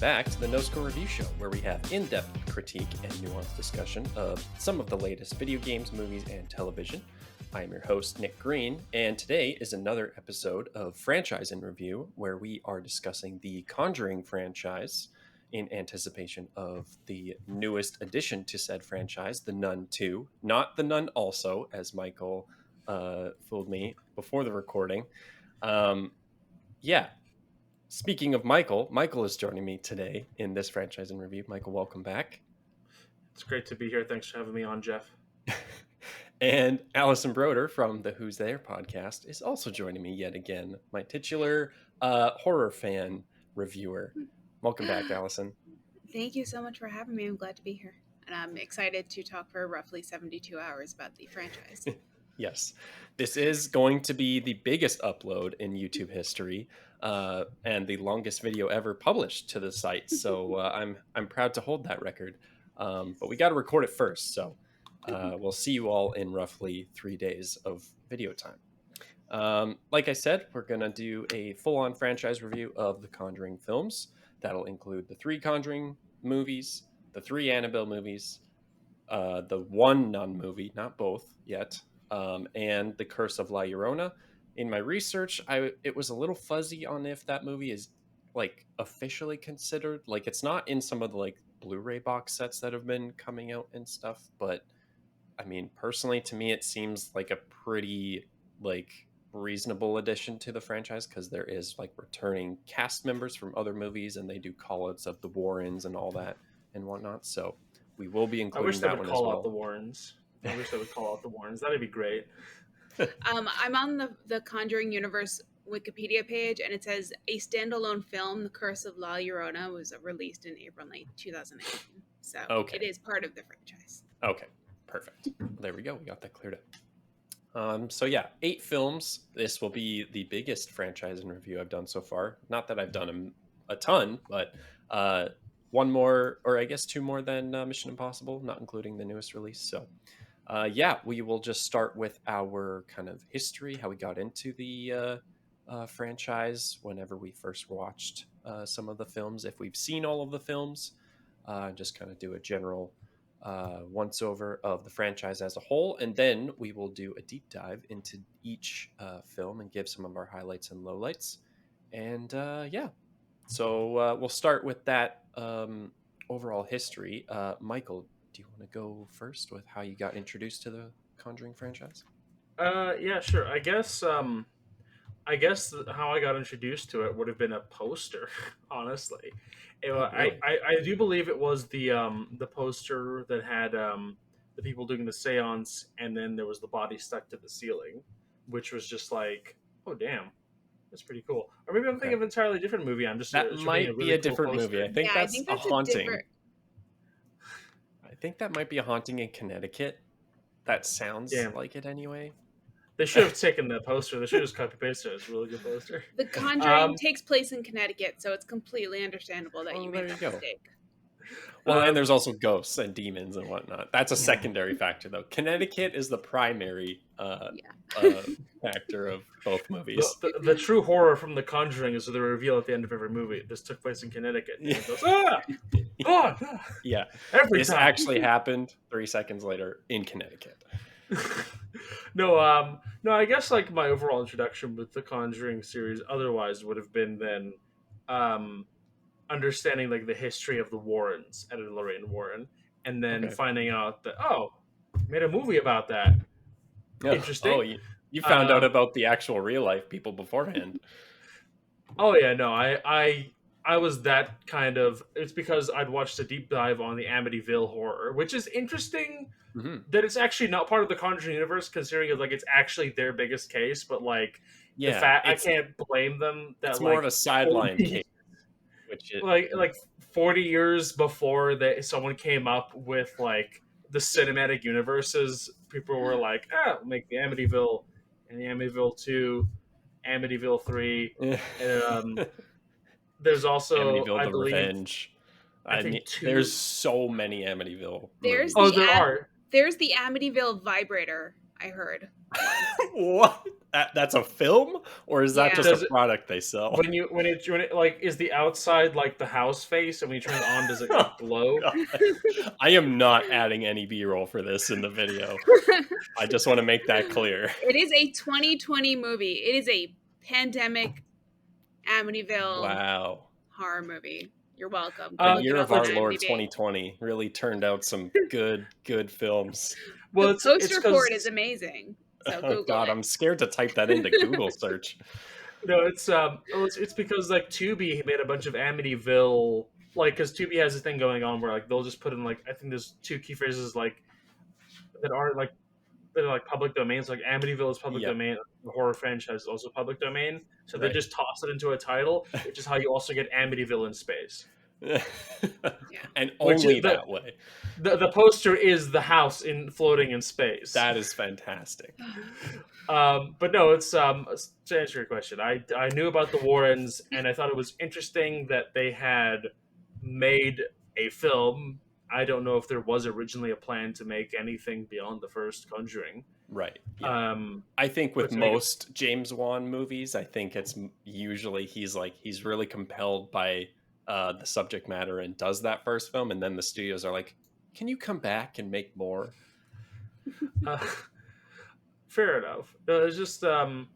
back to the No Score Review Show, where we have in-depth critique and nuanced discussion of some of the latest video games, movies, and television. I am your host, Nick Green, and today is another episode of Franchise in Review, where we are discussing the Conjuring franchise in anticipation of the newest addition to said franchise, the Nun 2. Not the Nun Also, as Michael fooled me before the recording. Speaking of Michael is joining me today in this Franchise in Review. Michael, welcome back. It's great to be here. Thanks for having me on, Jeff. And Allison Broder from the Who's There podcast is also joining me yet again, my titular horror fan reviewer. Welcome back, Allison. Thank you so much for having me. I'm glad to be here. And I'm excited to talk for roughly 72 hours about the franchise. Yes, this is going to be the biggest upload in YouTube history and the longest video ever published to the site. So I'm proud to hold that record. But we got to record it first. So we'll see you all in roughly 3 days of video time. Like I said, we're going to do a full-on franchise review of the Conjuring films. That'll include the 3 Conjuring movies, the 3 Annabelle movies, the 1 Nun movie, not both yet, and The Curse of La Llorona. In my research, it was a little fuzzy on if that movie is like officially considered. Like, it's not in some of the like Blu-ray box sets that have been coming out and stuff. But I mean, personally, to me, it seems like a pretty like reasonable addition to the franchise because there is like returning cast members from other movies, and they do call-outs of the Warrens and all that and whatnot. So we will be including that one as well. I wish they would call out the Warrens. I wish they would call out the Warrens. That'd be great. I'm on the Conjuring Universe Wikipedia page, and it says a standalone film, The Curse of La Llorona, was released in April 9th, 2018. So It is part of the franchise. Okay, perfect. There we go. We got that cleared up. 8 films. This will be the biggest franchise in review I've done so far. Not that I've done a ton, but one more, or I guess 2 more than Mission Impossible, not including the newest release. So we will just start with our kind of history, how we got into the franchise, whenever we first watched some of the films, if we've seen all of the films, just kind of do a general once over of the franchise as a whole, and then we will do a deep dive into each film and give some of our highlights and lowlights. And so we'll start with that overall history. Michael, do you want to go first with how you got introduced to the Conjuring franchise? Yeah, sure. I guess how I got introduced to it would have been a poster, honestly. Really? I do believe it was the poster that had the people doing the seance, and then there was the body stuck to the ceiling, which was just like, oh damn, that's pretty cool. Or maybe I'm thinking of an entirely different movie. That might be a different movie. I think that's a haunting. I think that might be a haunting in Connecticut. That sounds like it anyway. They should have taken that poster. They should have just copy-pasted it. It's a really good poster. The Conjuring takes place in Connecticut, so it's completely understandable that you made that mistake. Well, and there's also ghosts and demons and whatnot. That's a secondary factor, though. Connecticut is the primary factor of both movies. The true horror from The Conjuring is the reveal at the end of every movie. This took place in Connecticut. And it goes, Yeah. This actually happened 3 seconds later in Connecticut. No, I guess like my overall introduction with the Conjuring series otherwise would have been then understanding like the history of the Warrens, Ed and Lorraine Warren, and then finding out that made a movie about that. Interesting. Oh, you found out about the actual real life people beforehand. Oh yeah, no, I was that kind of. It's because I'd watched a deep dive on the Amityville horror, which is interesting. Mm-hmm. That it's actually not part of the Conjuring universe, considering it's actually their biggest case. But like, the fact I can't blame them. That it's more of a sideline case. Which is, like 40 years before someone came up with like the cinematic universes, people were like, we'll make the Amityville and the Amityville 2, Amityville 3, and there's also Amityville: The Revenge. There's so many Amityville. There's the Amityville vibrator, I heard. What? That's a film, or is that Yeah. just Does a it- product they sell? when it like, is the outside like the house face, and when you turn it on, does it like glow? God. I am not adding any B-roll for this in the video. I just want to make that clear. It is a 2020 movie. It is a pandemic Amityville Wow. horror movie. You're welcome. The Look year it of up our on Lord IMDb. 2020 really turned out some good films. Well, The it's poster for because it is amazing. So Oh Google God, it. I'm scared to type that into Google search. no, it's because like Tubi made a bunch of Amityville, like, because Tubi has a thing going on where like they'll just put in like, I think there's two key phrases like that are like public domains. Like Amityville is public Yep. domain. The horror franchise is also public domain. So they Right. just toss it into a title, which is how you also get Amityville in space. And Which only is that way. The poster is the house floating in space. That is fantastic. But no, it's to answer your question, I knew about the Warrens, and I thought it was interesting that they had made a film. I don't know if there was originally a plan to make anything beyond the first Conjuring. Right. Yeah. I think with most James Wan movies, I think it's usually he's really compelled by the subject matter and does that first film, and then the studios are like, "Can you come back and make more?" Fair enough. It's just and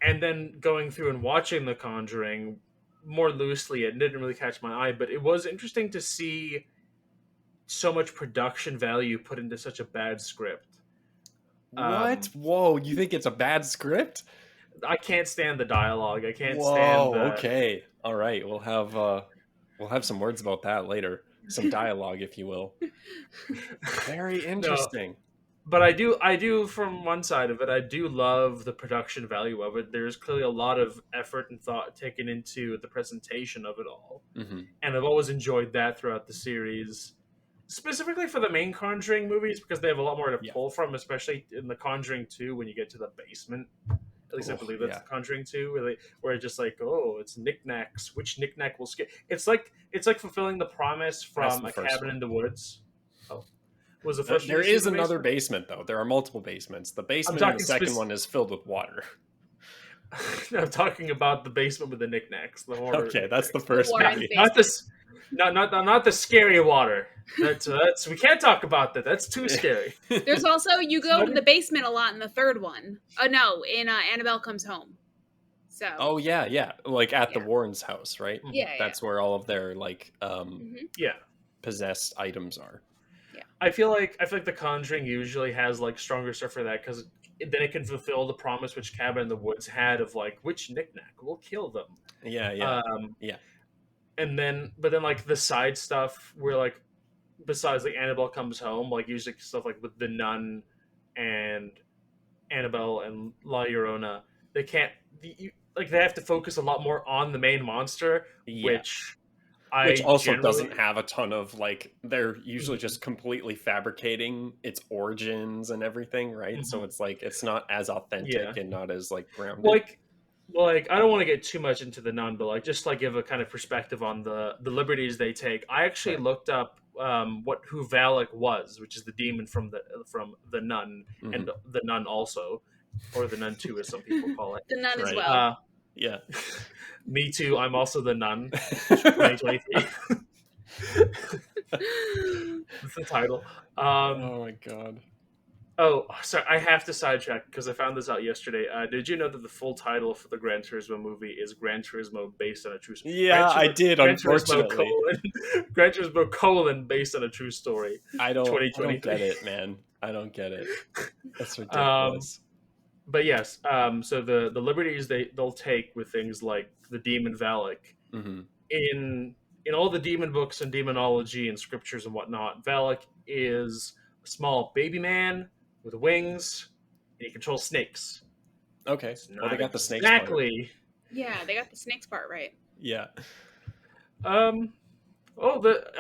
then going through and watching The Conjuring more loosely, it didn't really catch my eye, but it was interesting to see so much production value put into such a bad script. What? Whoa, you think it's a bad script? I can't stand the dialogue. I can't Whoa, stand the... Okay. All right. We'll have some words about that later. Some dialogue, if you will. Very interesting. No, but I do from one side of it, I do love the production value of it. There's clearly a lot of effort and thought taken into the presentation of it all. Mm-hmm. And I've always enjoyed that throughout the series. Specifically for the main Conjuring movies, because they have a lot more to pull from, especially in the Conjuring 2 when you get to the basement. At least I believe that's the Conjuring 2, where it's just like, oh, it's knickknacks. Which knickknack will scare? It's like fulfilling the promise from A Cabin in the Woods. Oh, was the first? There is another basement, though. There are multiple basements. The basement in the second one is filled with water. I'm talking about the basement with the knickknacks. The horror. Okay, that's the first movie. Not this. Not the scary water. That's we can't talk about that. That's too scary. There's also, you go to the basement a lot in the third one. Oh no, in Annabelle Comes Home. So. Oh yeah, like at the Warrens' house, right? Yeah, that's where all of their possessed items are. Yeah, I feel like The Conjuring usually has like stronger stuff for that, because then it can fulfill the promise which Cabin in the Woods had of like, which knickknack will kill them. Yeah. And then, but then like the side stuff where like, besides like Annabelle Comes Home, like usually stuff like with the Nun and Annabelle and La Llorona, they can't, they have to focus a lot more on the main monster, which also doesn't have a ton of like, they're usually just completely fabricating its origins and everything, right? Mm-hmm. So it's like, it's not as authentic and not as like grounded. Like I don't want to get too much into the Nun, but like just like give a kind of perspective on the liberties they take. I actually looked up who Valak was, which is the demon from the Nun, mm-hmm. and the Nun also, or the Nun 2 as some people call it. The Nun as well. Yeah. Me too. I'm also the Nun. 2023. That's the title. Oh my god. Oh, sorry. I have to sidetrack because I found this out yesterday. Did you know that the full title for the Gran Turismo movie is Gran Turismo based on a true story? Yeah, I did, unfortunately. Gran Turismo : based on a true story. I don't get it, man. I don't get it. That's ridiculous. But yes, so the liberties they'll take with things like the demon Valak, mm-hmm. in all the demon books and demonology and scriptures and whatnot, Valak is a small baby man with wings, and he controls snakes. Okay, well they got the snakes exactly. Part. Yeah, they got the snakes part right. Yeah. At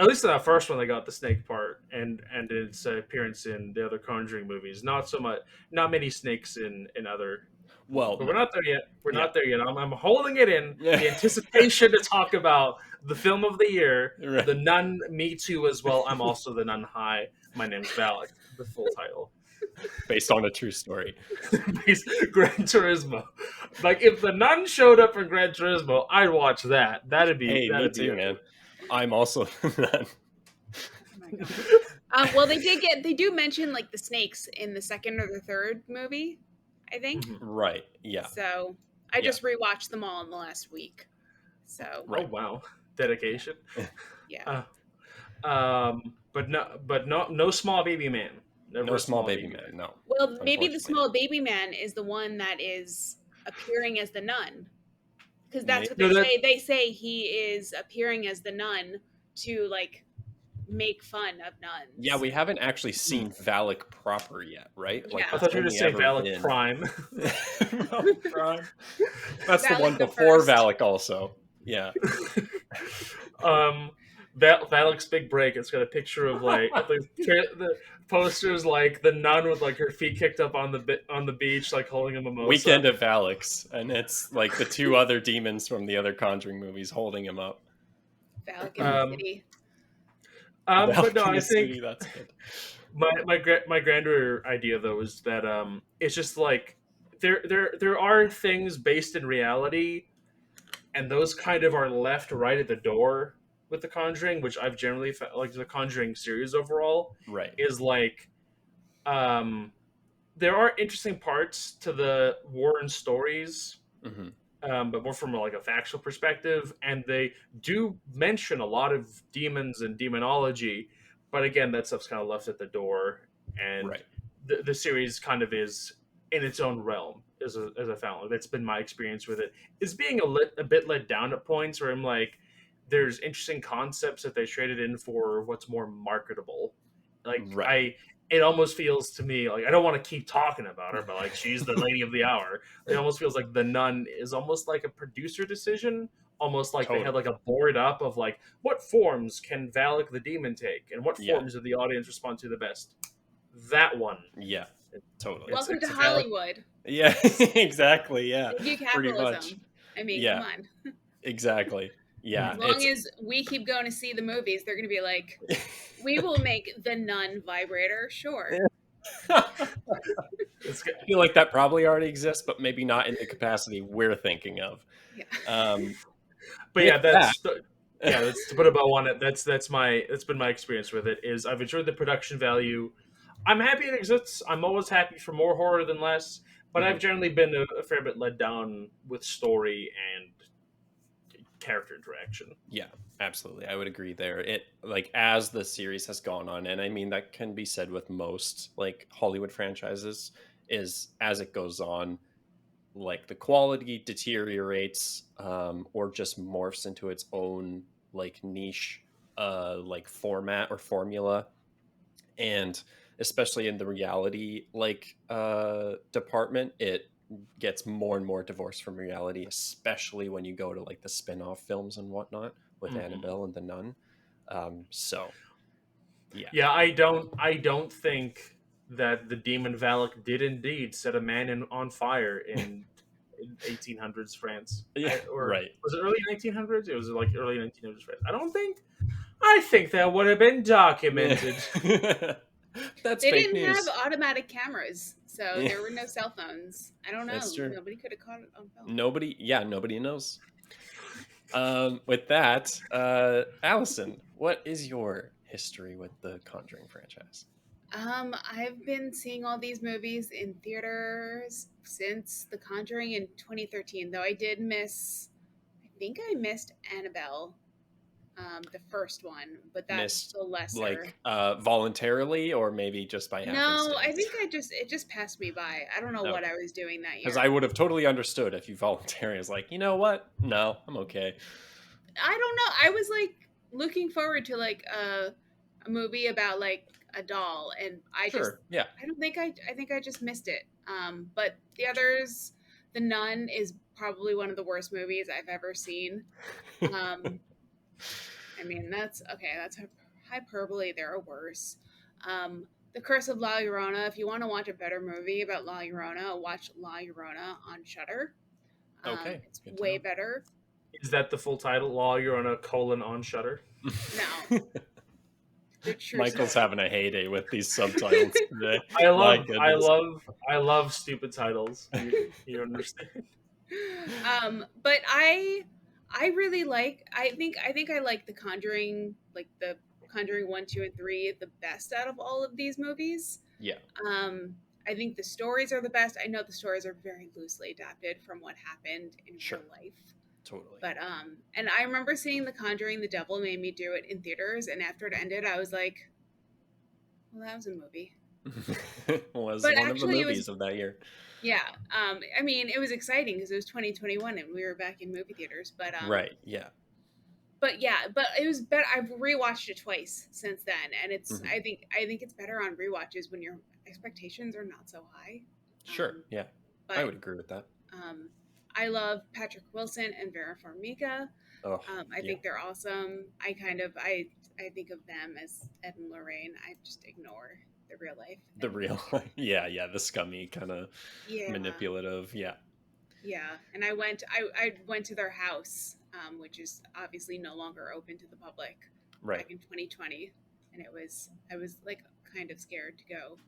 least in that first one, they got the snake part, and its appearance in the other Conjuring movies. Not many snakes in other. Well, but we're not there yet. We're not there yet. I'm holding it in the anticipation to talk about the film of the year, the Nun. Me too as well. I'm also the Nun High. My name's Valak. The full title. Based on a true story. Gran Turismo. Like if the Nun showed up in Gran Turismo, I'd watch that. That'd be me too, man. I'm also Nun. Oh my god. Well, they do mention like the snakes in the second or the third movie, I think. Right. Yeah. So I just rewatched them all in the last week. So. Oh wow, dedication. Yeah. But no small baby man. Never no small baby man. No. Well, maybe the small baby man is the one that is appearing as the nun, because that's what they say. They say he is appearing as the nun to like make fun of nuns. Yeah, we haven't actually seen Valak proper yet, right? Like, I thought you were going to say Valak Prime. Valak Prime. That's Valak the one before Valak also. Yeah. Valak's big break. It's got a picture of like the posters, like the nun with like her feet kicked up on the beach, like holding a mimosa. Weekend at Valak's, and it's like the two other demons from the other Conjuring movies holding him up. Valak in the city. But no, I think that's good. My grander idea though is that it's just like there are things based in reality, and those kind of are left right at the door with the Conjuring, which I've generally felt like the Conjuring series overall is like there are interesting parts to the Warren stories. But more from like a factual perspective, and they do mention a lot of demons and demonology, but again, that stuff's kind of left at the door, and the series kind of is in its own realm as a fan. That's been my experience with it. Is being a bit let down at points where I'm like, there's interesting concepts that they traded in for what's more marketable. Like it almost feels to me like I don't want to keep talking about her, but like she's the lady of the hour. It almost feels like the Nun is almost like a producer decision, almost like they had like a board up of like what forms can Valak the demon take, and what forms did the audience respond to the best. That one, totally. Welcome to Hollywood. Yeah, exactly. Yeah, pretty much. I mean, come on. Exactly. Yeah. As long as we keep going to see the movies, they're going to be like, we will make the Nun vibrator, sure. I feel like that probably already exists, but maybe not in the capacity we're thinking of. Yeah. But yeah, that's to put a bow on it. That's been my experience with it. Is I've enjoyed the production value. I'm happy it exists. I'm always happy for more horror than less, but I've generally been a fair bit let down with story and character interaction. Yeah, absolutely. I would agree there. It like as the series has gone on, and I mean that can be said with most like Hollywood franchises, is as it goes on, like the quality deteriorates or just morphs into its own like niche like format or formula. And especially in the reality like department, it gets more and more divorced from reality, especially when you go to like the spin-off films and whatnot with Annabelle and the Nun. I don't think that the demon Valak did indeed set a man on fire in 1800s France. Was it early 1900s? It was like early 1900s France. I think that would have been documented. That's they fake didn't news. have automatic cameras, so there were no cell phones. I don't know. That's true. Nobody could have caught it on film. Nobody knows. With that, Allison, what is your history with the Conjuring franchise? I've been seeing all these movies in theaters since The Conjuring in 2013, though I think I missed Annabelle, the first one, but that's the lesser. Like voluntarily, or maybe just by happenstance? No, I think it just passed me by. I don't know what I was doing that year. Because I would have totally understood if you voluntarily was like, you know what? No, I'm okay. I don't know. I was like looking forward to like a movie about like a doll, and I think I just missed it. But the others, The Nun is probably one of the worst movies I've ever seen. I mean, that's hyperbole. There are worse. The Curse of La Llorona. If you want to watch a better movie about La Llorona, watch La Llorona on Shudder. It's way better. Is that the full title? La Llorona : on Shudder? No. They're true Michael's subtitles. having a heyday with these subtitles today. I love stupid titles. You understand? But I really like. I think I like The Conjuring, like the Conjuring 1, 2, and 3, the best out of all of these movies. Yeah. I think the stories are the best. I know the stories are very loosely adapted from what happened in Sure. real life. Totally. But and I remember seeing The Conjuring, The Devil Made Me Do It in theaters, and after it ended, I was like, well, that was a movie. Was but one actually, of the movies of that year. Yeah. I mean, it was exciting because it was 2021 and we were back in movie theaters. But right. Yeah. But yeah, but it was better. I've rewatched it twice since then, and it's. Mhm. I think it's better on rewatches when your expectations are not so high. Sure. Yeah. But, I would agree with that. I love Patrick Wilson and Vera Farmiga. Oh, I think they're awesome. I think of them as Ed and Lorraine. I just ignore the real life. The real, yeah, the scummy kind of manipulative, yeah. And I went to their house, which is obviously no longer open to the public, back in 2020, and I was like kind of scared to go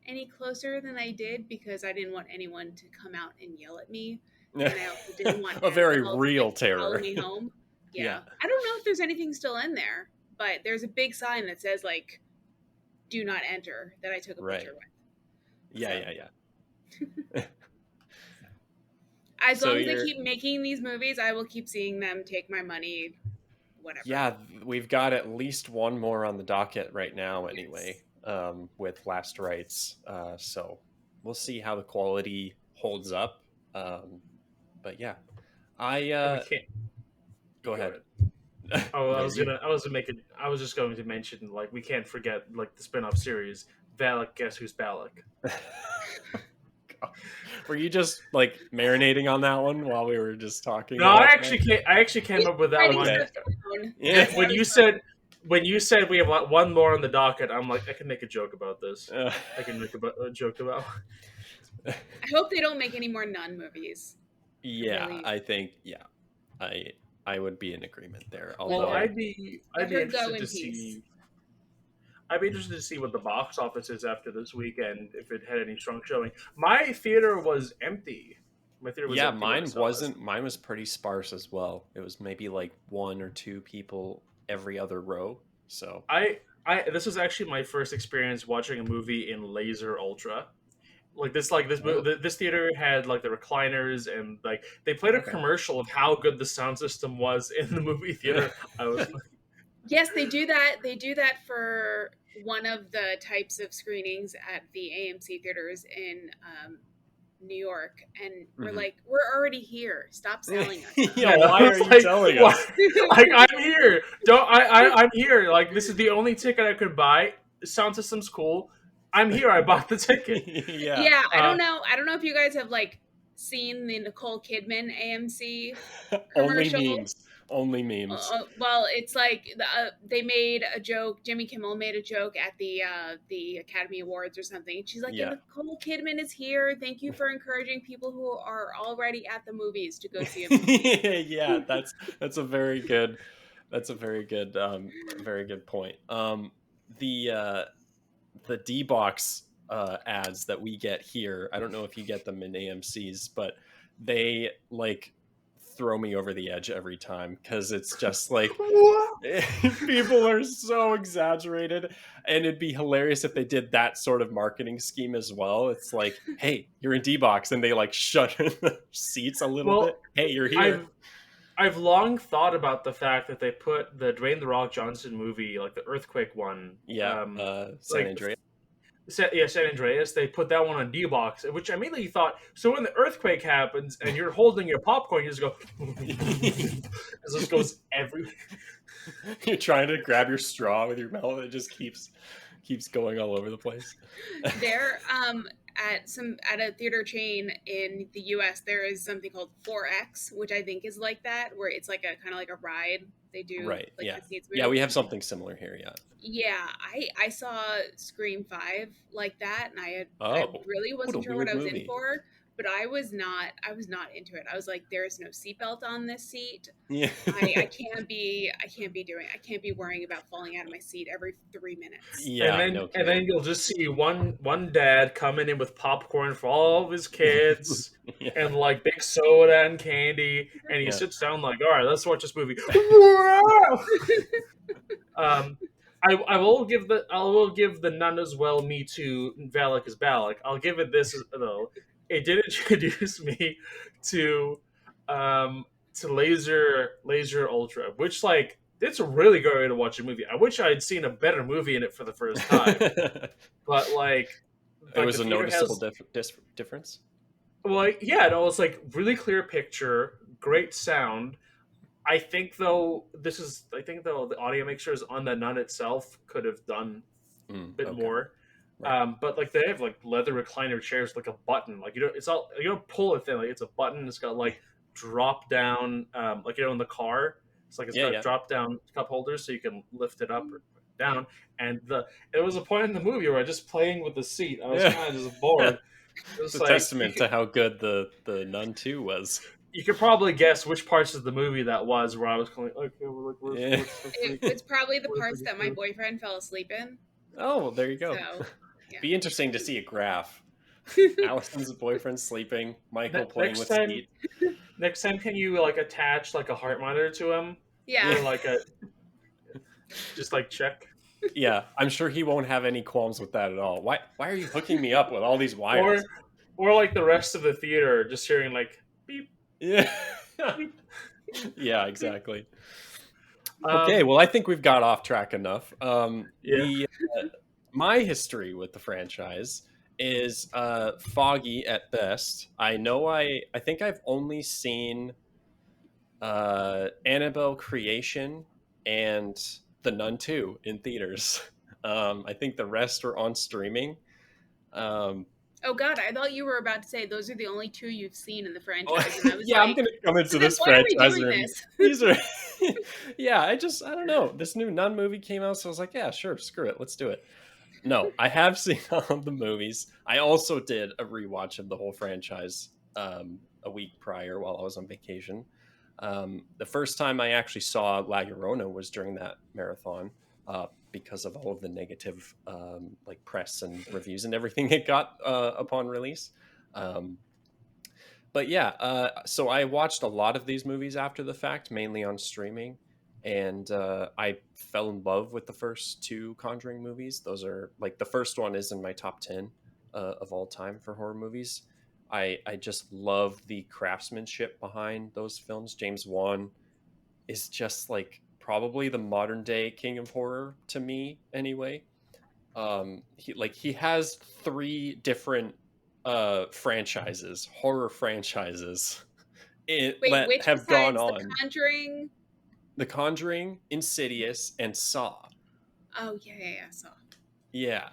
any closer than I did because I didn't want anyone to come out and yell at me, and I also didn't want a very Annabelle real to terror. follow me home. Yeah, I don't know if there's anything still in there, but there's a big sign that says like "Do not enter" that I took a picture with. Yeah. As long as they keep making these movies, I will keep seeing them, take my money, whatever. Yeah, we've got at least one more on the docket right now anyway, with Last Rites. So we'll see how the quality holds up. But yeah, go ahead. Oh, I was just going to mention, like, we can't forget, like, the spin-off series, Valak, Guess Who's Balak? Were you just like marinating on that one while we were just talking? No, I actually came up with that one. Yeah. When you said we have one more on the docket, I'm like, I can make a joke about this. I can make a joke about. I hope they don't make any more Nun movies. Yeah, really. I think I would be in agreement there. Although I'd be interested to see. I'd be interested to see what the box office is after this weekend, if it had any strong showing. My theater was empty. My theater was empty. Mine was pretty sparse as well. It was maybe like 1 or 2 people every other row. So this was actually my first experience watching a movie in Laser Ultra. This theater had like the recliners, and like they played a commercial of how good the sound system was in the movie theater. I was like, yes, they do that. They do that for one of the types of screenings at the AMC theaters in New York, and we're like, we're already here. Stop selling us. Why are you telling us? I'm here. I'm here. Like, this is the only ticket I could buy. The sound system's cool. I'm here. I bought the ticket. Yeah. I don't know. I don't know if you guys have like seen the Nicole Kidman AMC commercial. Only memes. Well, it's like they made a joke. Jimmy Kimmel made a joke at the Academy Awards or something. And she's like, Nicole Kidman is here. Thank you for encouraging people who are already at the movies to go see a movie. Yeah, that's a very good very good point. The D-Box ads that we get here, I don't know if you get them in AMC's, but they like throw me over the edge every time because it's just like people are so exaggerated, and it'd be hilarious if they did that sort of marketing scheme as well. It's like, hey, you're in D-Box, and they like shut the seats a little bit. Hey, you're here. I've long thought about the fact that they put the Dwayne "The Rock" Johnson movie, like the earthquake one, San Andreas. San Andreas. They put that one on D-Box, which I immediately thought, so when the earthquake happens and you're holding your popcorn, you just go, it just goes everywhere. You're trying to grab your straw with your mouth, it just keeps going all over the place. There, at a theater chain in the US, there is something called 4X, which I think is like that, where it's like a kind of like a ride they do. Right. Like, yeah, we have something similar here. Yeah, I saw Scream 5 like that, and I really wasn't sure what I was in for. but I was not into it. I was like, there is no seatbelt on this seat. Yeah. I can't be worrying about falling out of my seat every 3 minutes. Yeah, and then you'll just see one dad coming in with popcorn for all of his kids Yeah. and like big soda and candy, and he sits down like, all right, let's watch this movie. I will give the Nun as well. Me Too. Valak is Balak. I'll give it this though. It did introduce me to Laser Ultra, which like it's a really good way to watch a movie. I wish I had seen a better movie in it for the first time, but like it was a noticeable difference. Well, yeah, no, it's like really clear picture, great sound. I think though the audio mixers on the Nun itself could have done a bit more. Right. But like they have like leather recliner chairs, like a button. Like you don't pull it in. Like it's a button. It's got like drop down, like in the car. It's like it's got drop down cup holders, so you can lift it up or down. And it was a point in the movie where I was just playing with the seat. I was kind of just bored. It's a testament to how good the Nun 2 was. You could probably guess which parts of the movie that was where I was going, okay, well, it's probably the parts that my boyfriend fell asleep in. Oh, well, there you go. So, yeah. Be interesting to see a graph. Allison's boyfriend sleeping, Michael playing with Steve. Next time, can you like attach like a heart monitor to him? Yeah. Or like just like check. Yeah, I'm sure he won't have any qualms with that at all. Why are you hooking me up with all these wires? Or like the rest of the theater, just hearing like beep. Yeah. Yeah, exactly. Okay, well, I think we've got off track enough. My history with the franchise is foggy at best. I know I think I've only seen Annabelle Creation and The Nun 2 in theaters. I think the rest are on streaming. Oh God, I thought you were about to say those are the only 2 you've seen in the franchise. And I was yeah, I'm gonna come into this franchise. These are, yeah. I don't know. This new Nun movie came out, so I was like, yeah, sure, screw it, let's do it. No, I have seen all of the movies. I also did a rewatch of the whole franchise a week prior while I was on vacation. The first time I actually saw La Llorona was during that marathon. Because of all of the negative like press and reviews and everything it got upon release. But yeah, so I watched a lot of these movies after the fact, mainly on streaming. And I fell in love with the first 2 Conjuring movies. Those are like the first one is in my top 10 of all time for horror movies. I just love the craftsmanship behind those films. James Wan is just like probably the modern day king of horror to me anyway. He has 3 different horror franchises which have gone on. The Conjuring, Insidious, and Saw. Oh yeah, Saw. Yeah.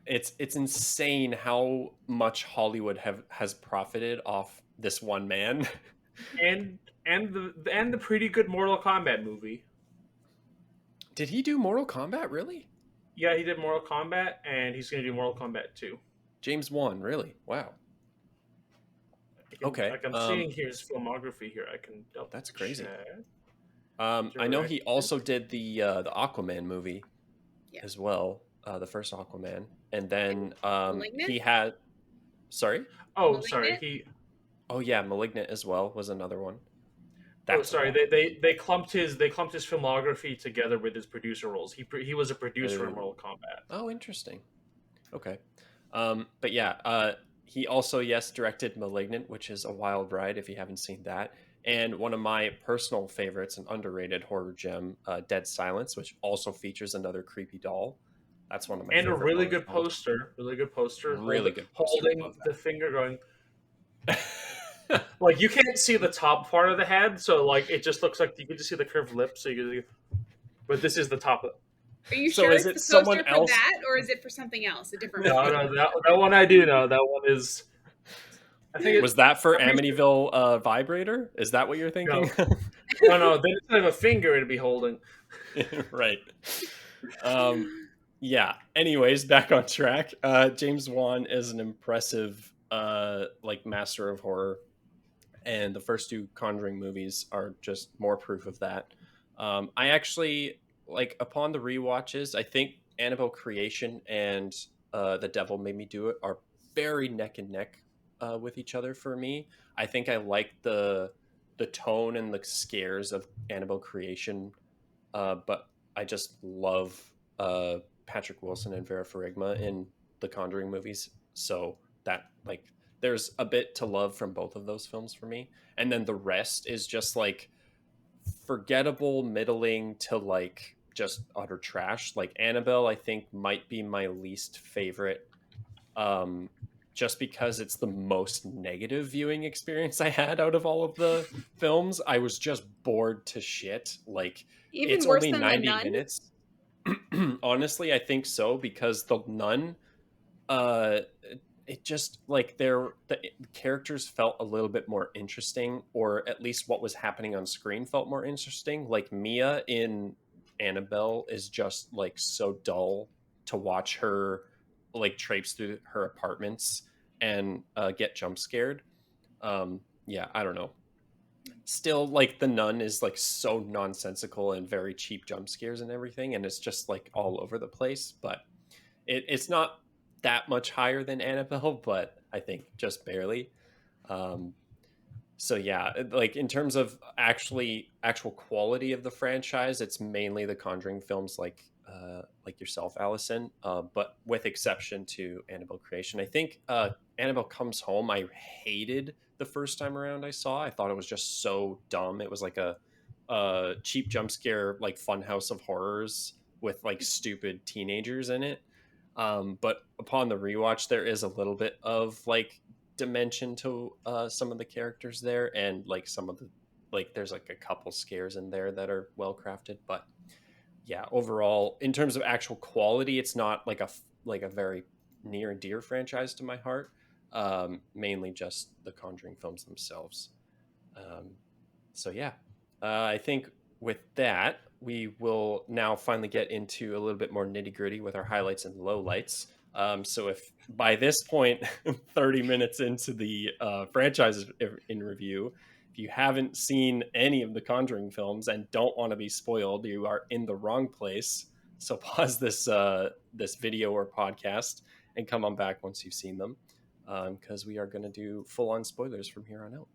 It's insane how much Hollywood has profited off this one man. and the pretty good Mortal Kombat movie. Did he do Mortal Kombat, really? Yeah, he did Mortal Kombat, and he's going to do Mortal Kombat 2. James Wan, really? Wow. Okay. Like I'm seeing his filmography here. I can double That's crazy. I know he also did the Aquaman movie as well, the first Aquaman. And then he had... Sorry? Oh, Malignant? sorry. Oh, yeah, Malignant as well was another one. They clumped his filmography together with his producer roles. He was a producer in Mortal Kombat. Oh, interesting. Okay, but yeah, he also directed Malignant, which is a wild ride if you haven't seen that, and one of my personal favorites, an underrated horror gem, Dead Silence, which also features another creepy doll. That's one of my and favorite a really good poster, holding the finger going. Like you can't see the top part of the head, so like it just looks like you can just see the curved lips. So but this is the top of it. Are you sure it's the poster for that, or is it for something else? A different? No, that one I do know. That one is. I think was that for Amityville Vibrator? Is that what you're thinking? No. They just have a finger to be holding. Right. Yeah. Anyways, back on track. James Wan is an impressive like Master of Horror, and the first two Conjuring movies are just more proof of that. I actually like upon the rewatches, I think Annabelle Creation and The Devil Made Me Do It are very neck and neck with each other for me. I think I like the tone and the scares of Annabelle Creation, but I just love Patrick Wilson and Vera Farmiga in the Conjuring movies. So that like there's a bit to love from both of those films for me, and then the rest is just like forgettable, middling to like just utter trash. Like Annabelle, I think might be my least favorite, um, just because it's the most negative viewing experience I had out of all of the films. I was just bored to shit. Like Even it's worse only than the 90 Nun. minutes. Honestly, I think so because the Nun, uh it just like the characters felt a little bit more interesting, or at least what was happening on screen felt more interesting. Like Mia in Annabelle is just like so dull to watch her like traipse through her apartments and get jump scared. Yeah, I don't know. Still, like the Nun is like so nonsensical and very cheap jump scares and everything, and it's just like all over the place. But it's not that much higher than Annabelle, but I think just barely. Um, so yeah, like in terms of actual quality of the franchise, it's mainly the Conjuring films, like yourself, Allison. But with exception to Annabelle Creation, I think Annabelle Comes Home, I hated the first time around I saw. I thought it was just so dumb. It was like a cheap jump scare, like Funhouse of Horrors with like stupid teenagers in it. But upon the rewatch, there is a little bit of like dimension to some of the characters there, and like some of the like there's like a couple scares in there that are well crafted. But yeah, overall in terms of actual quality, it's not like a very near and dear franchise to my heart. Mainly just the Conjuring films themselves. um, so yeah, I think with that, we will now finally get into a little bit more nitty gritty with our highlights and lowlights. So if by this point, 30 minutes into the franchise in review, if you haven't seen any of the Conjuring films and don't want to be spoiled, you are in the wrong place. So pause this video or podcast and come on back once you've seen them, because we are going to do full on spoilers from here on out.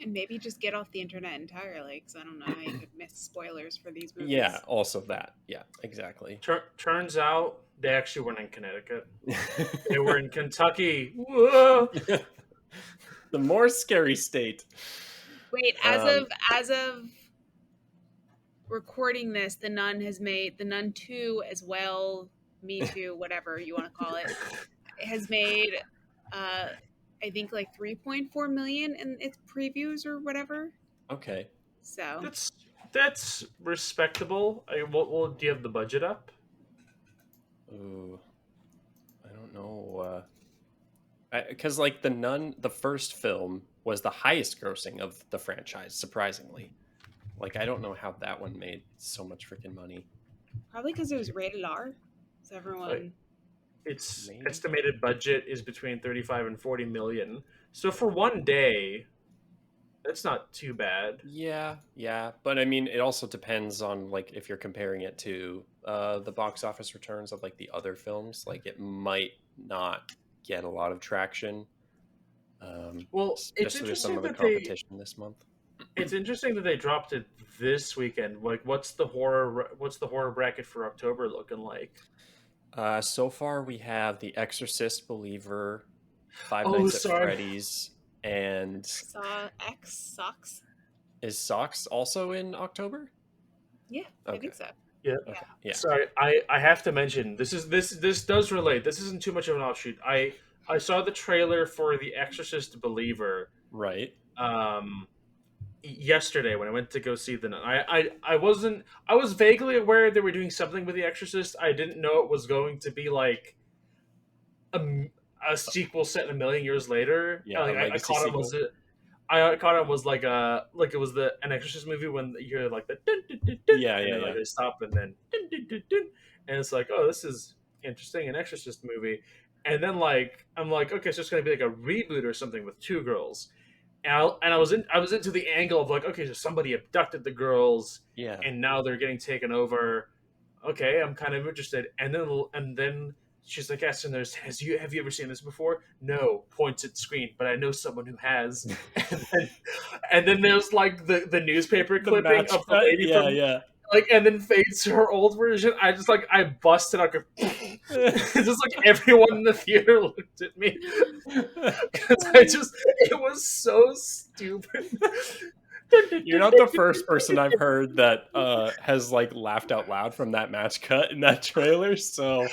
And maybe just get off the internet entirely, because I don't know how you could miss spoilers for these movies. Yeah, also that. Yeah, exactly. Turns out they actually weren't in Connecticut. They were in Kentucky. Whoa! The more scary state. Wait, as of recording this, the Nun has made the Nun 2 as well. Me Too, whatever you want to call it, has made I think like 3.4 million in its previews or whatever. Okay. So that's respectable. Do you have the budget up? Ooh, I don't know. Because like the Nun, the first film was the highest grossing of the franchise, surprisingly. Like I don't know how that one made so much freaking money. probably because it was rated R. So everyone. Its Maybe. estimated budget is between 35 and 40 million. So for one day, that's not too bad. Yeah, yeah, but I mean, it also depends on like if you're comparing it to the box office returns of like the other films. Like it might not get a lot of traction, Well, it's especially with some interesting of the that they competition this month. it's interesting that they dropped it this weekend. Like, what's the horror bracket for October looking like? So far, we have The Exorcist, Believer, Five Oh, Nights at sorry. Freddy's, and Saw X Socks. is Socks also in October? Yeah, Okay. I think so. Yeah. Okay. Yeah. Sorry, I have to mention this does relate. This isn't too much of an offshoot. I saw the trailer for The Exorcist Believer Right. yesterday when I went to go see the Nun. I was vaguely aware they were doing something with The Exorcist. I didn't know it was going to be like a sequel set a million years later. Yeah. Like, A I legacy caught it sequel. I caught it was like it was an Exorcist movie when you hear like the dun, dun, dun, dun, Yeah. and Yeah. then Yeah. like they stop and then dun, dun, dun, dun, and it's like, oh, this is interesting, an Exorcist movie. And then I'm like, okay, so it's gonna be like a reboot or something with two girls. And I was into the angle of like, okay, so somebody abducted the girls, Yeah. and now they're getting taken over. Okay, I'm kind of interested. And then she's like asking, "There's have you ever seen this before?" No, points at screen, but I know someone who has. And then there's like the newspaper The clipping match of the cut. lady Yeah, from yeah. like, and then fades to her old version. I just like I busted out. It's just like everyone in the theater looked at me because it was so stupid. You're not the first person I've heard that has like laughed out loud from that match cut in that trailer. So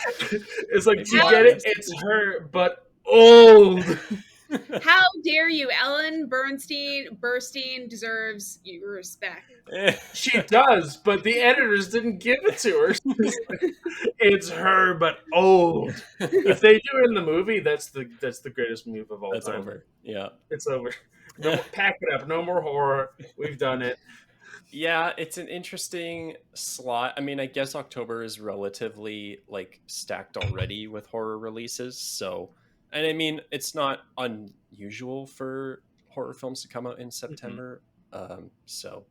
It's like, it's do you not get it? missed. It's her, but old. How dare you? Ellen Burstyn deserves your respect. She does, but the editors didn't give it to her. It's her, but old. If they do it in the movie, that's the greatest move of all That's time. over. Yeah. It's over. No more, pack it up. No more horror. We've done it. Yeah, it's an interesting slot. I mean, I guess October is relatively like stacked already with horror releases. So, and I mean, it's not unusual for horror films to come out in Mhm. September. So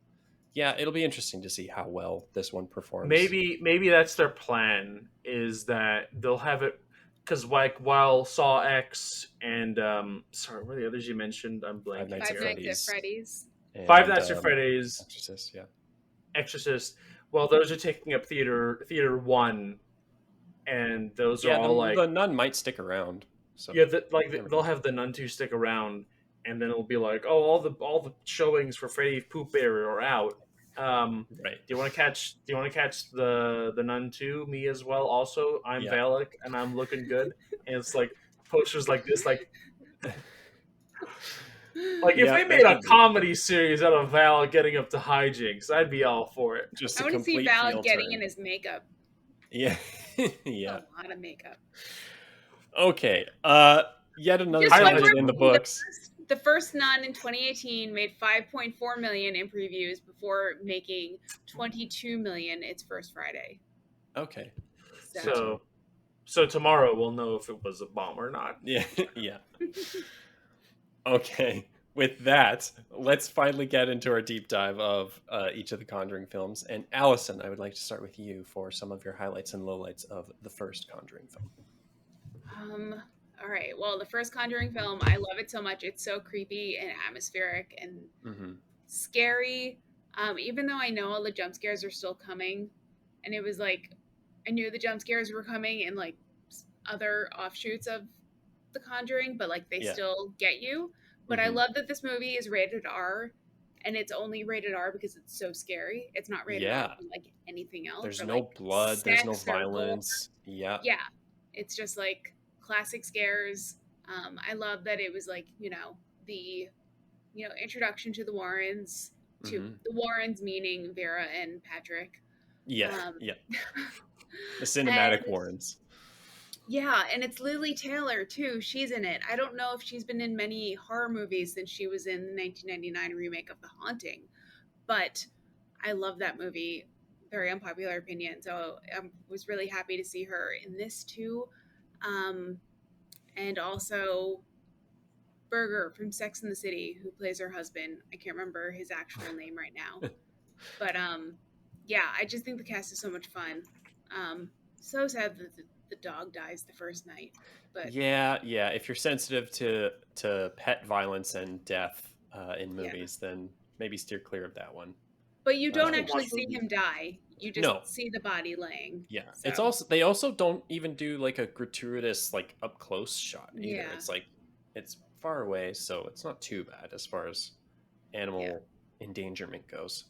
yeah, it'll be interesting to see how well this one performs. Maybe that's their plan. Is that they'll have it because like while Saw X and sorry, what are the others you mentioned? I'm Five blanking Nights Five at here. Nights at Freddy's Freddy's. Five and Nights at Freddy's, Exorcist. Yeah. Exorcist. Well, those are taking up theater one, and those are Yeah, all the like Nun might stick around. So yeah, never they'll know. have the Nun 2 stick around, and then it'll be like, oh, all the showings for Freddy Poop Area are out. Right. Do you want to catch? Do you want to catch the Nun 2? Me as well. Also, I'm Yeah. Valak, and I'm looking good. And it's like posters like this, like if Yeah, they made that a could be comedy series out of Valak getting up to hijinks, I'd be all for it. just I a want to see complete Val heel getting turn. in his makeup. Yeah. A Yeah. lot of makeup. Okay. Yet another Just one Highlights more tangent from in the the thing. movie. books. The first Nun in 2018 made 5.4 million in previews before making 22 million its first Friday. Okay. Good to So know. So tomorrow we'll know if it was a bomb or not. Yeah. Yeah. Okay. With that, let's finally get into our deep dive of each of the Conjuring films. And Allison, I would like to start with you for some of your highlights and lowlights of the first Conjuring film. All right. Well, the first Conjuring film, I love it so much. It's so creepy and atmospheric and scary. Even though I know all the jump scares are still coming, and it was like I knew the jump scares were coming in like other offshoots of The Conjuring, but like they Yeah. still get you. But I love that this movie is rated R, and it's only rated R because it's so scary. It's not rated R Yeah. for like anything else. There's or, no like, blood. There's no sex or gore. violence. Yeah. Yeah, it's just like classic scares. I love that it was like the introduction to the Warrens, to the Warrens meaning Vera and Patrick. Yeah. Um, Yeah. The cinematic and Warrens. yeah, and it's Lily Taylor too. She's in it. I don't know if she's been in many horror movies since she was in the 1999 remake of The Haunting, but I love that movie. Very unpopular opinion. So I was really happy to see her in this too. And also Berger from Sex and the City, who plays her husband. I can't remember his actual name right now. But yeah, I just think the cast is so much fun. So sad that the dog dies the first night. But yeah. If you're sensitive to pet violence and death in yeah. movies, then maybe steer clear of that one. But you don't Just don't actually watch see movies. him die. You just No. see the body laying. Yeah. So. It's also they also don't even do like a gratuitous like up close shot either. Yeah. It's like it's far away, so it's not too bad as far as animal endangerment goes.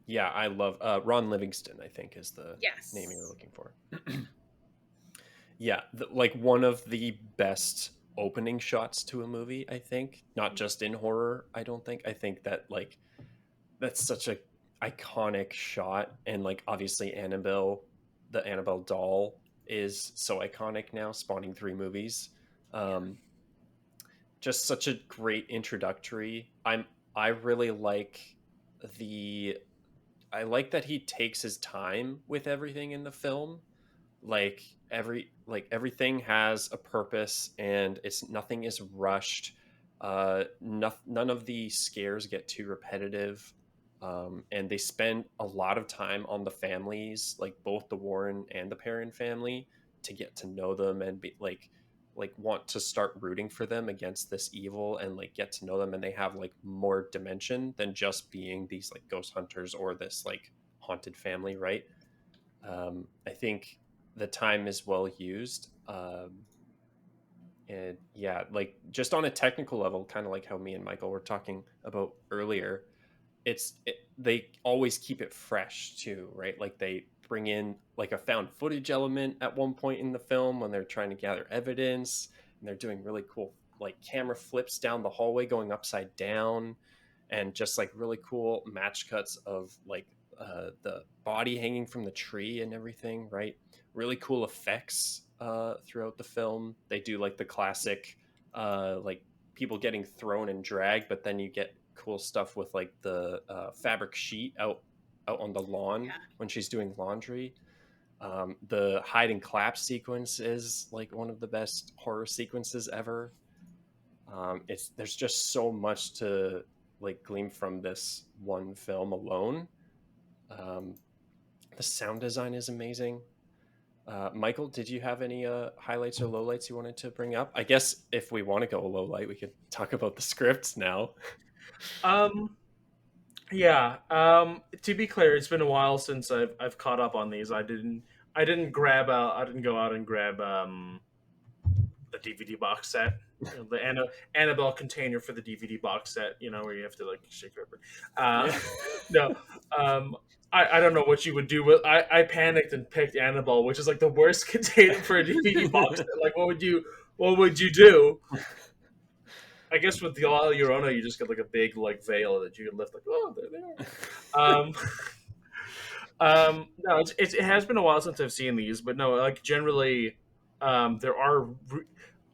Yeah, I love Ron Livingston, I think is the name you're looking for. Yeah, like one of the best opening shots to a movie, I think. Not just in horror, I don't think. I think that like that's such a iconic shot, and like obviously Annabelle, the Annabelle doll is so iconic now, spawning 3 movies. Just such a great introductory. I really like I like that he takes his time with everything in the film. like everything has a purpose, and it's nothing is rushed. None of the scares get too repetitive. And they spend a lot of time on the families, like both the Warren and the Perrin family, to get to know them and be like want to start rooting for them against this evil, and like get to know them, and they have like more dimension than just being these like ghost hunters or this like haunted family, right? I think the time is well used. And yeah, like just on a technical level, kind of like how me and Michael were talking about earlier, they always keep it fresh too, right? Like they bring in like a found footage element at one point in the film when they're trying to gather evidence, and they're doing really cool like camera flips down the hallway going upside down, and just like really cool match cuts of like the body hanging from the tree and everything, right? Really cool effects throughout the film. They do like the classic like people getting thrown and dragged, but then you get cool stuff with like the fabric sheet out on the lawn Yeah. when she's doing laundry. The hide and clap sequence is like one of the best horror sequences ever. It's there's just so much to like glean from this one film alone. Um, the sound design is amazing. Michael, did you have any highlights or lowlights you wanted to bring up? I guess if we want to go low light, we could talk about the scripts now. Um, yeah. To be clear, it's been a while since I've caught up on these. I didn't go out and grab the DVD box set. You know, the Annabelle container for the DVD box set. You know, where you have to like shake it open. Uh, Yeah. no. Um, I don't know what you would do with. I panicked and picked Annabelle, which is like the worst container for a DVD box set. Like, what would you do? I guess with the Llorona, you just get like a big like veil that you can lift. Like, oh, there they are. No, it has been a while since I've seen these, but no, like generally, there are.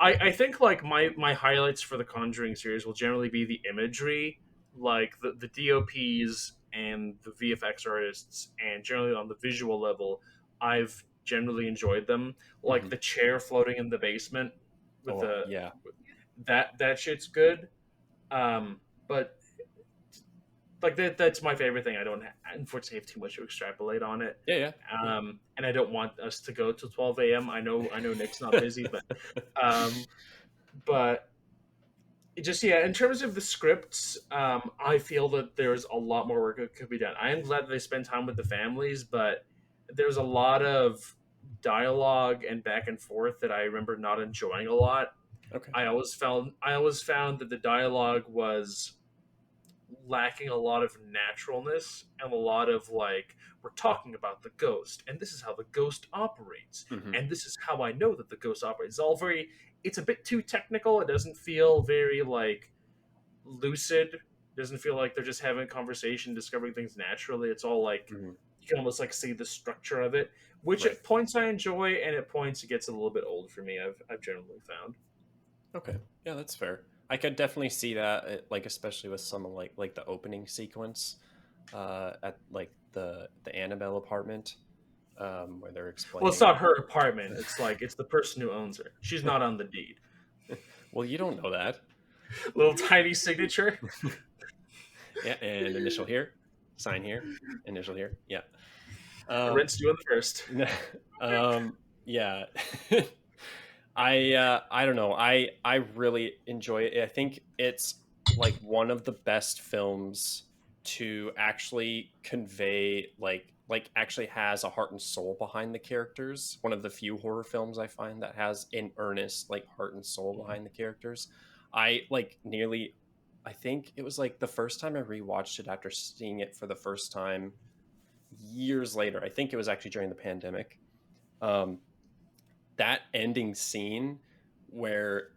I think like my highlights for the Conjuring series will generally be the imagery, like the DOPs and the VFX artists, and generally on the visual level, I've generally enjoyed them. Like Hmm. the chair floating in the basement with Oh yeah. that shit's good. But like that's my favorite thing. I don't unfortunately have too much to extrapolate on it. Yeah, yeah. Yeah. And I don't want us to go till 12 a.m. I know Nick's not busy, um, but it just yeah. In terms of the scripts, I feel that there's a lot more work that could be done. I am glad that they spend time with the families, but there's a lot of dialogue and back and forth that I remember not enjoying a lot. Okay. I always found that the dialogue was lacking a lot of naturalness and a lot of like we're talking about the ghost and this is how the ghost operates Hmm. and this is how I know that the ghost operates. It's all very it's a bit too technical. It doesn't feel very like lucid. It doesn't feel like they're just having a conversation discovering things naturally. It's all like Hmm. you can almost like see the structure of it, which Right. at points I enjoy and at points it gets a little bit old for me. I've generally found. Okay. Yeah, that's fair. I could definitely see that, like especially with some of like the opening sequence, at like the Annabelle apartment, where they're Well, it's explaining. not her apartment. It's like it's the person who owns her. She's not on the deed. Well, you don't know that. Little tiny signature. Yeah, and initial here, sign here, initial here. Yeah. Um, Rent's due on the first. yeah. I don't know. I really enjoy it. I think it's like one of the best films to actually convey like actually has a heart and soul behind the characters. One of the few horror films I find that has an earnest like heart and soul behind the characters. I like nearly I think it was like the first time I rewatched it after seeing it for the first time years later. I think it was actually during the pandemic. Um, that ending scene where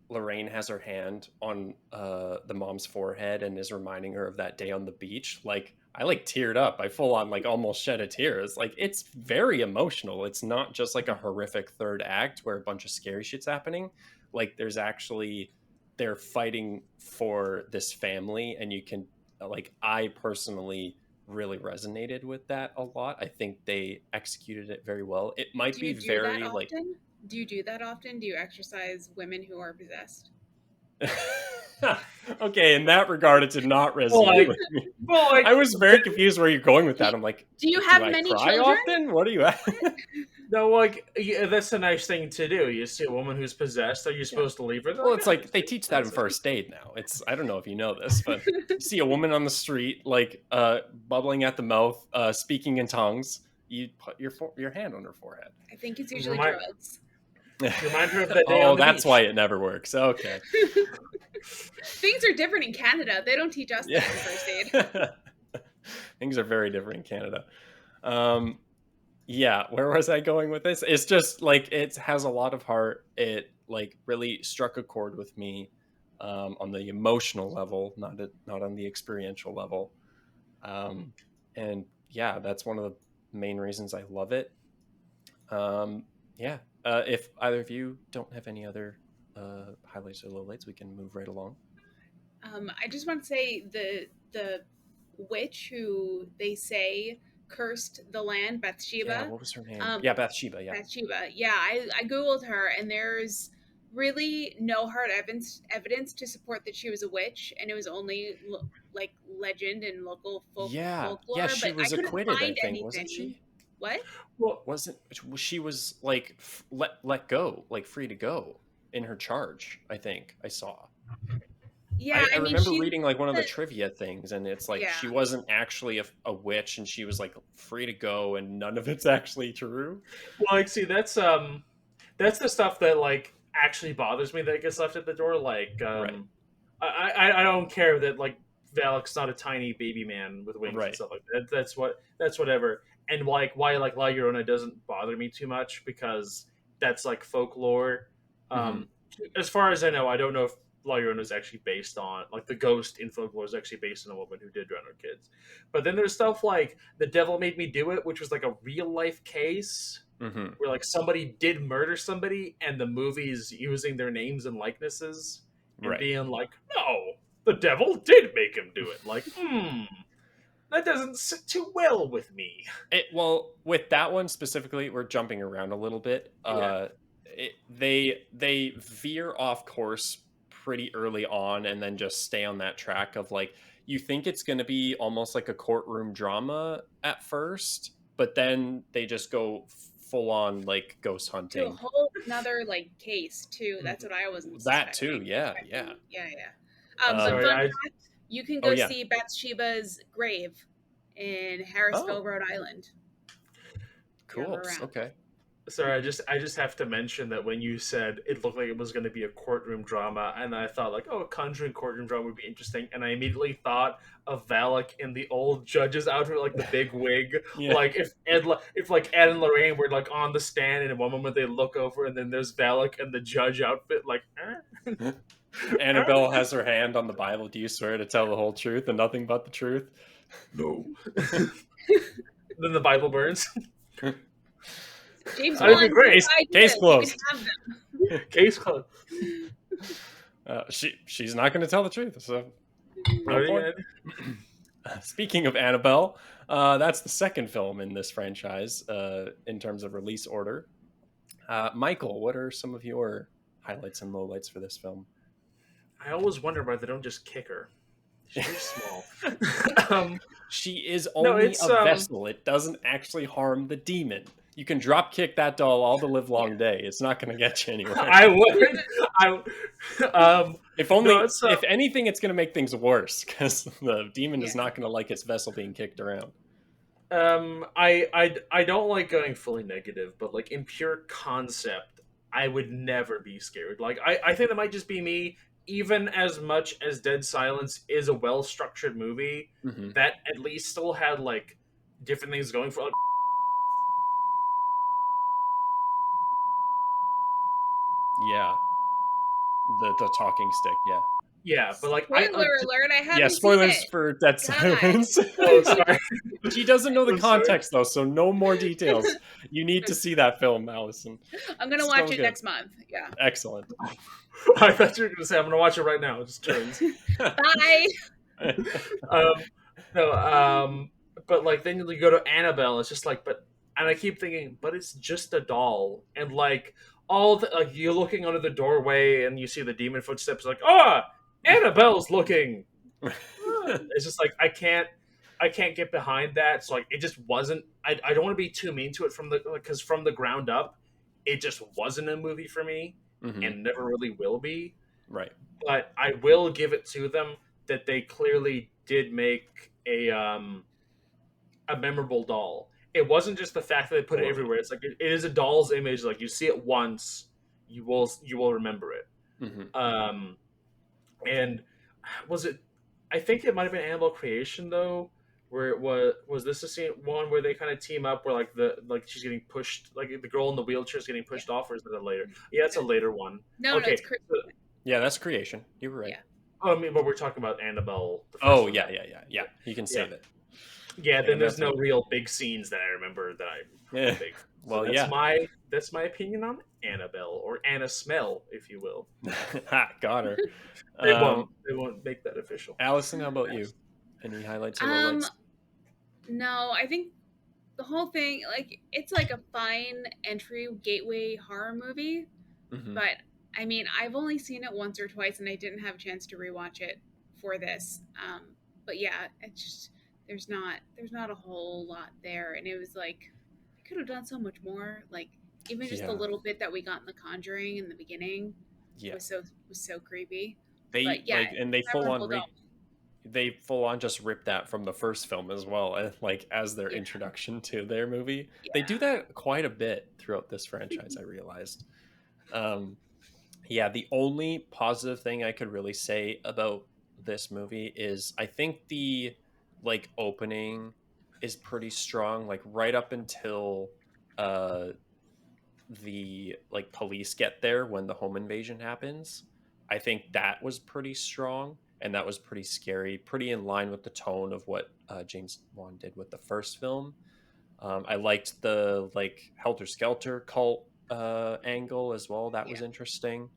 Lorraine has her hand on the mom's forehead and is reminding her of that day on the beach, like I like teared up. I full on like almost shed a tear. It's like it's very emotional. It's not just like a horrific third act where a bunch of scary shit's happening. Like there's actually they're fighting for this family, and you can like I personally really resonated with that a lot. I think they executed it very well. It might Do be you do that very like. often? Do you do that often? Do you exercise women who are possessed? Okay, in that regard, it did not resonate Well, with me. well, like, I was very confused where you're going with that. I'm like, do you do have I many cry children? often? What are you at? no, like yeah, that's a nice thing to do. You see a woman who's possessed, are you supposed to leave her? Well, it's like they teach that in first aid now. It's I don't know if you know this, but you see a woman on the street like bubbling at the mouth, speaking in tongues. You put your hand on her forehead. I think it's usually drugs. Remind her of that day oh, on the that's beach. why it never works. Okay. Things are different in Canada. They don't teach us that in first aid. Things are very different in Canada. Yeah, where was I going with this? It's just like it has a lot of heart. It like really struck a chord with me on the emotional level, not on the experiential level. And yeah, that's one of the main reasons I love it. Yeah. If either of you don't have any other highlights or lowlights, we can move right along. I just want to say the witch who they say cursed the land, Bathsheba. Yeah, what was her name? Yeah, Bathsheba. Yeah, Bathsheba. Yeah, I googled her, and there's really no hard evidence to support that she was a witch, and it was only like legend and local folklore. Yeah, she but was I couldn't acquitted. find I think anything. wasn't she? What? Well, wasn't she was like let go, like free to go in her charge? I think I saw. Yeah, I remember reading like one of the trivia things, and it's like she wasn't actually a witch, and she was like free to go, and none of it's actually true. Well, like, see, that's the stuff that like actually bothers me that gets left at the door. Like, Right. I don't care that like Valak's not a tiny baby man with wings Right. and stuff like that. That's whatever. And like why like La Llorona doesn't bother me too much because that's like folklore. As far as I know, I don't know if La Llorona is actually based on like the ghost in folklore is actually based on a woman who did drown her kids. But then there's stuff like The Devil Made Me Do It, which was like a real life case where like somebody did murder somebody and the movie's using their names and likenesses and being like, no, the devil did make him do it. Like, that doesn't sit too well with me. Well, with that one specifically, we're jumping around a little bit. They veer off course pretty early on and then just stay on that track of like you think it's going to be almost like a courtroom drama at first, but then they just go full on like ghost hunting. To a whole another like case too. That's what I was. That too, yeah. Fun fact: you can go see Bathsheba's grave in Harrisville, Rhode Island. Cool. Okay. Sorry, I just have to mention that when you said it looked like it was going to be a courtroom drama, and I thought like, oh, a Conjuring courtroom drama would be interesting, and I immediately thought of Valak in the old judge's outfit, like the big wig, like if like Ed and Lorraine were like on the stand, and in one moment they look over, and then there's Valak in the judge outfit, like. Annabelle has her hand on the Bible. Do you swear to tell the whole truth and nothing but the truth? No. Then the Bible burns. James That'd be great. Case closed. Case closed. She's not going to tell the truth. So, speaking of Annabelle, that's the second film in this franchise in terms of release order. Michael, what are some of your highlights and lowlights for this film? I always wonder why they don't just kick her. She's small. She is only a vessel. It doesn't actually harm the demon. You can drop kick that doll all the live long day. It's not going to get you anywhere. I would. If anything, it's going to make things worse because the demon is not going to like its vessel being kicked around. I don't like going fully negative, but like in pure concept, I would never be scared. Like I think that might just be me. Even as much as Dead Silence is a well-structured movie, that at least still had like different things going for. Like, yeah, the talking stick. Yeah, but like spoiler alert! I haven't spoilers seen it. for Dead Silence. Oh, sorry. She doesn't know the context though, so no more details. You need to see that film, Allison. I'm gonna watch it next month. Yeah. Excellent. I thought you were gonna say I'm gonna watch it right now. It just turns. Bye. but like then you go to Annabelle, it's just like, but, and I keep thinking, but it's just a doll, and like all the, like you're looking under the doorway and you see the demon footsteps, like, Annabelle's looking. It's just like I can't get behind that. So like it just wasn't. I don't want to be too mean to it from the, because from the ground up, it just wasn't a movie for me, Mm-hmm. and never really will be. Right. But I will give it to them that they clearly did make a memorable doll. It wasn't just the fact that they put it Totally. everywhere. It's like it is a doll's image. Like you see it once, you will remember it. Mm-hmm. And was it? I think it might have been Annabelle Creation though, where it was this the same one where they kind of team up where like the like she's getting pushed, like the girl in the wheelchair is getting pushed off, or is it a later? Yeah, it's a later one. No, Okay, it's Chris. Yeah, that's Creation. You were right. Yeah. I mean, but we're talking about Annabelle. The first Oh, one. yeah. You can save it. Yeah, then there's no definitely. real big scenes that I remember that I Yeah. big. Well, That's my opinion on Annabelle, or Anna Smell, if you will. Ha, got her. They won't make that official. Allison, how about you? Any highlights or lowlights? No, I think the whole thing, like, it's like a fine entry gateway horror movie, Mm-hmm. but I mean, I've only seen it once or twice, and I didn't have a chance to rewatch it for this. But yeah, it's just there's not a whole lot there, and it was like I could have done so much more. Like even just the Yeah. little bit that we got in The Conjuring in the beginning Yeah. was so creepy. They But yeah, like, and they full on memorable they full on just ripped that from the first film as well, like as their Yeah. introduction to their movie. Yeah. They do that quite a bit throughout this franchise, I realized. Yeah, the only positive thing I could really say about this movie is I think the like opening is pretty strong, like right up until uh the like police get there when the home invasion happens. I think that was pretty strong, and that was pretty scary, pretty in line with the tone of what James Wan did with the first film. I liked the like Helter Skelter cult angle as well. That was Yeah. interesting.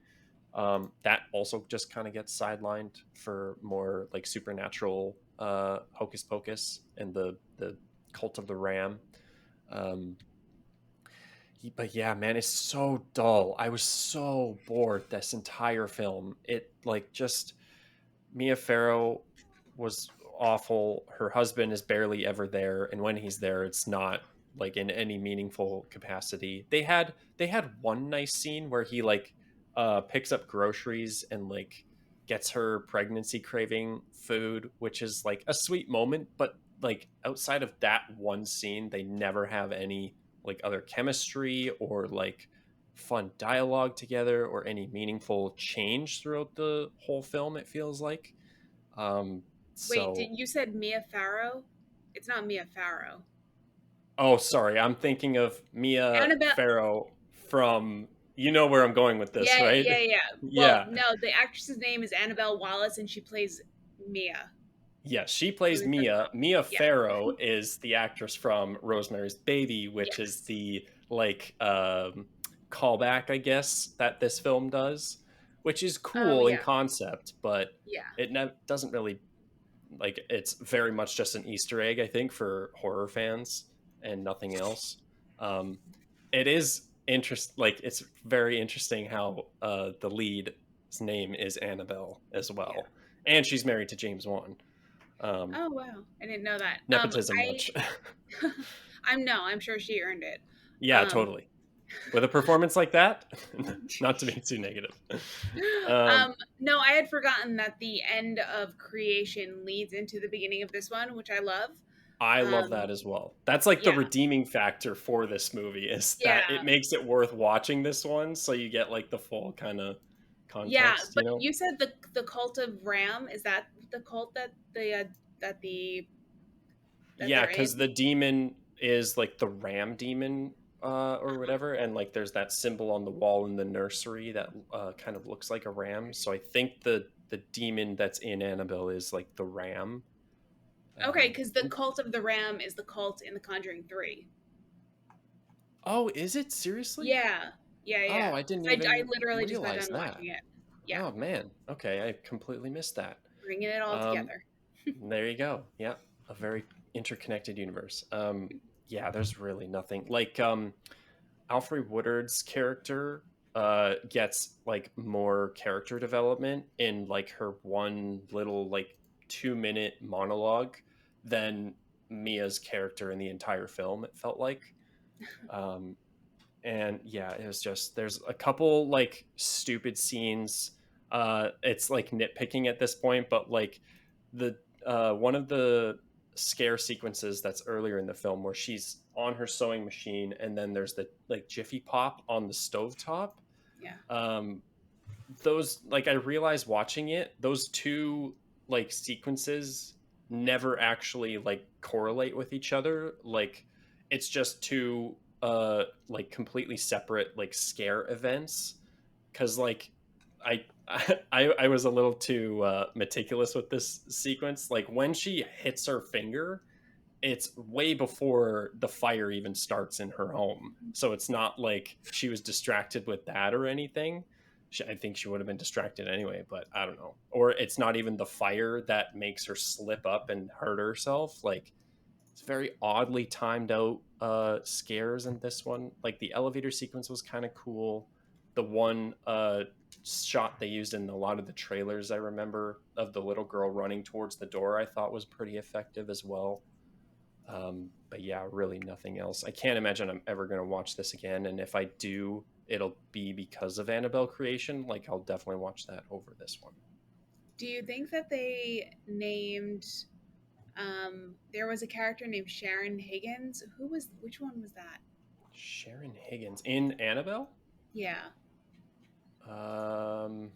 That also just kind of gets sidelined for more like supernatural hocus pocus and the cult of the ram. Um, but yeah, man, it's so dull. I was so bored this entire film. It like just Mia Farrow was awful. Her husband is barely ever there, and when he's there, it's not like in any meaningful capacity. They had one nice scene where he like picks up groceries and like gets her pregnancy craving food, which is like a sweet moment, but like outside of that one scene, they never have any like other chemistry or like fun dialogue together or any meaningful change throughout the whole film, it feels like. um Wait, so did you said Mia Farrow? It's not Mia Farrow. oh, sorry, I'm thinking of Mia Annabelle. Farrow from, you know where I'm going with this, Yeah, right? yeah, yeah. Well, Yeah. no, the actress's name is Annabelle Wallace, and she plays Mia. Yes, she At plays least that's Mia. Mia yeah. Farrow is the actress from Rosemary's Baby, which is Yes. the like callback, I guess, that this film does, which is Oh cool in yeah, concept, but yeah. it doesn't really like, it's very much just an Easter egg, I think, for horror fans and nothing else. Um, it is like it's very interesting how the lead's name is Annabelle as Yeah. well, and she's married to James Wan. Oh wow, I didn't know that. Nepotism much. I'm sure she earned it. Yeah, totally. With a performance like that, not to be too negative. No, I had forgotten that the end of creation leads into the beginning of this one, which I love. I love that as well. That's like the Yeah. redeeming factor for this movie, is that Yeah. it makes it worth watching this one, so you get like the full kind of Yeah, context, but you know? you said the cult of Ram, is that the cult that that the that Yeah, they're because in? the demon is like the ram demon or whatever, and like there's that symbol on the wall in the nursery that kind of looks like a ram. So I think the demon that's in Annabelle is like the ram. Okay, because the cult of the Ram is the cult in The Conjuring 3. Oh, is it seriously? Yeah, yeah. Oh, I didn't I even literally just got realize done that. watching it. Yeah, Oh man, okay, I completely missed that. bringing it all Um, together. there you go. Yeah, a very interconnected universe. Yeah, there's really nothing. Like Alfred Woodard's character gets like more character development in like her one little like 2 minute monologue than Mia's character in the entire film, it felt like. Um, and yeah, it was just, there's a couple like stupid scenes. It's like nitpicking at this point, but like the one of the scare sequences that's earlier in the film where she's on her sewing machine and then there's the like Jiffy Pop on the stovetop. Yeah. Those, like, I realized watching it, those two like sequences never actually like correlate with each other. Like it's just two like completely separate like scare events, because like I I was a little too meticulous with this sequence. Like when she hits her finger, it's way before the fire even starts in her home. So it's not like she was distracted with that or anything. I think she would have been distracted anyway, but I don't know. Or it's not even the fire that makes her slip up and hurt herself. Like it's very oddly timed out scares in this one. Like the elevator sequence was kind of cool. The one shot they used in a lot of the trailers, I remember, of the little girl running towards the door, I thought was pretty effective as well. But yeah, really nothing else. I can't imagine I'm ever going to watch this again. And if I do, it'll be because of Annabelle creation. Like I'll definitely watch that over this one. Do you think that they named, there was a character named Sharon Higgins? Which one was that? Sharon Higgins in Annabelle? Yeah. Do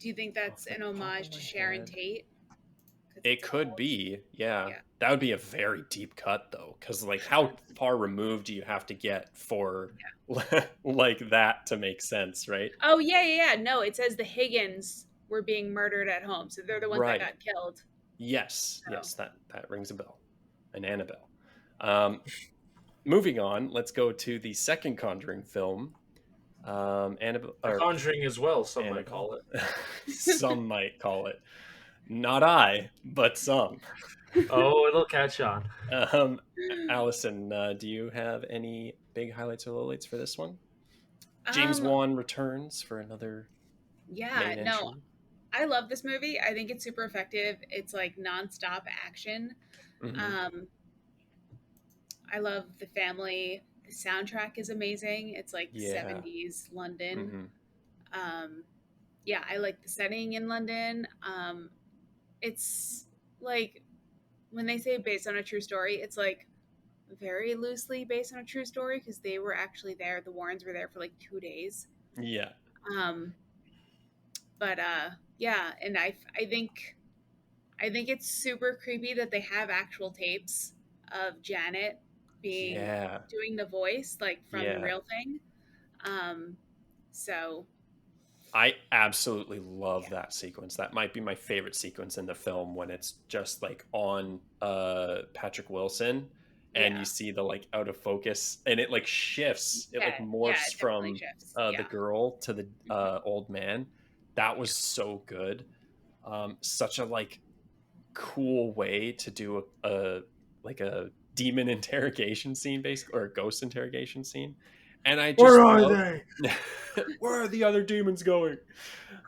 you think that's an homage to Sharon Tate? It could be, yeah. That would be a very deep cut, though, because like, how far removed do you have to get for like that to make sense, right? Oh yeah. No, it says the Higgins were being murdered at home, so they're the ones that got killed. Yes, yes, that rings a bell. An Annabelle. Moving on, let's go to the second Conjuring film. Annabelle, Conjuring as well, some might call it. Some might call it. Not I, but some. Oh, it'll catch on. Allison, do you have any big highlights or lowlights for this one? James Wan returns for another. Yeah, no, I love this movie. I think it's super effective. It's like nonstop action. Mm-hmm. I love the family. The soundtrack is amazing. It's like 70s London. Mm-hmm. Yeah, I like the setting in London. It's like when they say based on a true story, it's like very loosely based on a true story because they were actually there. The Warrens were there for like 2 days. Yeah. But yeah, and I think it's super creepy that they have actual tapes of Janet being doing the voice like from the real thing. So I absolutely love that sequence. That might be my favorite sequence in the film, when it's just like on Patrick Wilson and you see the like out of focus and it like shifts. It like morphs from the girl to the old man. That was so good. Such a like cool way to do a like a demon interrogation scene, basically, or a ghost interrogation scene. And I just where are they? Where are the other demons going?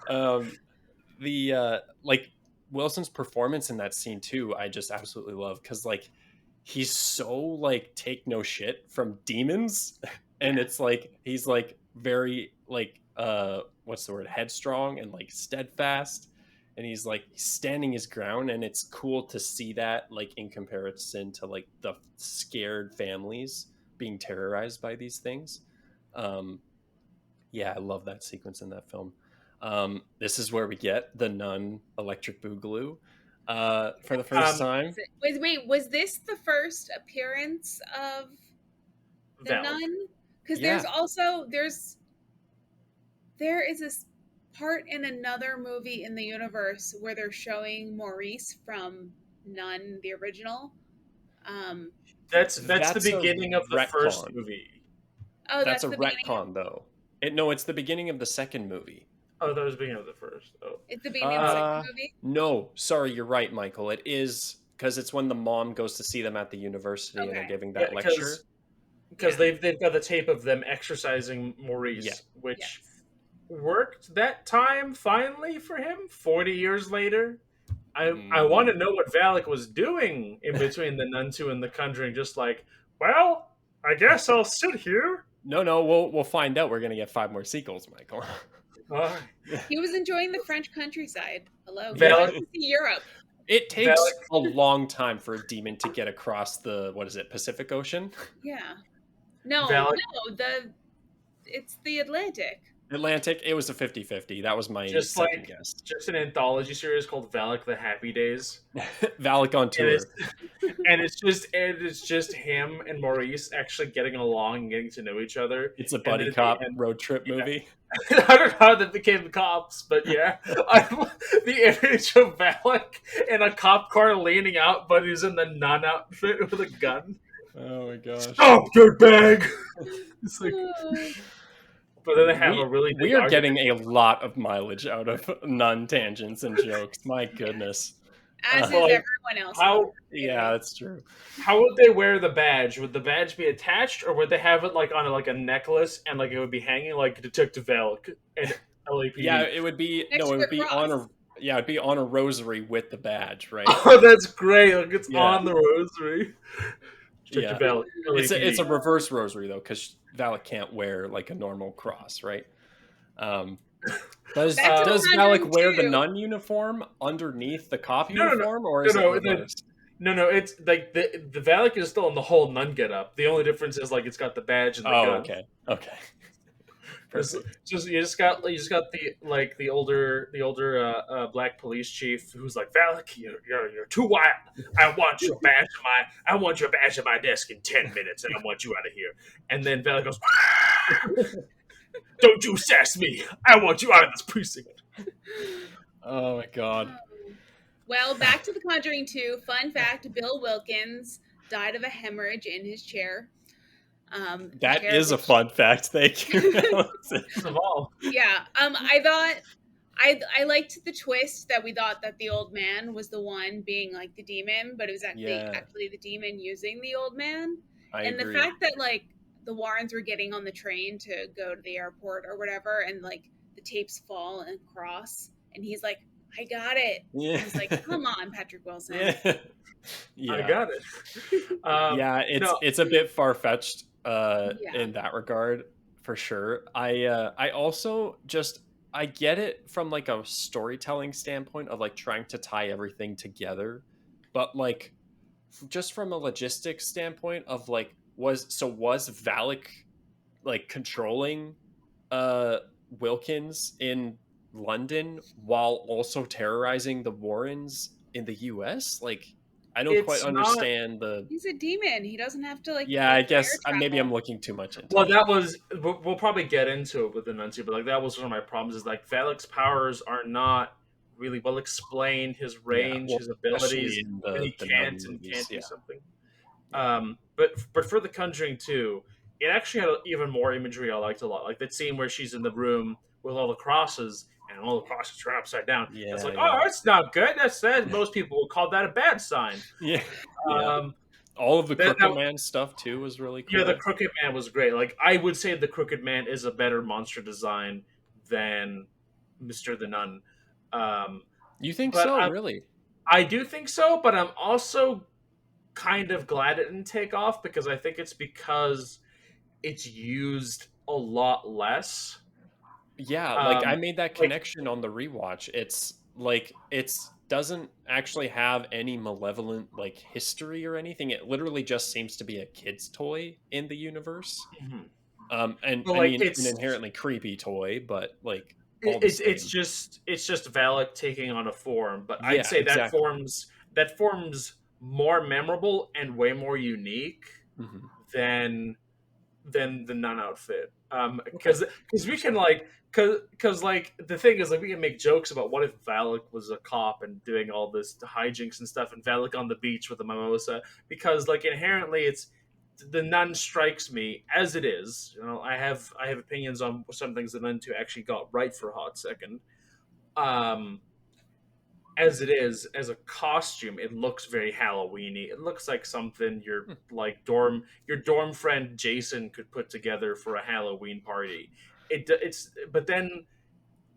The like Wilson's performance in that scene too, I just absolutely love, because like he's so like take no shit from demons, and it's like he's like very like what's the word, headstrong and like steadfast, and he's like standing his ground, and it's cool to see that like in comparison to like the scared families being terrorized by these things. Yeah, I love that sequence in that film. This is where we get the Nun Electric Boogaloo for the first time. Wait, was this the first appearance of the Nun? Because there is this part in another movie in the universe where they're showing Maurice from Nun, the original. That's the beginning of the first movie. Oh, that's a retcon, though. No, it's the beginning of the second movie. Oh, that was the beginning of the first. Oh, it's the beginning of the second movie. No, sorry, you're right, Michael. It is because it's when the mom goes to see them at the university and they're giving that lecture. Because they've got the tape of them exercising Maurice, which worked that time finally for him 40 years later. I want to know what Valak was doing in between the Nun 2 and the Conjuring, just like, well, I guess I'll sit here. No, we'll find out. We're gonna get 5 more sequels, Michael. He was enjoying the French countryside. Hello, Valak, to see Europe. It takes a long time for a demon to get across the Pacific Ocean. Yeah. No, it's the Atlantic. It was a 50-50. That was my second guess. Just an anthology series called Valak the Happy Days. Valak on tour. And it's just him and Maurice actually getting along and getting to know each other. It's a buddy cop road trip movie. I don't know how they became cops, but yeah. The image of Valak in a cop car leaning out, but he's in the nun outfit with a gun. Oh my gosh. Stop your bag! It's like... But then they have a really big We are getting a lot of mileage out of nun tangents and jokes. My goodness. As is everyone else. Yeah, that's true. How would they wear the badge? Would the badge be attached, or would they have it like on a necklace and like it would be hanging like Detective Valak and LAPD? Yeah, it would be it'd be on a rosary with the badge, right? Oh, that's great! Like it's on the rosary. Valak, it's a reverse rosary though, because Valak can't wear like a normal cross, right? Does Valak wear the nun uniform underneath the cop uniform, or is it reversed? No, it's like the Valak is still in the whole nun get up. The only difference is like it's got the badge and the gun. Okay. You just got the older black police chief who's like, Valak, you're too wild. I want your badge at my desk in 10 minutes, and I want you out of here. And then Valak goes, don't you sass me! I want you out of this precinct. Oh my god. Well, back to The Conjuring 2. Fun fact: Bill Wilkins died of a hemorrhage in his chair. That is a fun fact. Thank you. Yeah. I thought I liked the twist that we thought that the old man was the one being like the demon, but it was actually the demon using the old man. I agree. The fact that like the Warrens were getting on the train to go to the airport or whatever, and like the tapes fall and cross, and he's like, I got it. Yeah. He's like, come on, Patrick Wilson. Yeah. I got it. It's a bit far-fetched in that regard, for sure. I also I get it from like a storytelling standpoint of like trying to tie everything together, but like just from a logistics standpoint of like was Valak like controlling Wilkins in London while also terrorizing the Warrens in the US? Like, I don't quite understand He's a demon. He doesn't have to like. Yeah, I guess maybe I'm looking too much into. Well, that was we'll probably get into it with the Nun 2, but like that was one of my problems. Is like Valak's powers are not really well explained. His range, his abilities, and he can't do something. But for The Conjuring 2, it actually had even more imagery I liked a lot. Like that scene where she's in the room with all the crosses, and all the crosses are upside down. Yeah, it's like, oh, it's not good. That's most people would call that a bad sign. Yeah. All of the Crooked Man stuff too was really cool. Yeah, the Crooked Man was great. Like I would say the Crooked Man is a better monster design than Mr. the Nun. You think so? Really? I do think so, but I'm also kind of glad it didn't take off because I think it's because it's used a lot less. Yeah, like I made that connection on the rewatch. It's like doesn't actually have any malevolent like history or anything. It literally just seems to be a kid's toy in the universe. Mm-hmm. And well, I mean it's an inherently creepy toy, but like it's just Valak taking on a form. But I'd say that forms more memorable and way more unique than the nun outfit. Because we can because the thing is like we can make jokes about what if Valak was a cop and doing all this hijinks and stuff, and Valak on the beach with a mimosa, because like inherently it's the nun strikes me as it is. You know, I have opinions on some things the Nun 2 actually got right for a hot second. as it is, as a costume, it looks very Halloweeny. It looks like something your dorm friend Jason could put together for a Halloween party. But then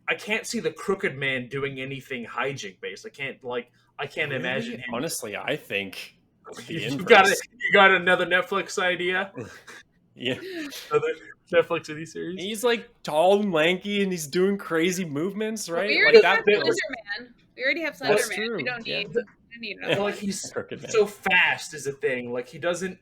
I can't see the Crooked Man doing anything hijink based. I can't imagine Really? him. Honestly, I think the You got it. inverse. You got another Netflix idea? Yeah. Another Netflix TV series? He's like tall and lanky and he's doing crazy movements, Well, right? we Like already that have feels Slender Man. We already have that's Slender Man. We true. don't Yeah. need another Like one. he's Crooked Man. so fast is a thing. Like he doesn't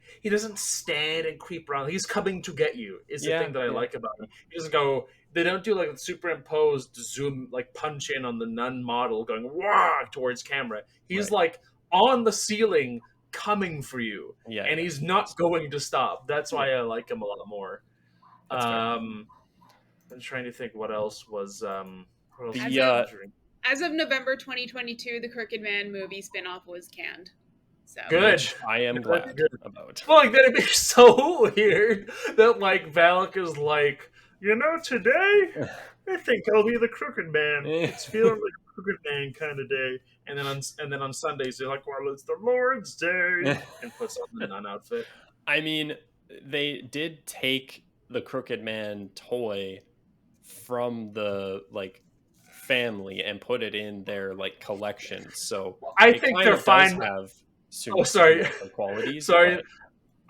stand and creep around. He's coming to get you. Is the thing that I like about him. He doesn't go. They don't do like superimposed zoom, like punch in on the nun model going wah towards camera. He's like on the ceiling coming for you, and he's not going to stop. That's why I like him a lot more. That's fair. I'm trying to think what else was what else as of November 2022, the Crooked Man movie spinoff was canned. So good. Which I am glad about. Well, like that'd be so weird that like Valak is like, today I think I'll be the Crooked Man. It's feeling like a Crooked Man kind of day. And then on Sundays they're like, well, it's the Lord's Day, and puts on the nun outfit. I mean, they did take the Crooked Man toy from the family and put it in their collection. So I think they're fine. Have qualities. Sorry.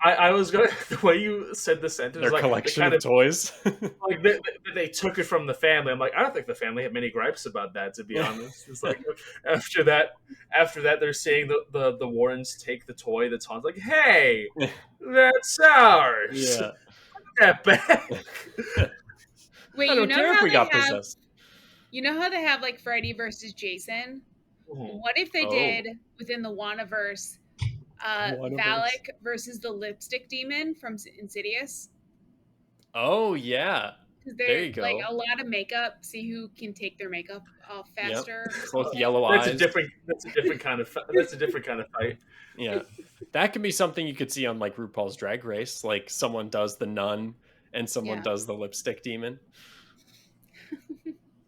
I was going the way you said the sentence. Their collection of toys. Like they took it from the family. I'm like, I don't think the family had many gripes about that, to be honest. It's like after that, they're seeing the Warrens take the toy that's Han's like, hey, that's ours. Yeah. Put that back. Wait, I don't care if we got possessed. You know how they have like Freddy versus Jason? What if they did within the Wannaverse? Valak versus the lipstick demon from Insidious. Oh yeah, there you go. Like a lot of makeup. See who can take their makeup off faster. Yep. Both yellow eyes. That's a different kind of fight. Yeah, that could be something you could see on like RuPaul's Drag Race. Like someone does the nun and someone does the lipstick demon.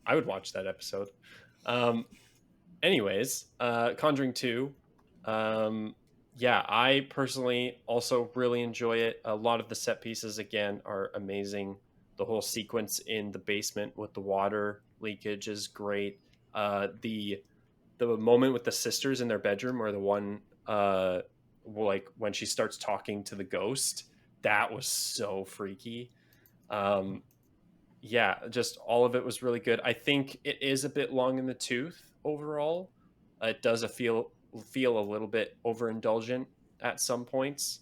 I would watch that episode. Anyways, Conjuring 2. Yeah, I personally also really enjoy it. A lot of the set pieces, again, are amazing. The whole sequence in the basement with the water leakage is great. The moment with the sisters in their bedroom, or the one when she starts talking to the ghost, that was so freaky. Yeah, just all of it was really good. I think it is a bit long in the tooth overall. It does feel a little bit overindulgent at some points,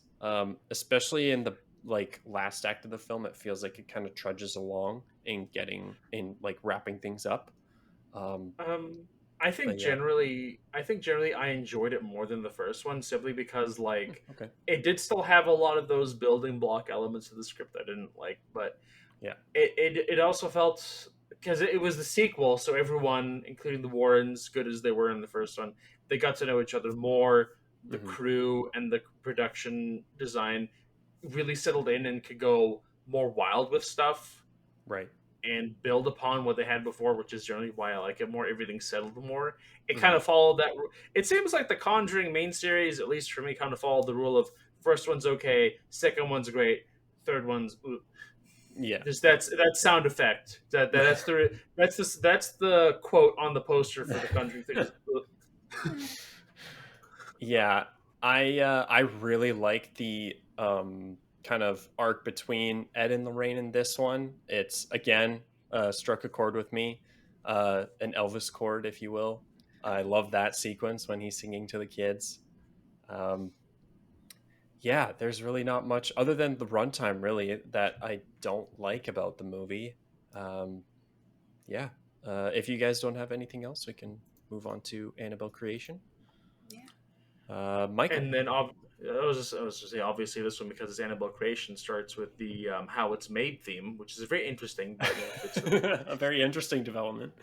especially in the last act of the film. It feels like it kind of trudges along in wrapping things up. I think generally I enjoyed it more than the first one, simply because it did still have a lot of those building block elements of the script I didn't like, but yeah, it also felt, because it was the sequel, so everyone, including the Warrens, good as they were in the first one, they got to know each other more. The crew and the production design really settled in and could go more wild with stuff, right? And build upon what they had before, which is generally why I like it more. Everything settled more. It kind of followed that. It seems like the Conjuring main series, at least for me, kind of followed the rule of first one's okay, second one's great, third one's ooh. Yeah, Just that sound effect. That's the quote on the poster for the Conjuring thing. Yeah, I really like the kind of arc between Ed and Lorraine in this one. It's again struck a chord with me, an Elvis chord, if you will. I love that sequence when he's singing to the kids. Yeah, there's really not much other than the runtime, really, that I don't like about the movie. Yeah, if you guys don't have anything else, we can move on to Annabelle Creation. Yeah. Michael. And then I was just say, obviously this one, because it's Annabelle Creation, starts with the how it's made theme, which is very interesting. A very interesting development.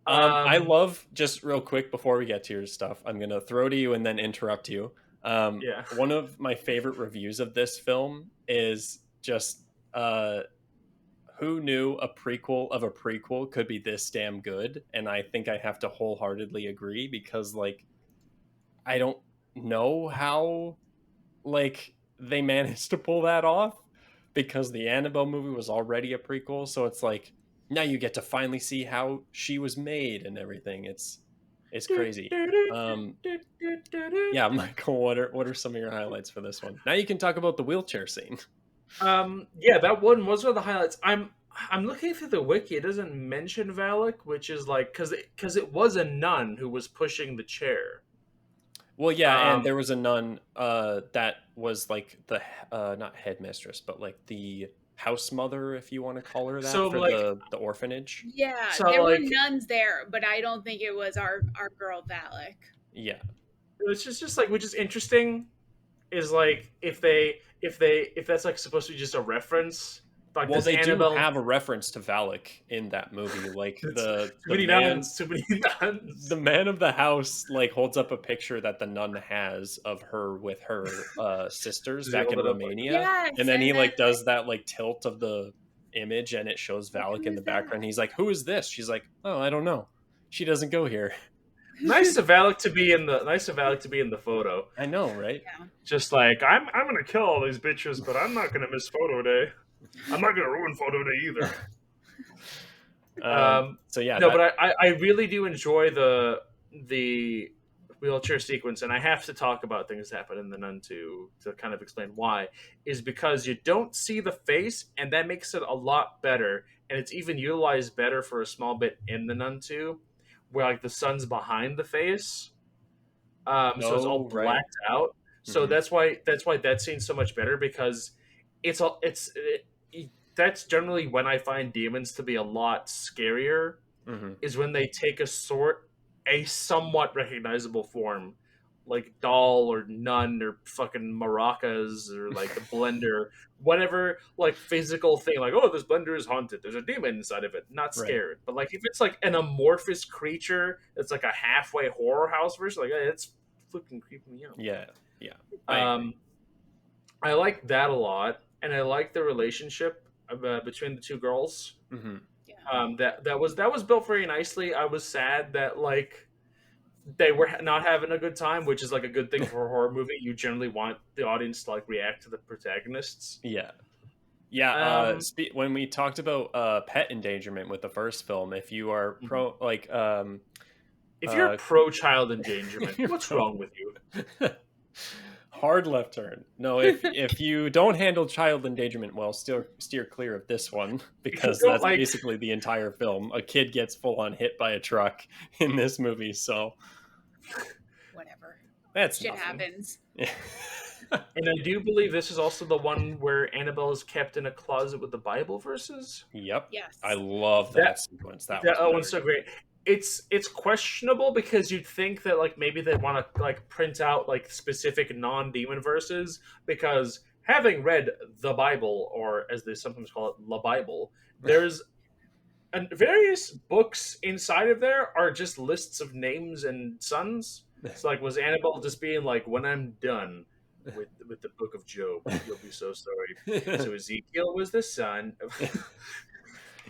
I love, just real quick before we get to your stuff, I'm gonna throw to you and then interrupt you. One of my favorite reviews of this film is just who knew a prequel of a prequel could be this damn good? And I think I have to wholeheartedly agree, because like I don't know how like they managed to pull that off, because the Annabelle movie was already a prequel, so it's like now you get to finally see how she was made and everything. It's crazy. Yeah, Michael, what are some of your highlights for this one? Now you can talk about the wheelchair scene. Yeah, that one was one of the highlights. I'm looking through the wiki. It doesn't mention Valak, which is like because it was a nun who was pushing the chair. Well, yeah, and there was a nun that was like the not headmistress, but like the house mother, if you want to call her that, So, for like, the orphanage. Yeah, So, there were like, nuns there, but I don't think it was our girl Valak. Yeah. it's just like, which is interesting, is like if that's like supposed to be just a reference. Like, Well, does they do Annabelle have a reference to Valak in that movie. Like too the many man, nuns, too many nuns. the man of the house like holds up a picture that the nun has of her with her sisters Does he back in hold it up like- Romania, Yes, and then he and like does that like tilt of the image, and it shows Like, Valak who in the is that? background. He's like, "Who is this?" She's like, "Oh, I don't know. She doesn't go here." Nice of Valak to be in the photo. I know, right? Yeah. Just like I'm gonna kill all these bitches, but I'm not gonna miss photo day. I'm not gonna ruin photo day either. So yeah, No, but I really do enjoy the wheelchair sequence, and I have to talk about things that happen in the Nun to kind of explain why. Is because you don't see the face, and that makes it a lot better, and it's even utilized better for a small bit in the Nun 2, where like the sun's behind the face, so it's all Oh, right. blacked out. So Mhm. that's why that scene's so much better, because that's generally when I find demons to be a lot scarier, Mhm. is when they take a somewhat recognizable form, like doll or nun or fucking maracas or like the blender, whatever like physical thing, like, oh, this blender is haunted, there's a demon inside of it, not Right. scared. But like if it's like an amorphous creature that's like a halfway horror house version, like, hey, it's fucking creeping me out. Yeah. Yeah. I like that a lot, and I like the relationship between the two girls. Mhm. That was built very nicely. I was sad that like they were not having a good time, which is like a good thing for a horror movie. You generally want the audience to like react to the protagonists. Yeah. Yeah, when we talked about pet endangerment with the first film, if you are pro like If you're pro child endangerment, you're what's pro- wrong with you? hard left turn. No, if you don't handle child endangerment well, still steer clear of this one, because don't that's like- basically the entire film. A kid gets full on hit by a truck in this movie, so Whatever. that's Shit nothing. happens. And I do believe this is also the one where Annabelle is kept in a closet with the Bible verses. Yep. Yes. I love that sequence. That one's so great. It's questionable, because you'd think that like maybe they want to like print out like specific non-demon verses, because having read the Bible, or as they sometimes call it, the Bible, there's various books inside of there are just lists of names and sons. So like, was Annabelle just being like, when I'm done with the book of Job, you'll be so sorry. So Ezekiel was the son of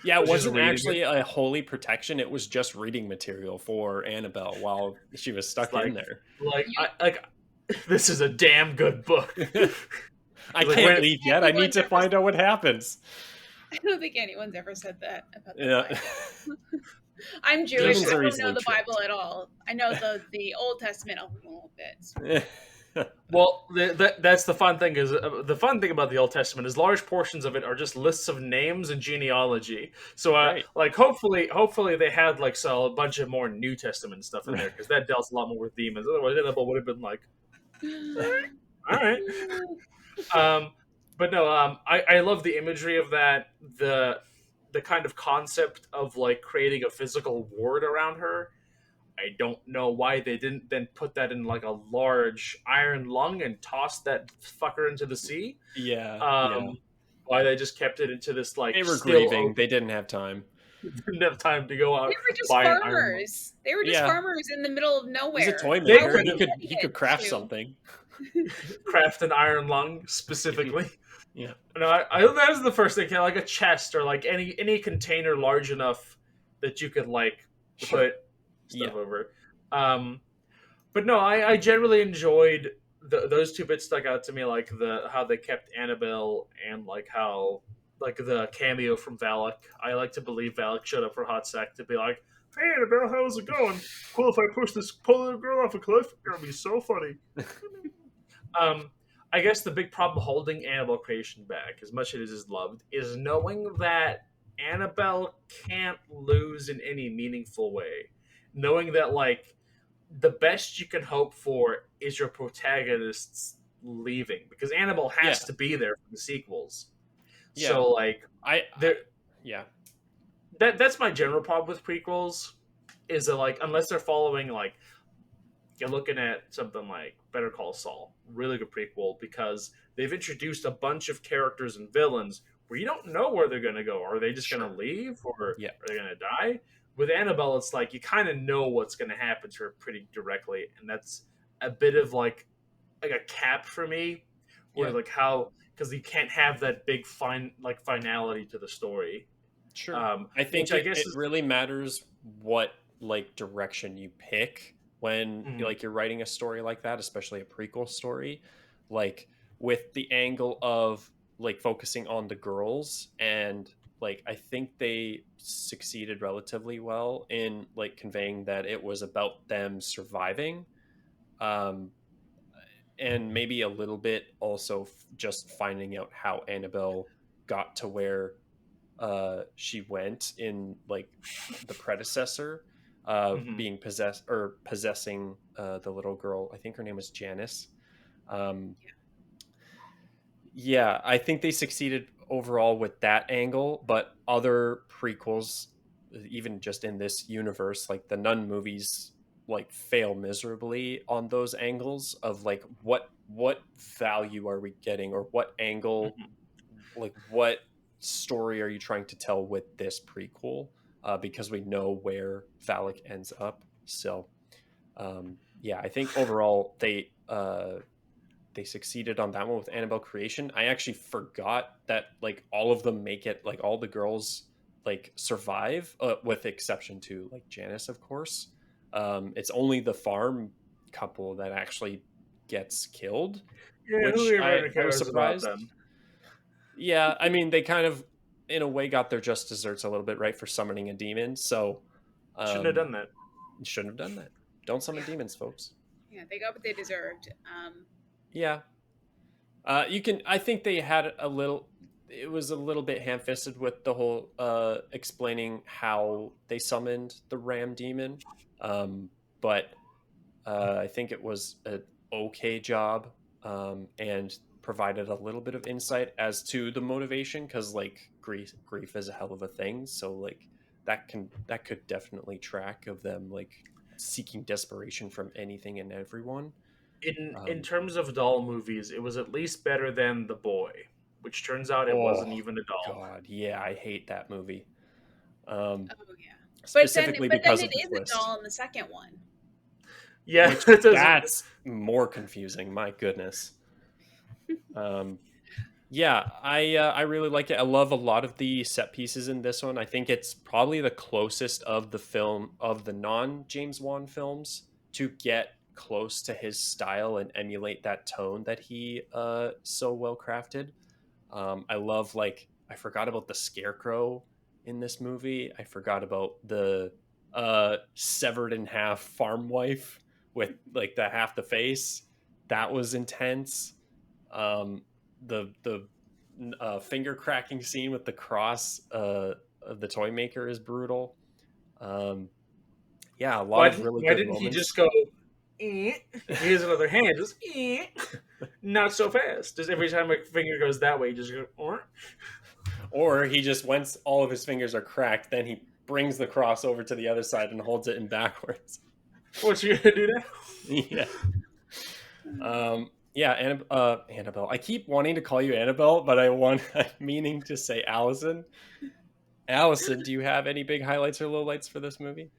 Yeah, it was just wasn't reading actually a holy protection. It was just reading material for Annabelle while she was stuck in there. This is a damn good book. I Like, can't leave yet. I need to Everyone's find out what happens. I don't think anyone's ever said that about the Yeah. Bible. I'm Jewish. Demons I are don't easily know the tricked. Bible at all. I know the Old Testament a little bit. Well, that's the fun thing, is the fun thing about the Old Testament is large portions of it are just lists of names and genealogy. So, Right. like hopefully they had like a bunch of more New Testament stuff in there, because that deals a lot more with demons. Otherwise, Annabelle would have been like, all right. But no, I love the imagery of that, the kind of concept of like creating a physical ward around her. I don't know why they didn't then put that in like a large iron lung and toss that fucker into the sea. Yeah. Why they just kept it into this like They were still grieving. They didn't have time. didn't have time to go out. They were just buy an iron lung. farmers. They were just Yeah. farmers in the middle of nowhere. He's a toy They maker. could- He could craft too. something. craft an iron lung specifically. Yeah. No, that was the first thing, like a chest or like any container large enough that you could like put stuff over. But no, I generally enjoyed those two bits stuck out to me, like how they kept Annabelle and like how like the cameo from Valak. I like to believe Valak showed up for a hot sec to be like, "Hey Annabelle, how's it going? Cool if I push this poor little girl off a cliff. It's gonna be so funny." I guess the big problem holding Annabelle creation back, as much as it is loved, is knowing that Annabelle can't lose in any meaningful way. Knowing that like the best you can hope for is your protagonists leaving, because Annabelle has to be there for the sequels. Yeah. So like that's my general problem with prequels, is that like unless they're following like, you're looking at something like Better Call Saul, really good prequel, because they've introduced a bunch of characters and villains where you don't know where they're going to go. Are they just going to leave, or are they going to die? With Annabelle, it's like you kind of know what's going to happen to her pretty directly, and that's a bit of like a cap for me, where like how, because you can't have that big finality to the story. Sure. I think it really matters what like direction you pick when like you're writing a story like that, especially a prequel story, like with the angle of like focusing on the girls. And like I think they succeeded relatively well in like conveying that it was about them surviving, and maybe a little bit also just finding out how Annabelle got to where she went in like the predecessor, being possessed or possessing the little girl. I think her name was Janice. Yeah, I think they succeeded overall with that angle, but other prequels, even just in this universe, like the Nun movies, like fail miserably on those angles of like what value are we getting, or what angle, like what story are you trying to tell with this prequel, because we know where Valak ends up. So yeah, I think overall they succeeded on that one with Annabelle creation. I actually forgot that like all of them make it, like all the girls like survive, with exception to like Janice, of course. It's only the farm couple that actually gets killed, which I was surprised. Yeah, I mean, they kind of, in a way, got their just desserts a little bit, right, for summoning a demon. So shouldn't have done that. Shouldn't have done that. Don't summon demons, folks. Yeah, they got what they deserved. Yeah. You can. I think they had a little. It was a little bit ham-fisted with the whole explaining how they summoned the ram demon, but I think it was an okay job, and provided a little bit of insight as to the motivation, because like grief is a hell of a thing. So like that could definitely track of them like seeking desperation from anything and everyone. In terms of doll movies, it was at least better than The Boy, which turns out it wasn't even a doll. God, yeah, I hate that movie. Oh yeah, Specifically but because then of the it is twist. a doll in the second one. Yeah, that's more confusing. My goodness. Yeah, I really like it. I love a lot of the set pieces in this one. I think it's probably the closest of the non-James Wan films to get close to his style and emulate that tone that he so well crafted. I love, like, I forgot about the scarecrow in this movie. I forgot about the severed in half farm wife with like the half the face. That was intense. The finger cracking scene with the cross of the toy maker is brutal. Yeah, a lot of really good moments. Why didn't he just go, here's another hand, just not so fast. Just every time a finger goes that way, he just go, or he just, once all of his fingers are cracked, then he brings the cross over to the other side and holds it in backwards. What's you gonna do now? Yeah. Annabelle. I keep wanting to call you Annabelle, but I'm meaning to say Allison. Allison, do you have any big highlights or lowlights for this movie?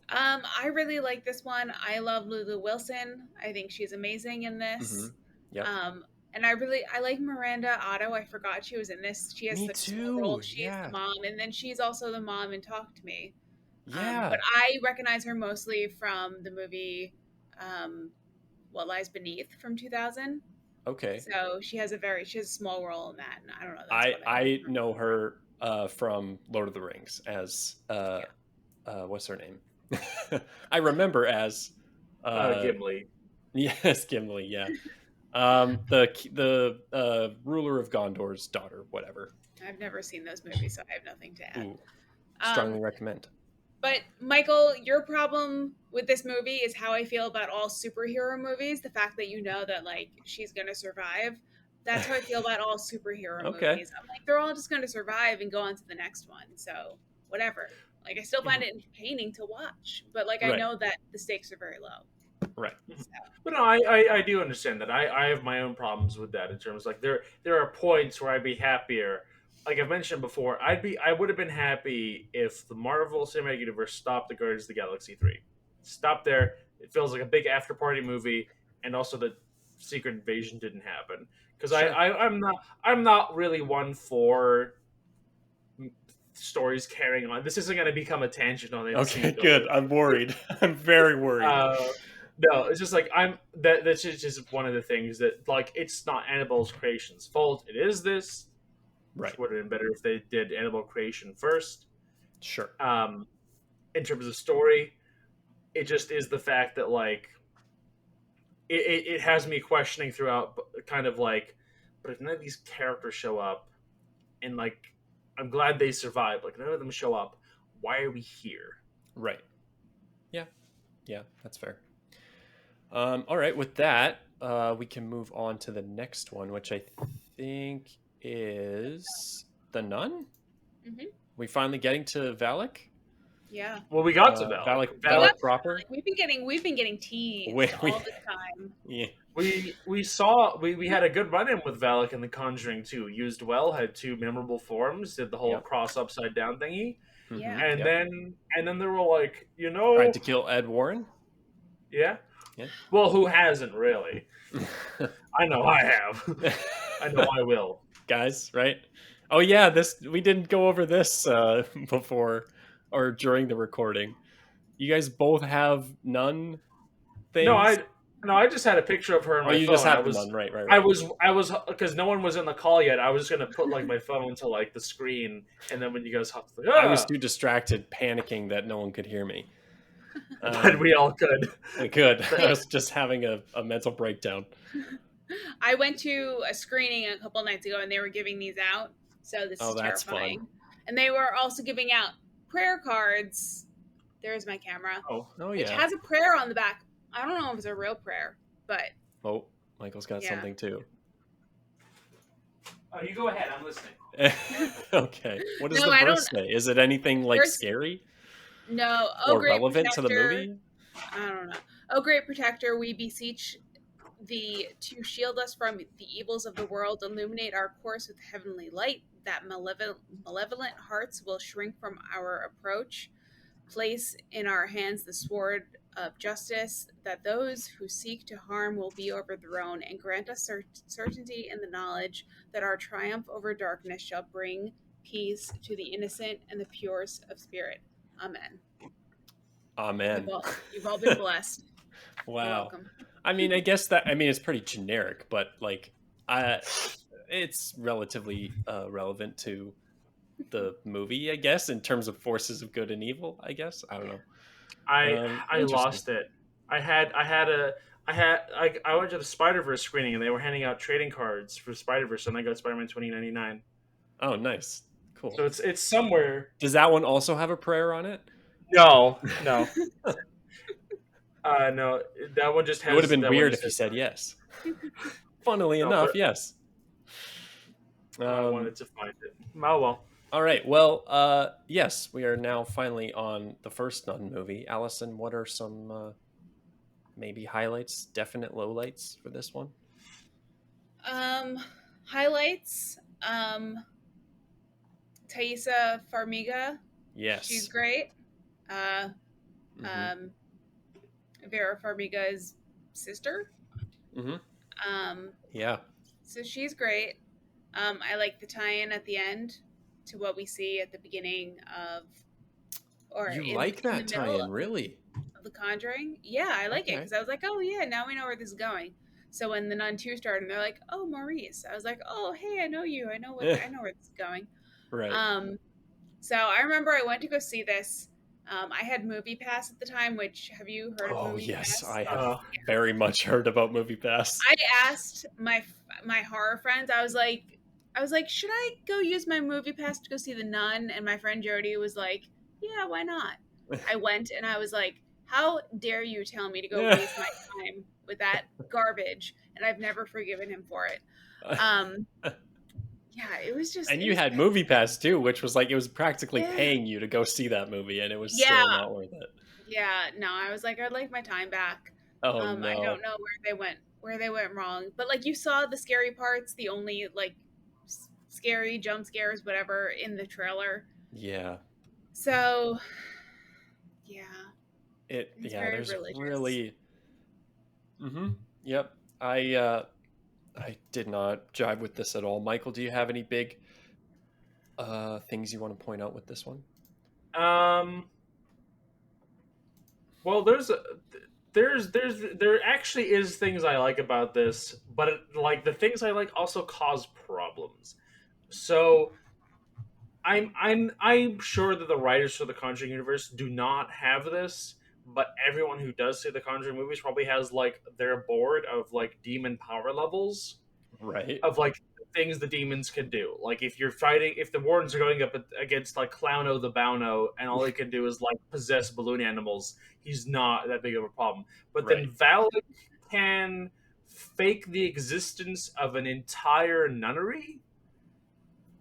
I really like this one. I love Lulu Wilson. I think she's amazing in this. Yep. And I like Miranda Otto. I forgot she was in this. She has Me the too. role. She is Yeah. the mom, and then she's also the mom in Talk to Me. Yeah. But I recognize her mostly from the movie What Lies Beneath from 2000. Okay. So she has a small role in that, and I don't know. That's I know her from Lord of the Rings as what's her name? I remember as Gimli. Yes, Gimli. Yeah, the ruler of Gondor's daughter, whatever. I've never seen those movies, so I have nothing to add. Ooh, strongly recommend. But Michael, your problem with this movie is how I feel about all superhero movies. The fact that you know that like she's gonna survive. That's how I feel about all superhero movies. I'm like, they're all just gonna survive and go on to the next one. So whatever. Like I still find it entertaining to watch, but like I know that the stakes are very low. Right. So. But no, I do understand that. I have my own problems with that in terms like there are points where I'd be happier. Like I've mentioned before, I would have been happy if the Marvel Cinematic Universe stopped the Guardians of the Galaxy 3. Stop there. It feels like a big after party movie, and also the Secret Invasion didn't happen. Because I'm not really one for stories carrying on. This isn't going to become a tangent on it. Okay, good. I'm worried. I'm very worried. No, it's just like that's just one of the things that like it's not Annabelle's creation's fault. It is this. Right. It would have been better if they did Annabelle creation first. Sure. In terms of story, it just is the fact that like it has me questioning throughout, kind of like, but if none of these characters show up, and like I'm glad they survived, like none of them show up, why are we here? Right. Yeah, that's fair. All right, with that, we can move on to the next one, which I think is the Nun. Mm-hmm. We finally getting to Valak. Yeah. Well, we got to Valak. Valak proper. We've been getting teased all the time. Yeah. We had a good run in with Valak in the Conjuring 2. Used well, had two memorable forms, did the whole cross upside down thingy. Yeah. And then they were like, tried to kill Ed Warren. Yeah. Well, who hasn't really? I know I have. I know I will. Guys, right? Oh yeah, we didn't go over this before or during the recording. You guys both have Nun things. I just had a picture of her on my phone. Just have the Nun, right. I was because no one was in the call yet. I was just gonna put like my phone to like the screen, and then when you guys hopped, like, I was too distracted, panicking that no one could hear me. But we all could. We could. I was just having a mental breakdown. I went to a screening a couple nights ago, and they were giving these out. So this is terrifying. Fun. And they were also giving out prayer cards. There's my camera. Oh yeah. Which has a prayer on the back. I don't know if it's a real prayer, but... Oh, Michael's got something too. Oh, you go ahead. I'm listening. Okay. What does the verse say? Is it anything like scary? No. Oh, or relevant protector, to the movie? I don't know. Oh, great protector, we beseech thee to shield us from the evils of the world, illuminate our course with heavenly light, that malevolent hearts will shrink from our approach. Place in our hands the sword of justice, that those who seek to harm will be overthrown, and grant us certainty in the knowledge that our triumph over darkness shall bring peace to the innocent and the pure of spirit. Amen. Amen. You've all been blessed. Wow. You're welcome. I mean, I guess it's pretty generic, but like, it's relatively relevant to the movie, I guess, in terms of forces of good and evil. I guess I don't know. I lost it. I went to the Spider-Verse screening and they were handing out trading cards for Spider-Verse, and I got Spider-Man 2099. Oh, nice, cool. So it's somewhere. Does that one also have a prayer on it? No. No, that one just has. It would have been weird if you said yes. Funnily enough, yes. I wanted to find it. Oh well. All right. Well, yes, we are now finally on the first Nun movie. Allison, what are some maybe highlights, definite lowlights for this one? Highlights. Thaisa Farmiga. Yes. She's great. Vera Farmiga's sister. Mm-hmm. Yeah. So she's great. I like the tie-in at the end to what we see at the beginning of, or You in like the that middle tie-in, really? of The Conjuring. Yeah, I like it Okay. because I was like, oh yeah, now we know where this is going. So when the Nun 2 started, and they're like, oh Maurice, I was like, oh hey, I know you. I know where this is going. Right. So I remember I went to go see this. I had Movie Pass at the time. Which, have you heard of Oh Movie yes, Pass? I have very much heard about Movie Pass. I asked my horror friends. I was like, should I go use my Movie Pass to go see The Nun? And my friend Jody was like, yeah, why not? I went and I was like, how dare you tell me to go waste my time with that garbage? And I've never forgiven him for it. Yeah, it was just. And It you was had Movie Pass too, which was like it was practically yeah. paying you to go see that movie, and it was Yeah, still not worth it. yeah. No, I was like, I'd like my time back. Oh I no. don't know where they went wrong, but like you saw the scary parts, the only like scary jump scares, whatever, in the trailer. Yeah. So, yeah, it's Yeah, very there's religious. really. Yep. I did not jive with this at all. Michael, do you have any big things you want to point out with this one? Well, there actually is things I like about this, but like the things I like also cause problems. So I'm sure that the writers for the Conjuring universe do not have this, but everyone who does see the Conjuring movies probably has like their board of like demon power levels Right. of like things the demons can do. Like if the wardens are going up against like Clowno the Bauno, and all he can do is like possess balloon animals, he's not that big of a problem. But Right. then Valak can fake the existence of an entire nunnery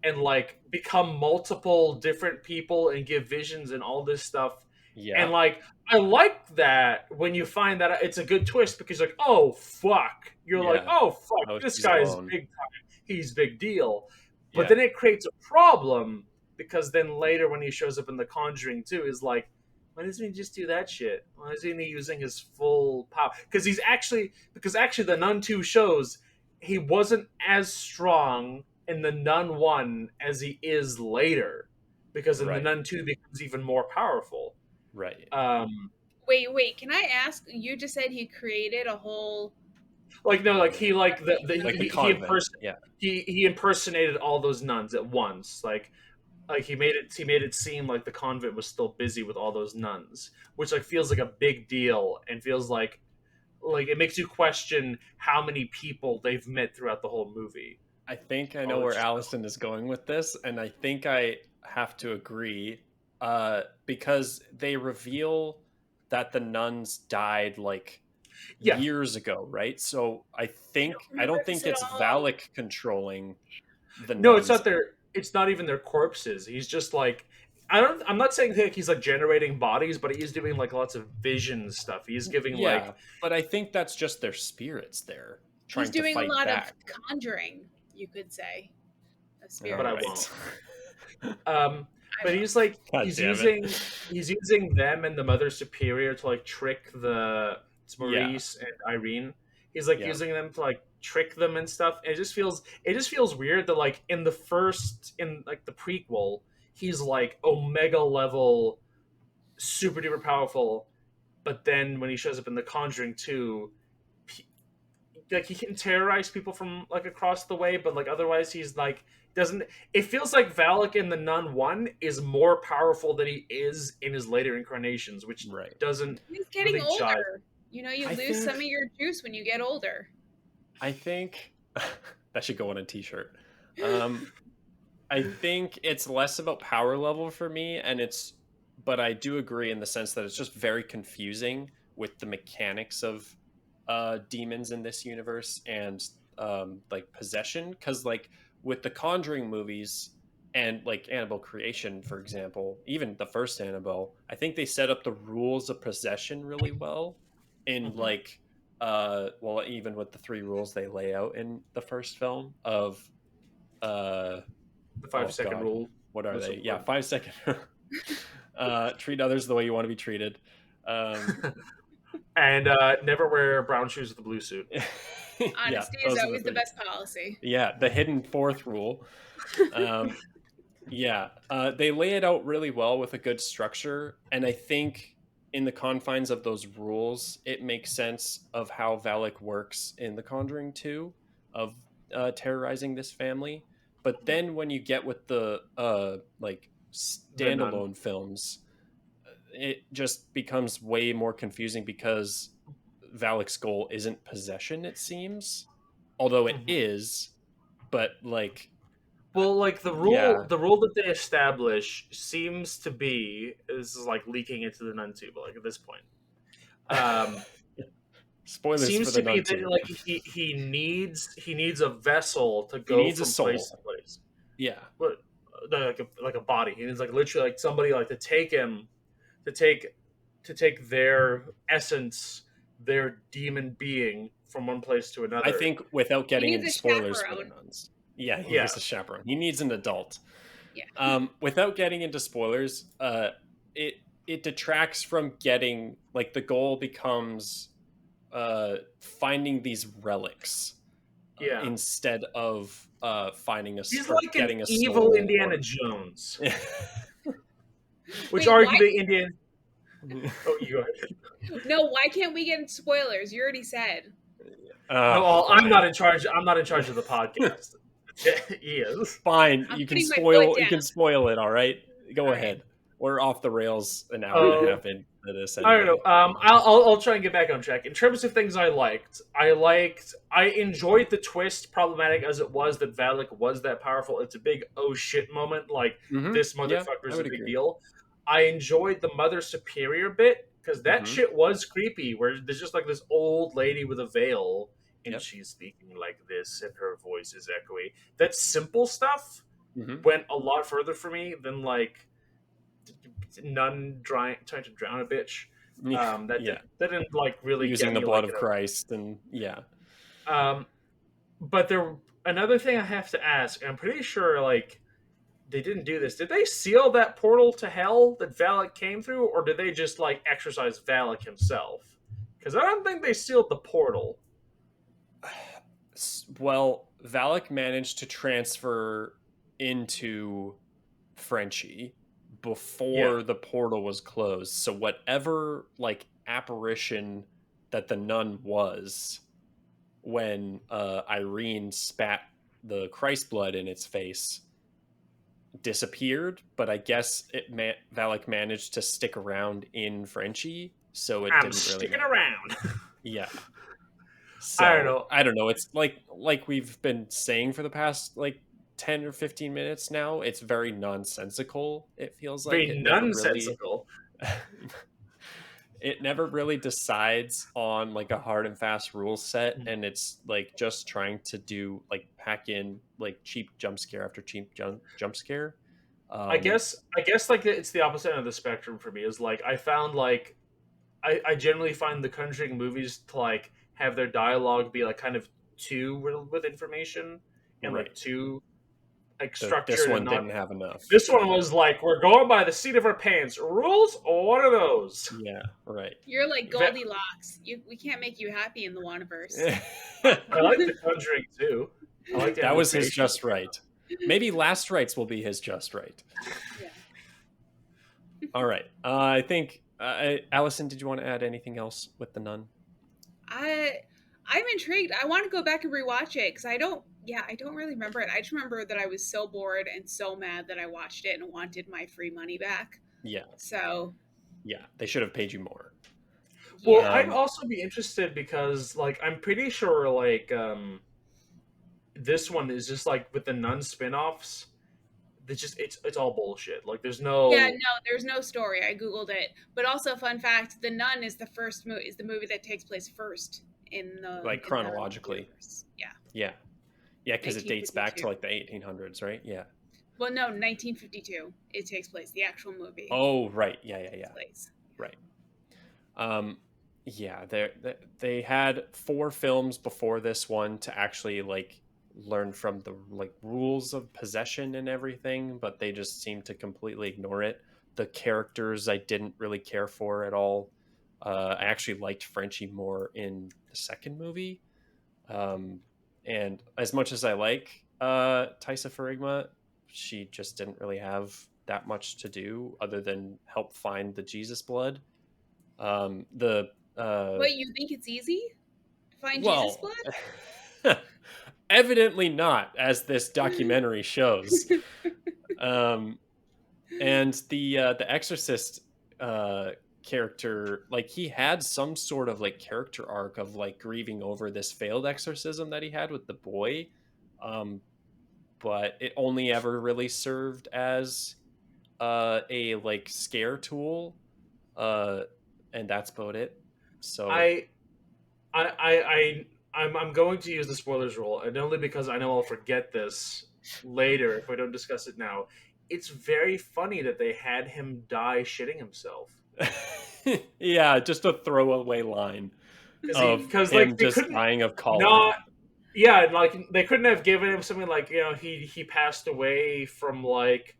and like become multiple different people and give visions and all this stuff. Yeah. And like I like that when you find that it's a good twist because like, oh fuck. You're like, Yeah. oh fuck, Oh, this she's guy is alone. big time. He's big deal. But Yeah. then it creates a problem because then later when he shows up in The Conjuring 2 is like, why doesn't he just do that shit? Why isn't he using his full power? Because actually the Nun 2 shows he wasn't as strong in the Nun 1 as he is later. Because in the Right. Nun 2 becomes even more powerful. Right. Wait. Can I ask? You just said he created a whole. Like no, like he like Like the he convent. Yeah. he impersonated all those nuns at once. Like he made it seem like the convent was still busy with all those nuns, which like feels like a big deal and feels like it makes you question how many people they've met throughout the whole movie. I think I know where Allison is going with this, and I think I have to agree because they reveal that the nuns died like years ago, right? So I don't think it's Valak controlling the nuns. No, it's not their. It's not even their corpses. He's just like I'm not saying like he's like generating bodies, but he's doing like lots of vision stuff. He's giving like. But I think that's just their spirits there trying he's doing to fight a lot back. of conjuring, you could say. Of spirits. But I won't. But he's like he's using them and the Mother Superior to like trick the Maurice and Irene. He's like using them to like trick them and stuff. And it just feels weird that like in the prequel, he's like Omega level, super duper powerful. But then when he shows up in The Conjuring 2, like he can terrorize people from like across the way, but like otherwise he's like doesn't. It feels like Valak in the Nun 1 is more powerful than he is in his later incarnations, which doesn't. He's getting really older. Jive. You know, you lose some of your juice when you get older. I think that should go on a t-shirt. I think it's less about power level for me, but I do agree in the sense that it's just very confusing with the mechanics of demons in this universe and like possession, because like with the Conjuring movies and like Annabelle Creation, for example, even the first Annabelle, I think they set up the rules of possession really well in like well, even with the 3 rules they lay out in the first film of the 5-second rule. What are they? Yeah, 5-second. Treat others the way you want to be treated. And never wear brown shoes with a blue suit. Yeah, Honesty is those are the always the three. best policy. Yeah, the hidden fourth rule. Yeah, they lay it out really well with a good structure, and I think in the confines of those rules, it makes sense of how Valak works in The Conjuring 2 of terrorizing this family. But then when you get with the like The Nun. standalone films, it just becomes way more confusing because Valak's goal isn't possession, it seems, although it Mhm. is. But like, Well, like yeah. the rule that they establish seems to be, this is like leaking into the Nun too, but like at this point, um, Spoilers for seems the to be Nun that 2. like he needs a vessel to He go needs a from place soul. to place. Yeah. But like a body, he needs like literally like somebody like to take him to take their essence, their demon being from one place to I another. think without He getting needs into a spoilers for the chaperone. nuns. Yeah, he Yeah, needs a chaperone. He needs an adult. Yeah. Without getting into spoilers, it it detracts from getting like the goal becomes finding these relics yeah. instead of finding a He's or like an getting a evil soul Indiana or Jones, yeah. which Wait, why? arguably Indian. Oh, you go ahead. No, why can't we get spoilers? You already said. No, I'm Fine. not in charge. I'm not in charge of the podcast. He is. Fine, I'm you can putting my foot spoil. You down. can spoil it. All right, go All right. ahead. We're off the rails an hour and a Uh, half into this I don't know. anyway. I'll try and get back on track. In terms of things I enjoyed the twist, problematic as it was, that Valak was that powerful. It's a big oh shit moment. Like, this Yeah, motherfucker's I a would big agree. deal. I enjoyed the Mother Superior bit because that hmm shit was creepy. Where there's just like this old lady with a veil, and Yep. she's speaking like this, and her voice is echoey. That simple stuff hmm went a lot further for me than like nun trying to drown a bitch. Yeah, That didn't like really using get the me blood like of Christ, and yeah, but there another thing I have to ask. I'm pretty sure like they didn't do this. Did they seal that portal to hell that Valak came through, or did they just like exorcise Valak himself? Because I don't think they sealed the portal. well, Valak managed to transfer into Frenchie Yeah, before the portal was closed. So whatever like apparition that the nun was when Irene spat the Christ blood in its face disappeared, but I guess Valak managed to stick around in Frenchie, so it I'm didn't really sticking matter. around. Yeah. I don't So know. I don't know. It's like we've been saying for the past like 10 or 15 minutes now. It's very nonsensical. It feels like Very nonsensical. it never really decides on like a hard and fast rule set, and it's like just trying to do like pack in like cheap jump scare after cheap jump scare. Um, I guess like it's the opposite end of the spectrum for me. Is like I found like I generally find the Conjuring movies to like have their dialogue be like kind of too riddled with information and like right. too like This structured and one not. didn't have enough. This one Yeah. was like we're going by the seat of our pants. Rules? What are those? Yeah. Right. You're like Va- Goldilocks. We can't make you happy in the Waniverse. I like the Conjuring too. I like That was his Anticipation. just right. Maybe Last Rites will be his just right. Yeah. All right. I think Allison, did you want to add anything else with the nun? I'm intrigued. I want to go back and rewatch it because I don't really remember it. I just remember that I was so bored and so mad that I watched it and wanted my free money back. Yeah. So Yeah. They should have paid you more. Well, yeah. I'd also be interested because like I'm pretty sure like this one is just like with the nun spin-offs. It's all bullshit. Like there's no. Yeah, no, there's no story. I googled it, but also fun fact: The Nun is the movie that takes place first in the Like chronologically. universe. Yeah. Yeah. Yeah, because it dates back to 1952. like the 1800s, right? Yeah. Well, no, 1952. It takes place. The actual movie Oh, right. Yeah. takes place. Right. Yeah, they had 4 films before this one to actually like learn from the like rules of possession and everything, but they just seemed to completely ignore it. The characters I didn't really care for at all. I actually liked Frenchie more in the second movie. And as much as I like Taisa Farigma, she just didn't really have that much to do other than help find the Jesus blood. The What, you think it's easy to find Jesus well, blood? evidently not, as this documentary shows. And the Exorcist character, like, he had some sort of like character arc of like grieving over this failed exorcism that he had with the boy, um, but it only ever really served as a like scare tool, uh, and that's about it. So I I'm going to use the spoilers rule, and only because I know I'll forget this later if I don't discuss it now. It's very funny that they had him die shitting himself yeah, just a throwaway line of because like him they just couldn't dying of cholera. not yeah, like they couldn't have given him something like he passed away from like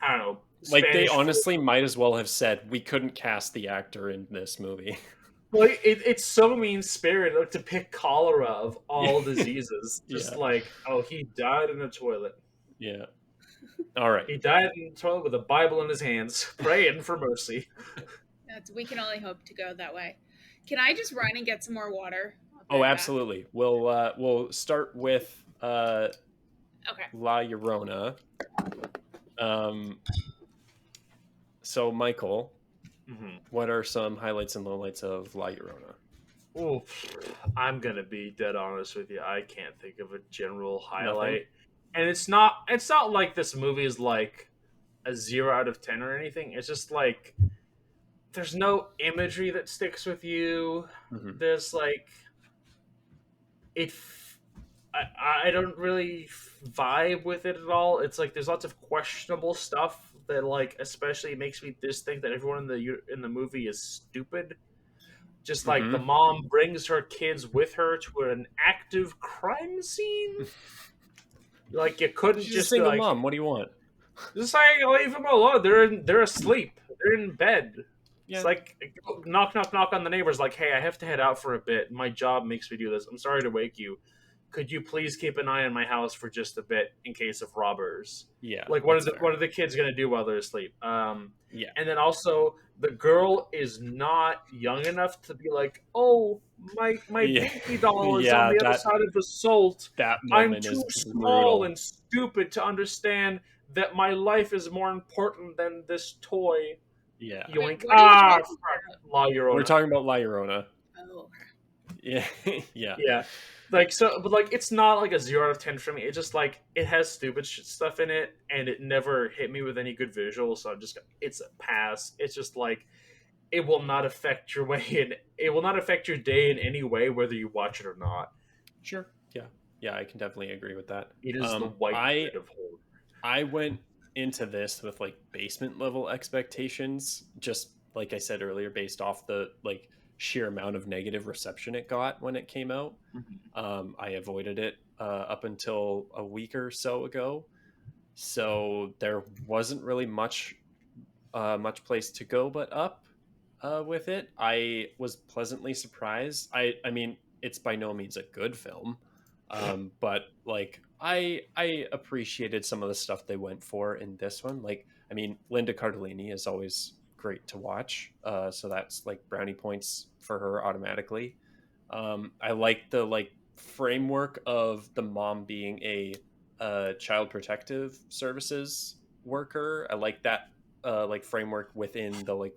I don't know Like, they Spanish flu. honestly might as well have said we couldn't cast the actor in this movie. Like it's so mean spirited like, to pick cholera of all Yeah. diseases. Just Yeah. like he died in a toilet. Yeah. All right. He died in the toilet with a Bible in his hands, praying for mercy. We can only hope to go that way. Can I just run and get some more water? I'll be Oh, right back. absolutely. We'll start with Okay. La Llorona. So Michael, what are some highlights and lowlights of La Llorona? Oh, I'm gonna be dead honest with you. I can't think of a general highlight, Nothing. and it's not like this movie is like a 0 out of 10 or anything. It's just like there's no imagery that sticks with you. Mm-hmm. There's like it. I don't really vibe with it at all. It's like there's lots of questionable stuff that like especially makes me just think that everyone in the movie is stupid. Just like the Mm-hmm. mom brings her kids with her to an active crime scene. Like you couldn't She's a just be single like, mom. What do you want? just like leave them alone. They're asleep. They're in bed. It's Yeah. like knock knock knock on the neighbors. Like, hey, I have to head out for a bit. My job makes me do this. I'm sorry to wake you. Could you please keep an eye on my house for just a bit in case of robbers? Yeah. Like, That's fair. what are the kids gonna do while they're asleep? Yeah. And then also the girl is not young enough to be like, oh, my Yeah. baby doll is on Yeah. the other side of the salt. That I'm moment is too small brutal. and stupid to understand that my life is more important than this toy. Yeah. Yoink. Wait, what are you Ah, talking fuck. La We're Llorona. talking about La Llorona. Oh. Yeah. Yeah. Yeah. Like so, but like it's not like a 0 out of 10 for me. It's just like it has stupid stuff in it, and it never hit me with any good visuals. So it's a pass. It's just like it will not affect your way, and it will not affect your day in any way, whether you watch it or not. Sure. Yeah. Yeah, I can definitely agree with that. It is the white I knight of horror. I went into this with like basement level expectations, just like I said earlier, based off the like sheer amount of negative reception it got when it came out. I avoided it up until a week or so ago, so there wasn't really much place to go but up with it. I was pleasantly surprised. I mean, it's by no means a good film, but like I appreciated some of the stuff they went for in this one. Like, I mean, Linda Cardellini is always great to watch, so that's like brownie points for her automatically. I like the like framework of the mom being a child protective services worker. I like that like framework within the like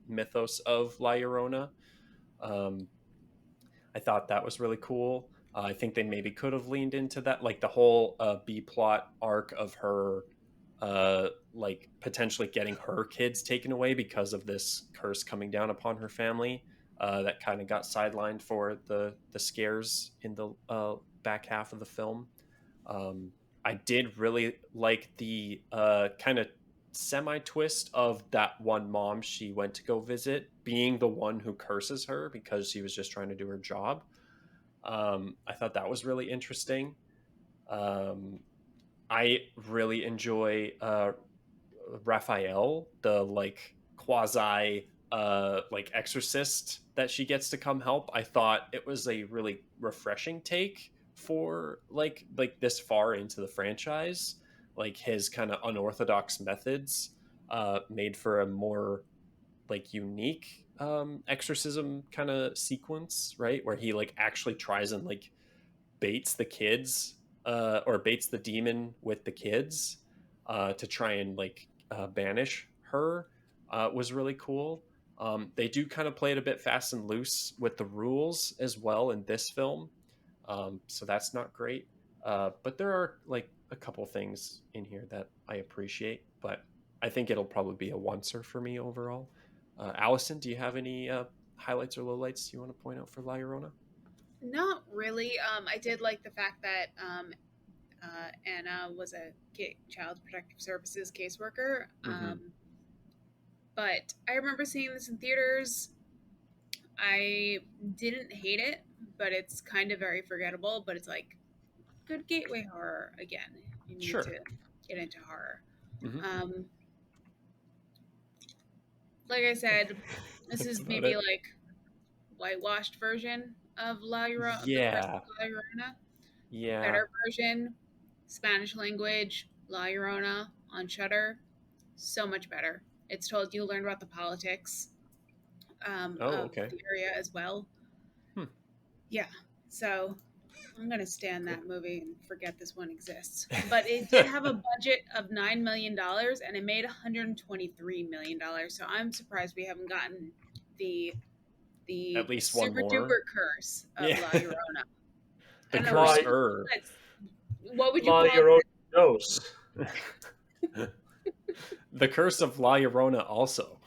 mythos of La Llorona. Um, I thought that was really cool. I think they maybe could have leaned into that, like the whole B plot arc of her, like potentially getting her kids taken away because of this curse coming down upon her family. That kind of got sidelined for the scares in the back half of the film. Um, I did really like the kind of semi twist of that one mom she went to go visit being the one who curses her because she was just trying to do her job. I thought that was really interesting. Um, I really enjoy Raphael, the like quasi like exorcist that she gets to come help. I thought it was a really refreshing take for like this far into the franchise. Like his kind of unorthodox methods made for a more like unique exorcism kind of sequence, right? Where he like actually tries and like baits the kids or baits the demon with the kids to try and like banish her was really cool. They do kind of play it a bit fast and loose with the rules as well in this film, so that's not great. But there are like a couple things in here that I appreciate, but I think it'll probably be a oncer for me overall. Allison, do you have any highlights or lowlights you want to point out for La Llorona? Not really. I did like the fact that Anna was a Child Protective Services caseworker. Mm-hmm. But I remember seeing this in theaters. I didn't hate it, but it's kind of very forgettable. But it's like good gateway horror again. You need Sure. to get into horror. Mm-hmm. Like I said, this That's is about maybe it. like whitewashed version of La Llorona, the Curse Yeah. of La Llorona. Yeah. Better version, Spanish language, La Llorona on Shudder, so much better. It's told you learn about the politics of Okay. the area as well. Yeah, so I'm gonna stand Cool. that movie and forget this one exists. But it did have a budget of $9 million and it made $123 million. So I'm surprised we haven't gotten the At least one super more. duper curse of Yeah. La Llorona. The I don't know what, curse. what would you La call Llorona it? dose. The curse of La Llorona also.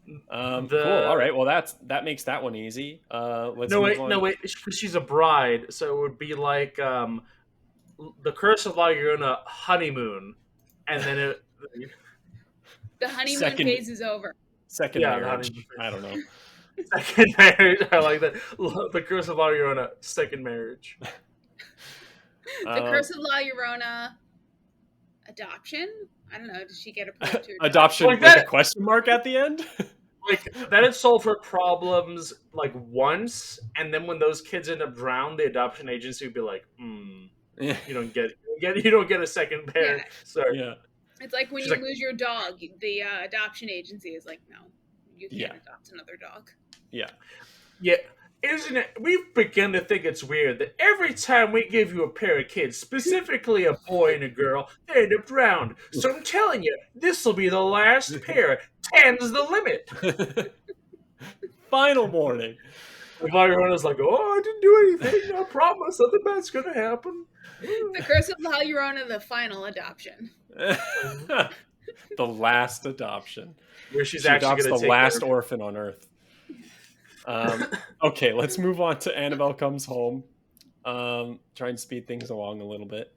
The Cool. All right. Well, that makes that one easy. Let's move on. no wait, she's a bride, so it would be like the Curse of La Llorona honeymoon, and then it. The honeymoon phase is over. Second Yeah, the marriage. honeymoon phase. I don't know. Second marriage. I like that. The Curse of La Llorona, second marriage. The Curse of La Llorona adoption. I don't know. Did she get approved to adoption like with that, a question mark at the end? like that had solved her problems like once, and then when those kids end up drowned, the adoption agency would be like, Yeah. you don't get a second pair. Yeah. Sorry. Yeah. It's like when She's you like, lose your dog, the adoption agency is like, no, you can't adopt another dog. Yeah. Yeah. Isn't it? We've begun to think it's weird that every time we give you a pair of kids, specifically a boy and a girl, they end up drowned. So I'm telling you, this will be the last pair. 10's the limit. Final warning. La Llorona's like, oh, I didn't do anything. I promise nothing bad's gonna happen. The Curse of La Llorona, the final adoption. The last adoption. Where she adopts actually the last orphan on Earth. Okay, let's move on to Annabelle Comes Home. Try and speed things along a little bit.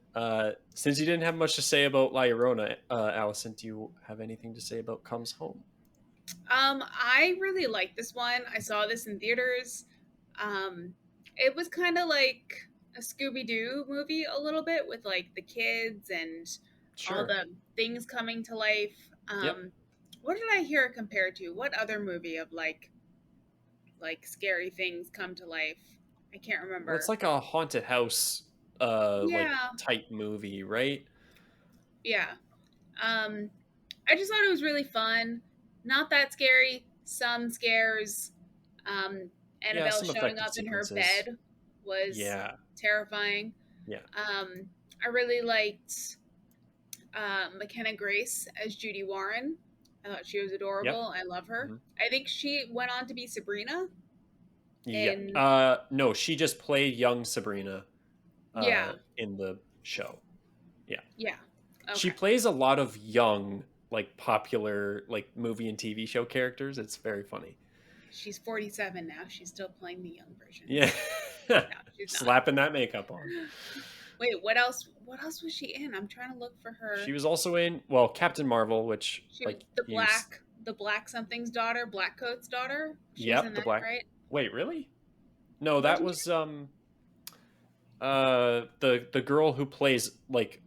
Since you didn't have much to say about La Llorona, Allison, do you have anything to say about Comes Home? I really like this one. I saw this in theaters. It was kind of like a Scooby-Doo movie a little bit with like the kids and all the things coming to life. What did I hear it compared to? What other movie of like scary things come to life? I can't remember. Well, it's like a haunted house like type movie, right? Yeah. I just thought it was really fun. Not that scary. Some scares. Annabelle showing up in her bed was terrifying. Yeah. I really liked McKenna Grace as Judy Warren. I thought she was adorable. I love her. Mm-hmm. I think she went on to be Sabrina. No, she just played young Sabrina. In the show. Yeah. Yeah. Okay. She plays a lot of young, like popular, like movie and TV show characters. It's very funny. She's 47 now. She's still playing the young version. Yeah. No, she's not. Slapping that makeup on. Wait, what else? What else was she in? I'm trying to look for her. She was also in Captain Marvel, which the black something's daughter, Blackcoat's daughter. Yeah, the black. Right? Wait, really? No, that was the girl who plays like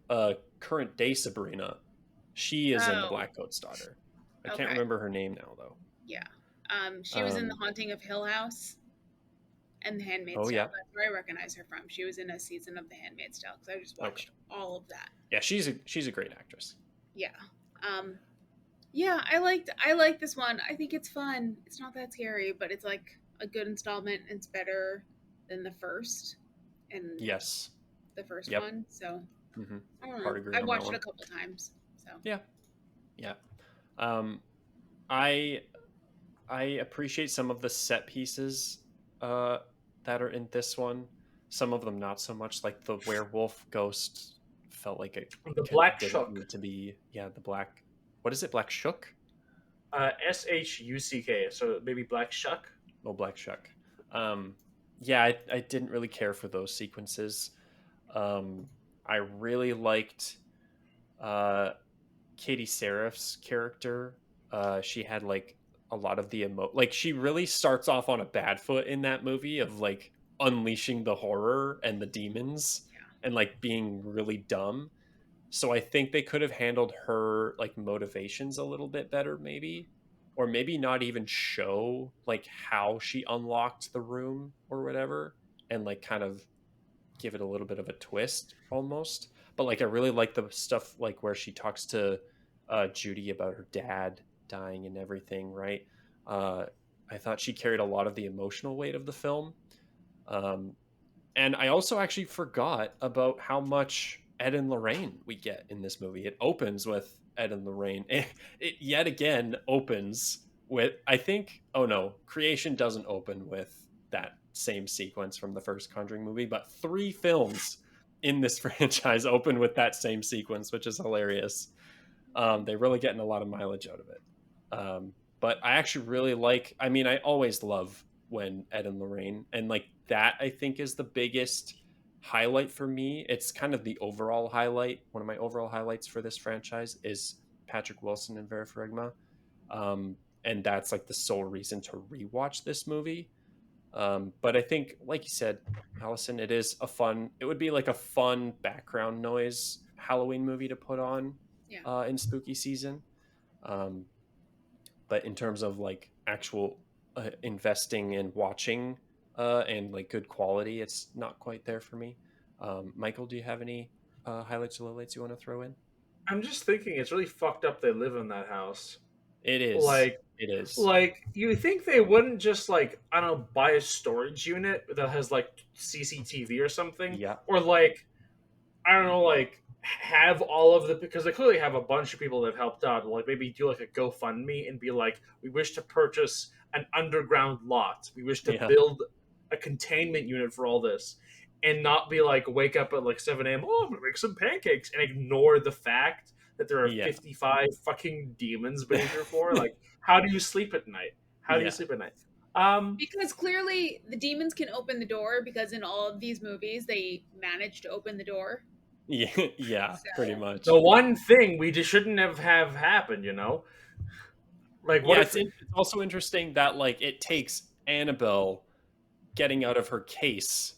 current day Sabrina. She is in the Blackcoat's daughter. I can't remember her name now, though. Yeah. She was in The Haunting of Hill House and The Handmaid's Tale. Yeah. That's where I recognize her from. She was in a season of The Handmaid's Tale because I just watched all of that. Yeah, she's a great actress. Yeah. Yeah, I like this one. I think it's fun. It's not that scary, but it's like a good installment. It's better than the first. And yes, the first one. So I don't know. I've watched it a couple times. So yeah. I appreciate some of the set pieces that are in this one. Some of them not so much. Like the werewolf ghost felt like it. The black shook to be the black. What is it? Black shook. SHUCK. So maybe black shuck. Oh, black shuck. Yeah, I didn't really care for those sequences. I really liked Katie Saif's character. She had like a lot of the like she really starts off on a bad foot in that movie of like unleashing the horror and the demons and like being really dumb. So I think they could have handled her like motivations a little bit better, maybe, or maybe not even show like how she unlocked the room or whatever, and like kind of give it a little bit of a twist almost. But like I really like the stuff like where she talks to Judy about her dad dying and everything, right? I thought she carried a lot of the emotional weight of the film. And I also actually forgot about how much Ed and Lorraine we get in this movie. It opens with Ed and Lorraine. It yet again opens with, I think, oh no, Creation doesn't open with that same sequence from the first Conjuring movie, but 3 films in this franchise open with that same sequence, which is hilarious. They're really getting a lot of mileage out of it. But I actually really like, I mean, I always love when Ed and Lorraine, and like that I think is the biggest highlight for me. It's kind of the overall highlight. One of my overall highlights for this franchise is Patrick Wilson and Vera Farmiga. And that's like the sole reason to rewatch this movie. But I think, like you said, Allison, it would be like a fun background noise Halloween movie to put on in spooky season. But in terms of like actual investing and watching and like good quality, it's not quite there for me. Michael, do you have any highlights or lowlights you want to throw in? I'm just thinking it's really fucked up they live in that house. It is. It is. Like, you think they wouldn't just, like, I don't know, buy a storage unit that has, like, CCTV or something? Yeah. Or, like, I don't know, like, have all of the, because they clearly have a bunch of people that have helped out. Like, maybe do, like, a GoFundMe and be like, we wish to purchase an underground lot. We wish to build a containment unit for all this. And not be like, wake up at, like, 7 a.m., oh, I'm going to make some pancakes, and ignore the fact that there are 55 fucking demons beneath your floor. Like, how do you sleep at night? How do you sleep at night? Because clearly the demons can open the door, because in all of these movies they manage to open the door. Yeah, so, pretty much. The one thing we just shouldn't have happened, you know? Like, what it's also interesting that like it takes Annabelle getting out of her case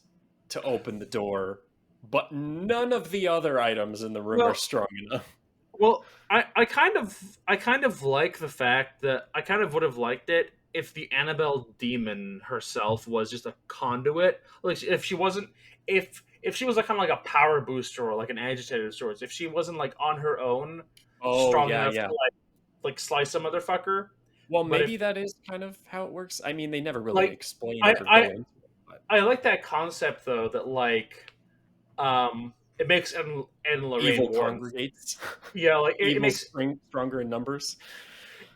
to open the door, but none of the other items in the room are strong enough. Well, I kind of like the fact that I kind of would have liked it if the Annabelle demon herself was just a conduit. Like, if she wasn't, if she was like kind of like a power booster or like an agitator of sorts. If she wasn't like on her own strong enough to like slice a motherfucker. Well, maybe that is kind of how it works. I mean, they never really explain it or go into it. I like that concept though, that like it makes Ed and Lorraine evil congregates. Yeah, like it makes stronger in numbers.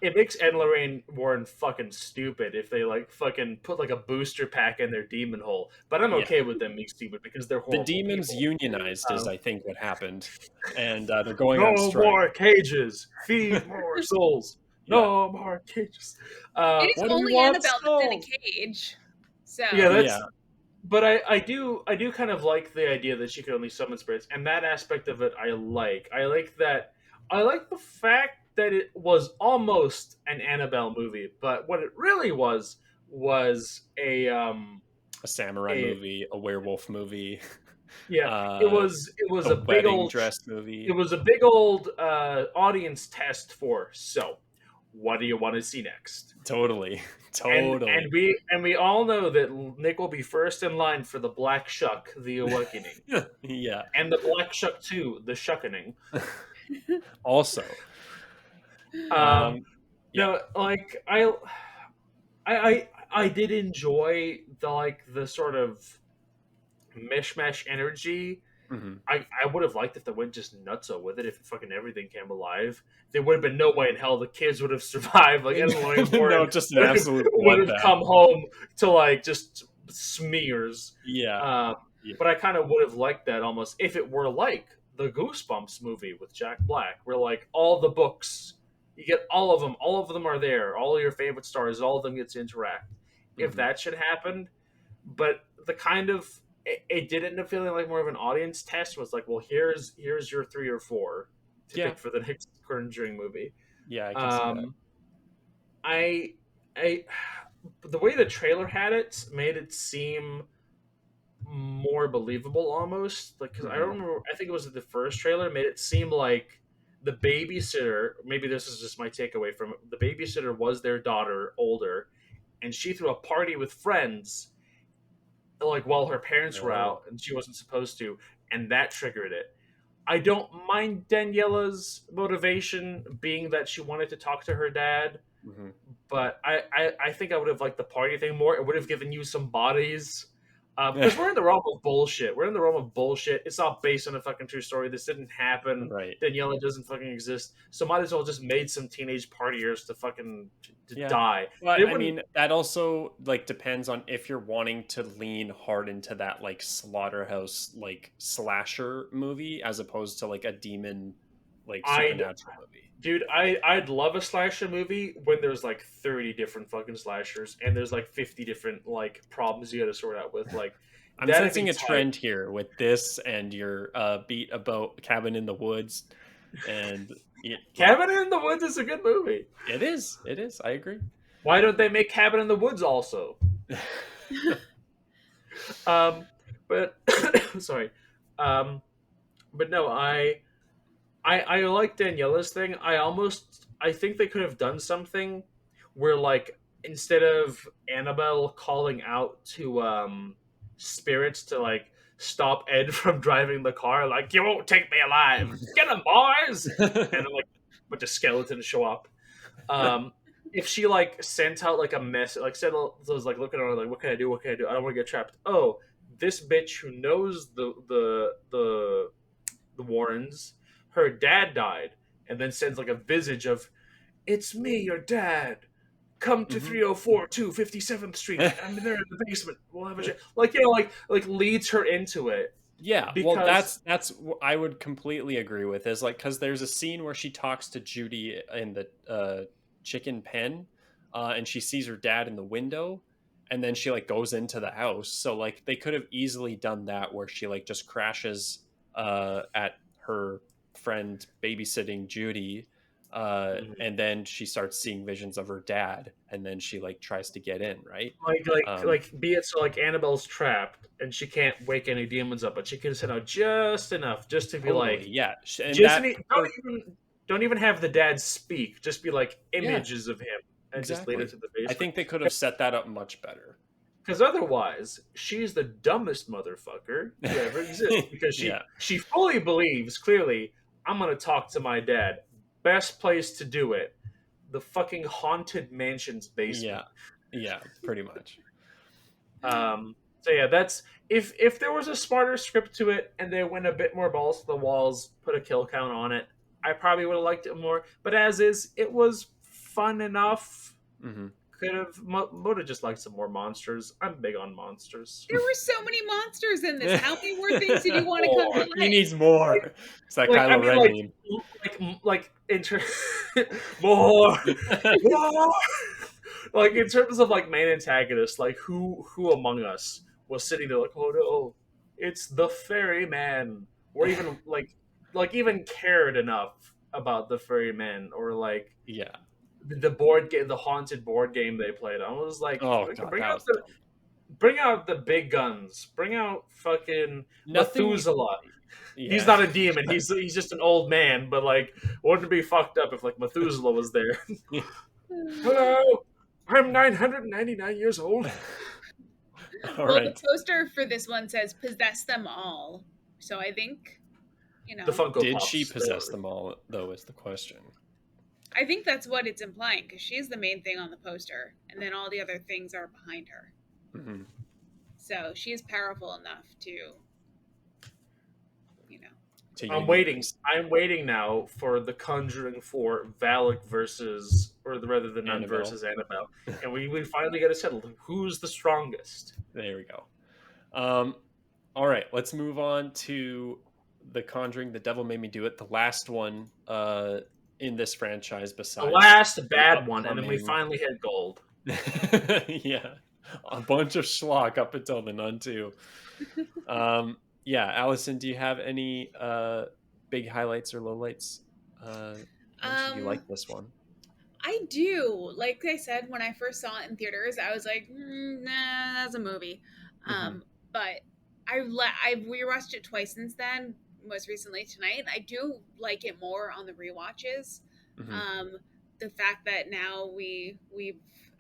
It makes Ed and Lorraine Warren fucking stupid if they like fucking put like a booster pack in their demon hole. But I'm okay with them being stupid because they're horrible. The demons people. Unionized is, I think, what happened, and they're going on strike. No more cages, feed more souls. No more cages. It's only Annabelle that's in a cage. So But I do kind of like the idea that she could only summon spirits, and that aspect of it I like. I like the fact that it was almost an Annabelle movie, but what it really was a samurai movie, a werewolf movie. Yeah, it was a big old dress movie. It was a big old audience test for. So, what do you want to see next? Totally. And we all know that Nick will be first in line for the Black Shuck, the Awakening. Yeah. And the Black Shuck 2, the Shuckening. Also. Yeah. No, like I did enjoy the sort of mishmash energy. Mm-hmm. I would have liked if they went just nutso with it. If fucking everything came alive, there would have been no way in hell the kids would have survived. Like no, just an absolute would have come home to like just smears. Yeah. But I kind of would have liked that almost if it were like the Goosebumps movie with Jack Black, where like all the books, you get all of them are there, all of your favorite stars, all of them get to interact. If that should happen, but the kind of it did end up feeling like more of an audience test. Was like, well, here's your 3 or 4 to pick for the next Conjuring movie. Yeah, I can see that. I the way the trailer had it made it seem more believable almost, like, because I don't remember, I think it was the first trailer made it seem like the babysitter, maybe this is just my takeaway from it, the babysitter was their daughter, older, and she threw a party with friends like while her parents were out and she wasn't supposed to, and that triggered it. I don't mind Daniela's motivation being that she wanted to talk to her dad, but I think I would have liked the party thing more. It would have given you some bodies. Because we're in the realm of bullshit. We're in the realm of bullshit. It's not based on a fucking true story. This didn't happen. Right. Daniela doesn't fucking exist. So might as well just made some teenage partiers to fucking die. Well, I mean, that also like depends on if you're wanting to lean hard into that like slaughterhouse like slasher movie as opposed to like a demon like supernatural movie. Dude, I'd love a slasher movie when there's like 30 different fucking slashers and there's like 50 different like problems you gotta sort out with. Like, I'm sensing a trend here with this and your beat about Cabin in the Woods. And Cabin in the Woods is a good movie. It is. I agree. Why don't they make Cabin in the Woods also? But sorry. But no, I like Daniela's thing. I think they could have done something where, like, instead of Annabelle calling out to spirits to like stop Ed from driving the car, like, you won't take me alive, get them, boys, and like a bunch of skeletons show up. If she like sent out like a message, like said, was like looking at her like, what can I do? I don't want to get trapped. Oh, this bitch who knows the Warrens, her dad died, and then sends like a visage of, it's me, your dad. Come to 304 257th Street. I'm there in the basement. We'll have a chat. Like, you know, like leads her into it. Yeah, because... well, that's I would completely agree with. Is like, because there's a scene where she talks to Judy in the chicken pen, and she sees her dad in the window, and then she like goes into the house. So like they could have easily done that where she like just crashes at her friend babysitting Judy, and then she starts seeing visions of her dad, and then she like tries to get in, right? Like be it so like Annabelle's trapped and she can't wake any demons up, but she can send out just enough just to be like, yeah, and just don't even have the dad speak, just be like images of him and just lead it to the basement. I think they could have set that up much better. Because otherwise, she's the dumbest motherfucker who ever exists. Because she fully believes, clearly, I'm going to talk to my dad. Best place to do it. The fucking haunted mansion's basement. Yeah, pretty much. So yeah, that's... If there was a smarter script to it, and they went a bit more balls to the walls, put a kill count on it, I probably would have liked it more. But as is, it was fun enough. Could have would have just liked some more monsters. I'm big on monsters. There were so many monsters in this. How many more things did you want to come to life? He needs more. It's like Kylo Ren. Like more. Like in terms of like main antagonists, like who among us was sitting there like, oh no, it's the ferryman, or even like even cared enough about the ferryman, or like the board game, the haunted board game they played. I was like, bring out the big guns, bring out fucking Methuselah. He's Yeah. not a demon. He's just an old man. But like, wouldn't it be fucked up if like Methuselah was there? Hello, I'm 999 years old. All Well, right. the poster for this one says "possess them all," so I think, The Funko Did she Pops. possess them all, though, is the question. I think that's what it's implying because she's the main thing on the poster, and then all the other things are behind her. Mm-hmm. So she is powerful enough to, you know. To I'm waiting. universe. I'm waiting now for the Conjuring 4 Valak versus, or rather, the Nun Annabelle. versus Annabelle, and we finally get it settled. Who's the strongest? There we go. All right, let's move on to The Conjuring, The Devil Made Me Do It, the last one in this franchise besides The last the bad one, and then we upcoming- finally hit gold. Yeah, a bunch of schlock up until the Nun 2. Yeah, Allison, do you have any big highlights or lowlights? How much did you like this one? I do. Like I said, when I first saw it in theaters, I was like, nah, that's a movie. But I've rewatched it twice since then, most recently tonight. I do like it more on the rewatches. The fact that now we've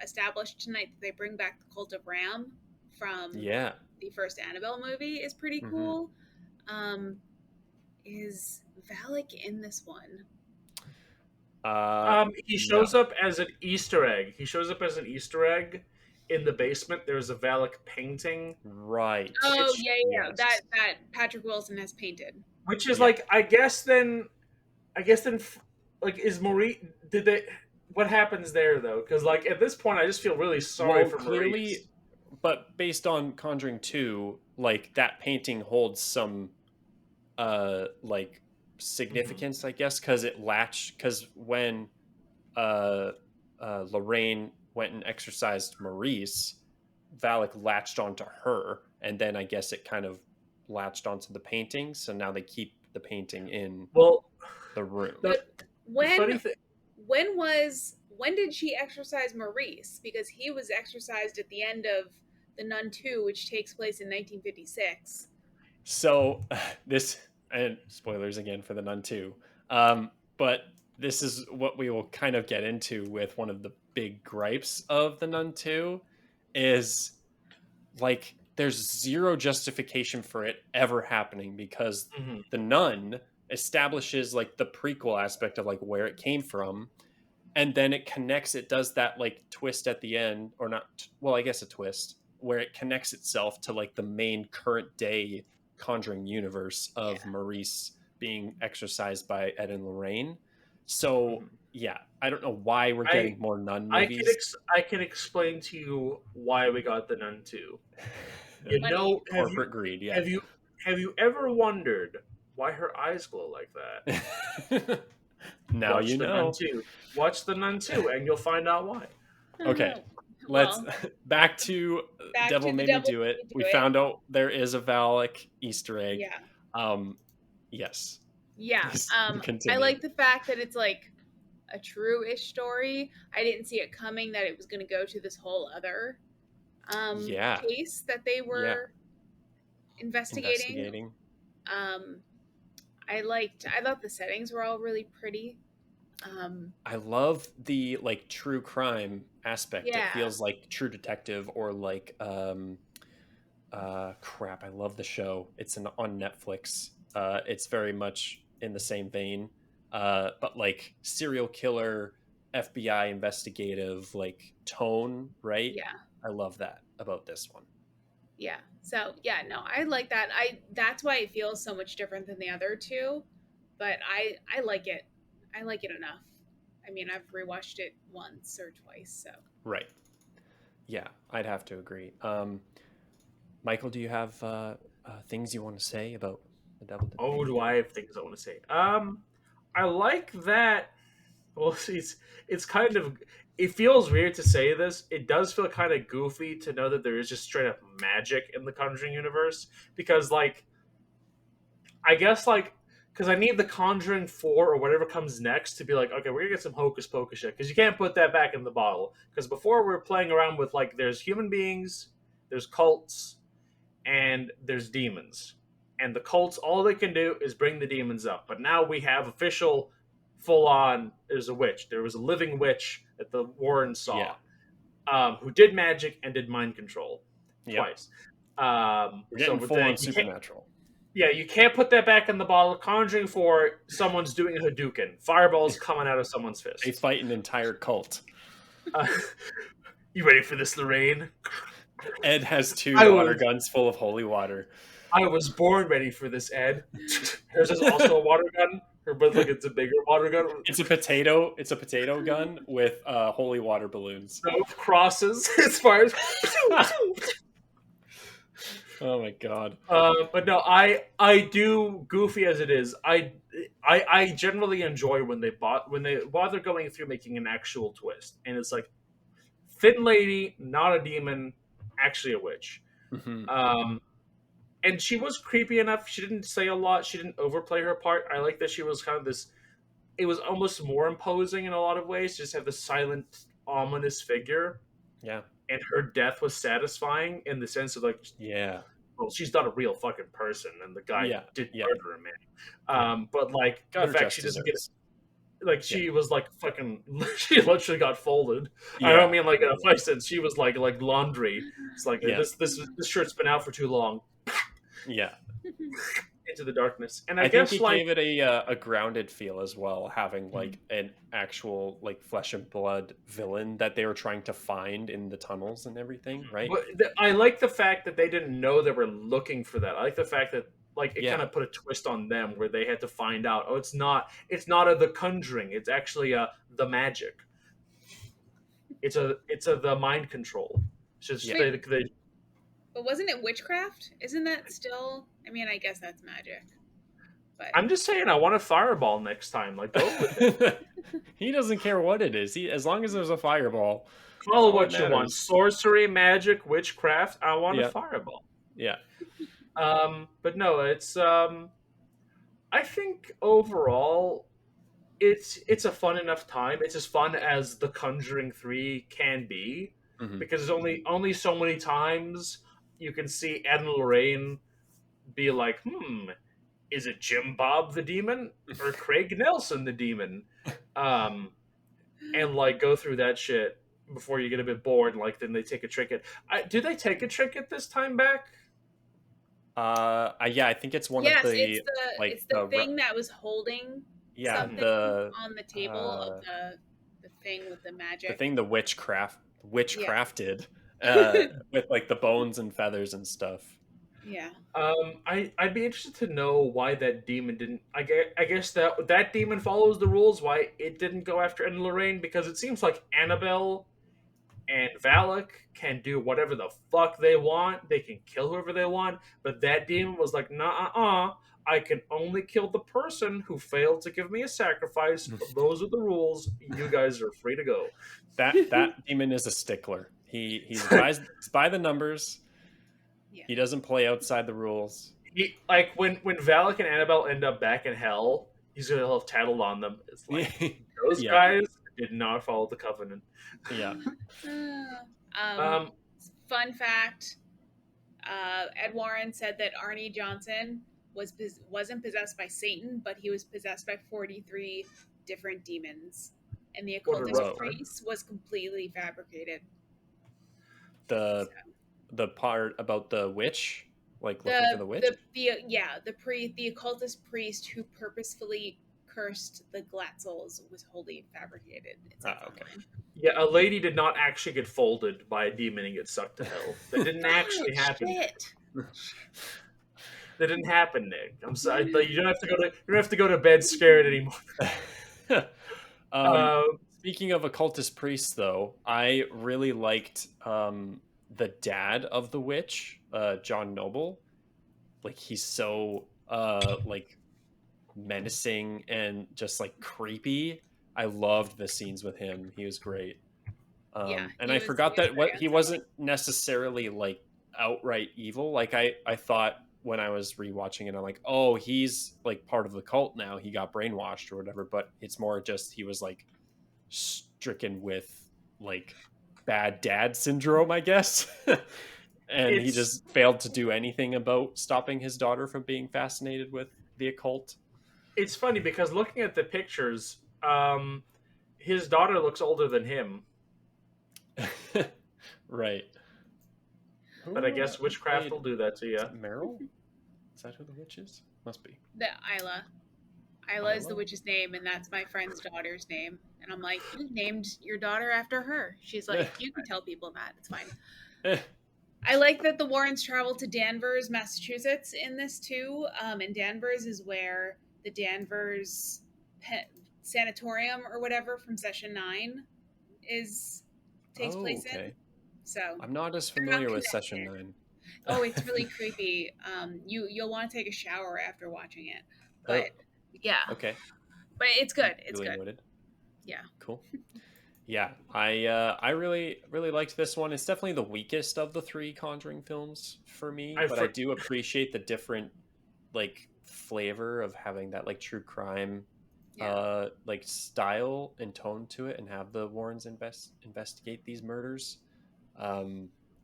established tonight that they bring back the Cult of Ram from the first Annabelle movie is pretty cool. Is Valak in this one? He shows up as an Easter egg. He shows up as an Easter egg in the basement. There's a Valak painting. Right. Oh, yeah. Yes. That Patrick Wilson has painted. Which is like, I guess then, like, is Maurice, what happens there though? Because like at this point, I just feel really sorry for Maurice. But based on Conjuring 2, like that painting holds some, like significance, I guess, because when Lorraine went and exorcised Maurice, Valak latched onto her, and then I guess it kind of latched onto the painting, so now they keep the painting in the room. When did she exorcise Maurice? Because he was exorcised at the end of The Nun 2, which takes place in 1956. So this, and spoilers again for The Nun 2, but this is what we will kind of get into with one of the big gripes of The Nun 2 is like there's zero justification for it ever happening because The Nun establishes like the prequel aspect of like where it came from, and then it does that like twist at the end, or not, well, I guess a twist where it connects itself to like the main current day Conjuring universe of Maurice being exorcised by Ed and Lorraine. So yeah, I don't know why we're getting more Nun movies. I can explain to you why we got the Nun 2. You know, corporate greed. Yeah. Have you ever wondered why her eyes glow like that? Now Watch you the know. Nun 2. Watch the Nun 2, and you'll find out why. Okay. Let's back to Devil Made Me Do It. We found out there is a Valak Easter egg. Yeah. Yes. Yeah. I like the fact that it's like a true-ish story. I didn't see it coming that it was going to go to this whole other case that they were investigating. I thought the settings were all really pretty. I love the like true crime aspect. Yeah. It feels like True Detective or like crap. I love the show. It's on Netflix. It's very much in the same vein, but like serial killer, FBI investigative like tone, right? Yeah. I love that about this one. Yeah. So yeah, no, I like that. That's why it feels so much different than the other two, but I like it. I like it enough. I mean, I've rewatched it once or twice, so. Right. Yeah, I'd have to agree. Michael, do you have things you want to say about The Devil? Oh, do I have things I want to say? I like that. Well, it's kind of. It feels weird to say this. It does feel kind of goofy to know that there is just straight up magic in the Conjuring universe because, like, I guess like. Because I need the Conjuring 4 or whatever comes next to be like, okay, we're going to get some hocus pocus shit. Because you can't put that back in the bottle. Because before we're playing around with, like, there's human beings, there's cults, and there's demons. and the cults, all they can do is bring the demons up. But now we have official, full on. There's a witch. There was a living witch that the Warren saw, who did magic and did mind control twice. We're getting full on supernatural. Yeah, you can't put that back in the bottle. Conjuring 4, someone's doing a Hadouken. Fireballs coming out of someone's fist. They fight an entire cult. You ready for this, Lorraine? Ed has 2 water guns full of holy water. I was born ready for this, Ed. There's also a water gun, but like it's a bigger water gun. It's a potato gun with holy water balloons. No crosses as far as. Oh my god! But no, I do, goofy as it is. I generally enjoy when they bother going through making an actual twist, and it's like thin lady, not a demon, actually a witch. Mm-hmm. And she was creepy enough. She didn't say a lot. She didn't overplay her part. I like that she was kind of this. It was almost more imposing in a lot of ways. Just have this silent, ominous figure. Yeah. And her death was satisfying in the sense of like, well, she's not a real fucking person, and the guy did murder a man. But like the fact she doesn't get, like she was like fucking, she literally got folded. I don't mean like in a fight sense. She was like laundry. It's like this shirt's been out for too long. Yeah. Into the darkness, and I guess think he like gave it a grounded feel as well, having like an actual like flesh and blood villain that they were trying to find in the tunnels and everything, right? But I like the fact that they didn't know they were looking for that. I like the fact that like it kind of put a twist on them where they had to find out. Oh, it's not the Conjuring. It's actually the magic. It's a the mind control. It's just they. But wasn't it witchcraft? Isn't that still? I mean, I guess that's magic. But I'm just saying, I want a fireball next time. Like, go with it. He doesn't care what it is. As long as there's a fireball. Call it what you want: sorcery, magic, witchcraft. I want a fireball. Yeah. But no, it's. I think overall, it's a fun enough time. It's as fun as The Conjuring 3 can be, because there's only so many times you can see Ed and Lorraine be like, is it Jim Bob the demon or Craig Nelson the demon? And like go through that shit before you get a bit bored. And like then they take a trick at. Do they take a trick at this time back? I think it's one of the it's the thing that was holding something on the table of the thing with the magic. The thing the witch crafted. With like the bones and feathers and stuff. Yeah. I'd be interested to know why that demon didn't. I guess that demon follows the rules. Why it didn't go after Ed and Lorraine, because it seems like Annabelle and Valak can do whatever the fuck they want. They can kill whoever they want. But that demon was like, nah, I can only kill the person who failed to give me a sacrifice. Those are the rules. You guys are free to go. That demon is a stickler. He's by the numbers. Yeah. He doesn't play outside the rules. Like when Valak and Annabelle end up back in hell, he's gonna have tattled on them. It's like those guys did not follow the covenant. Yeah. Fun fact: Ed Warren said that Arnie Johnson wasn't possessed by Satan, but he was possessed by 43 different demons, and the occultist priest was completely fabricated. The part about the witch, like looking for the witch. The occultist priest who purposefully cursed the Glatzels was wholly fabricated. Okay. Yeah, a lady did not actually get folded by a demon and get sucked to hell. That didn't actually happen. Shit. That didn't happen, Nick. I'm sorry. You don't have to go to bed scared anymore. Speaking of occultist priests, though, I really liked the dad of the witch, John Noble. Like he's so like menacing and just like creepy. I loved the scenes with him. He was great. And I forgot that he wasn't necessarily like outright evil. Like I thought when I was rewatching it, I'm like, oh, he's like part of the cult now. He got brainwashed or whatever. But it's more just he was like stricken with like bad dad syndrome, I guess. And he just failed to do anything about stopping his daughter from being fascinated with the occult. It's funny because looking at the pictures, his daughter looks older than him. Right. But I guess witchcraft will do that to you. Is it Meryl? Is that who the witch is? Must be. The Isla. Isla is the witch's name, and that's my friend's daughter's name. And I'm like, you named your daughter after her. She's like, you can tell people that. It's fine. I like that the Warrens travel to Danvers, Massachusetts in this too. And Danvers is where the Danvers Sanatorium or whatever from Session 9 takes place in. So I'm not as familiar with Session 9. Oh, it's really creepy. You'll want to take a shower after watching it. But yeah. Okay. But it's good. It's really good. Noted. Yeah. Cool. Yeah, I really liked this one. It's definitely the weakest of the 3 Conjuring films for me, but I do appreciate the different like flavor of having that like true crime like style and tone to it, and have the Warrens investigate these murders.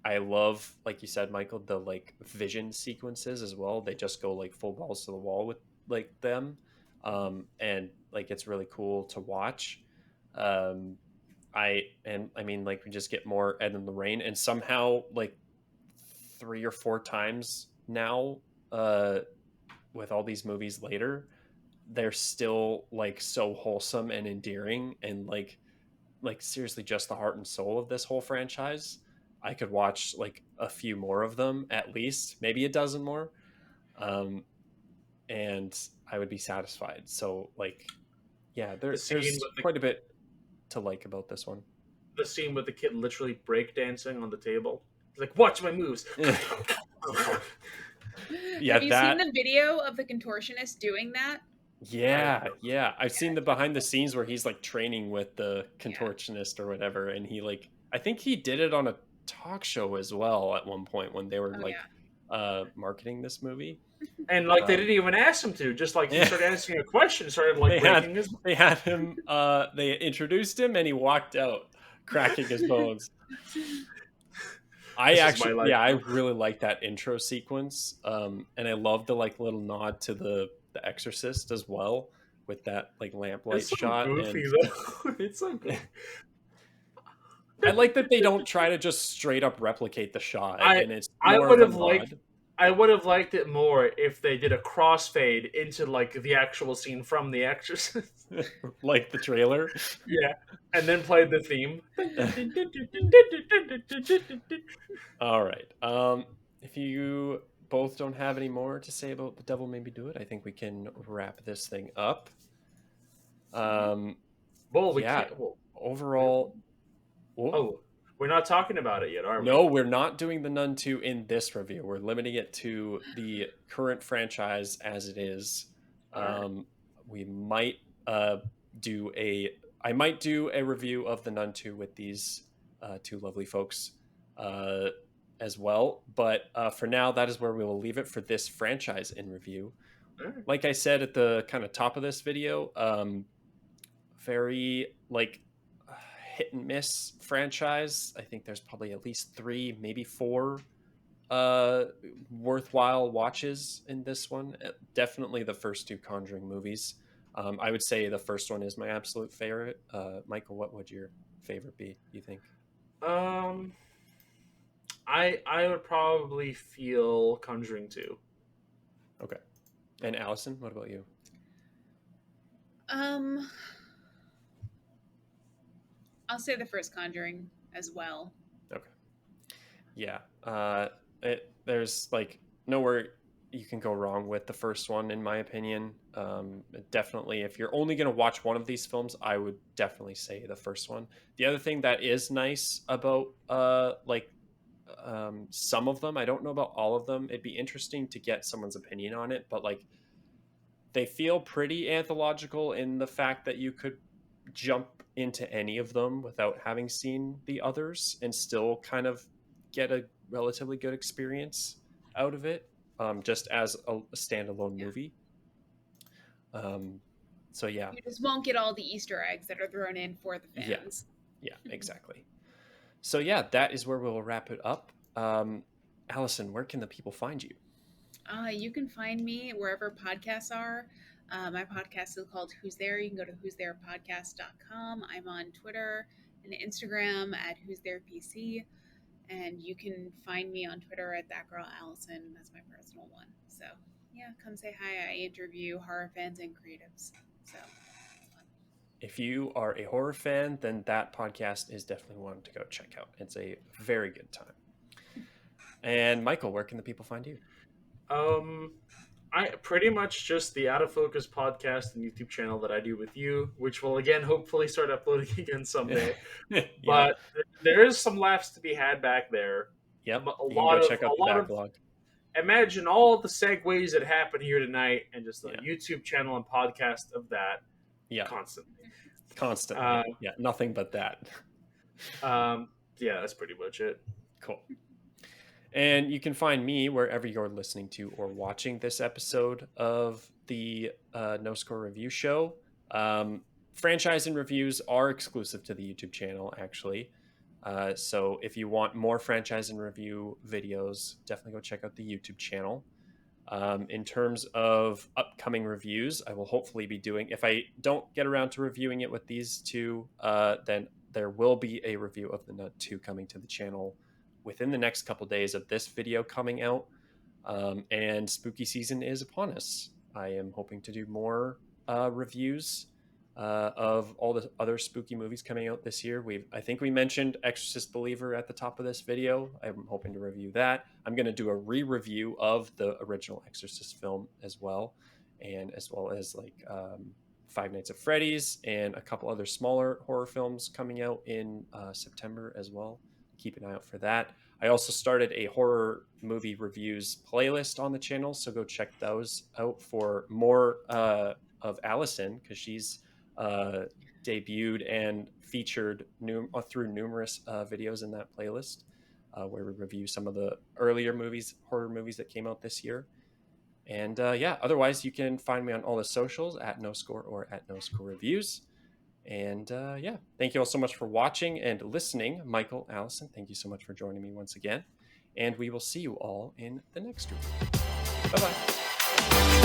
I love, like you said, Michael, the like vision sequences as well. They just go like full balls to the wall with like them, and like it's really cool to watch. I mean, like, we just get more Ed and Lorraine, and somehow like 3 or 4 times now, with all these movies later, they're still like so wholesome and endearing, and like seriously just the heart and soul of this whole franchise. I could watch like a few more of them, at least maybe a dozen more, and I would be satisfied. So like, yeah, there's quite a bit to like about this one. The scene with the kid literally breakdancing on the table. He's like, watch my moves. Yeah, have you seen the video of the contortionist doing that? Yeah. I've seen the behind the scenes where he's like training with the contortionist or whatever, and he like, I think he did it on a talk show as well at one point when they were marketing this movie. And like they didn't even ask him to, just like he started answering a question, started like they had him they introduced him and he walked out cracking his bones. I really like that intro sequence, and I love the like little nod to the Exorcist as well, with that like lamplight shot. Goofy, though. It's so good. I like that they don't try to just straight up replicate the shot, and it's I would have liked it more if they did a crossfade into like the actual scene from The Exorcist, like the trailer. Yeah, and then played the theme. All right. If you both don't have any more to say about The Devil Made Me Do It, I think we can wrap this thing up. Overall. Oh, we're not talking about it yet, are we? No, we're not doing the Nun 2 in this review. We're limiting it to the current franchise as it is. We might do I might do a review of the Nun 2 with these 2 lovely folks as well. But for now, that is where we will leave it for this franchise in review. Like I said at the kind of top of this video, very like hit and miss franchise. I think there's probably at least 3, maybe 4 worthwhile watches in this one. Definitely the first 2 Conjuring movies. I would say the first one is my absolute favorite. Michael, what would your favorite be, you think? I would probably feel Conjuring 2. Okay. And Allison, what about you? I'll say the first Conjuring as well. Okay. Yeah. There's like nowhere you can go wrong with the first one, in my opinion. Definitely, if you're only going to watch one of these films, I would definitely say the first one. The other thing that is nice about some of them, I don't know about all of them. It'd be interesting to get someone's opinion on it, but like they feel pretty anthological in the fact that you could jump into any of them without having seen the others and still kind of get a relatively good experience out of it, just as a standalone movie. So yeah, you just won't get all the Easter eggs that are thrown in for the fans. Yeah, exactly. So yeah, that is where we'll wrap it up. Allison, where can the people find you? You can find me wherever podcasts are. My podcast is called Who's There. You can go to who'stherepodcast.com. I'm on Twitter and Instagram at Who's There PC. And you can find me on Twitter at That Girl Allison. That's my personal one. So, yeah, come say hi. I interview horror fans and creatives. So, it's fun. If you are a horror fan, then that podcast is definitely one to go check out. It's a very good time. And Michael, where can the people find you? I pretty much just the Out of Focus podcast and YouTube channel that I do with you, which will again hopefully start uploading again someday. Yep. But there is some laughs to be had back there. Yep. Check out the backlog. Imagine all the segues that happen here tonight, and just the YouTube channel and podcast of that. Yeah. Constantly. Yeah. Nothing but that. Yeah, that's pretty much it. Cool. And you can find me wherever you're listening to or watching this episode of the No Score Review Show. Franchise and reviews are exclusive to the YouTube channel, actually. So if you want more franchise and review videos, definitely go check out the YouTube channel. In terms of upcoming reviews, I will hopefully be doing, if I don't get around to reviewing it with these two, then there will be a review of the Nut 2 coming to the channel within the next couple days of this video coming out. And spooky season is upon us. I am hoping to do more reviews of all the other spooky movies coming out this year. I think we mentioned Exorcist Believer at the top of this video. I'm hoping to review that. I'm going to do a re-review of the original Exorcist film as well, and as well as like Five Nights at Freddy's and a couple other smaller horror films coming out in September as well. Keep an eye out for that. I also started a horror movie reviews playlist on the channel, so go check those out for more of Allison, because she's debuted and featured through numerous videos in that playlist, where we review some of the earlier horror movies that came out this year. And otherwise you can find me on all the socials at No Score or at No Score Reviews. And thank you all so much for watching and listening. Michael, Allison, thank you so much for joining me once again. And we will see you all in the next review. Bye-bye.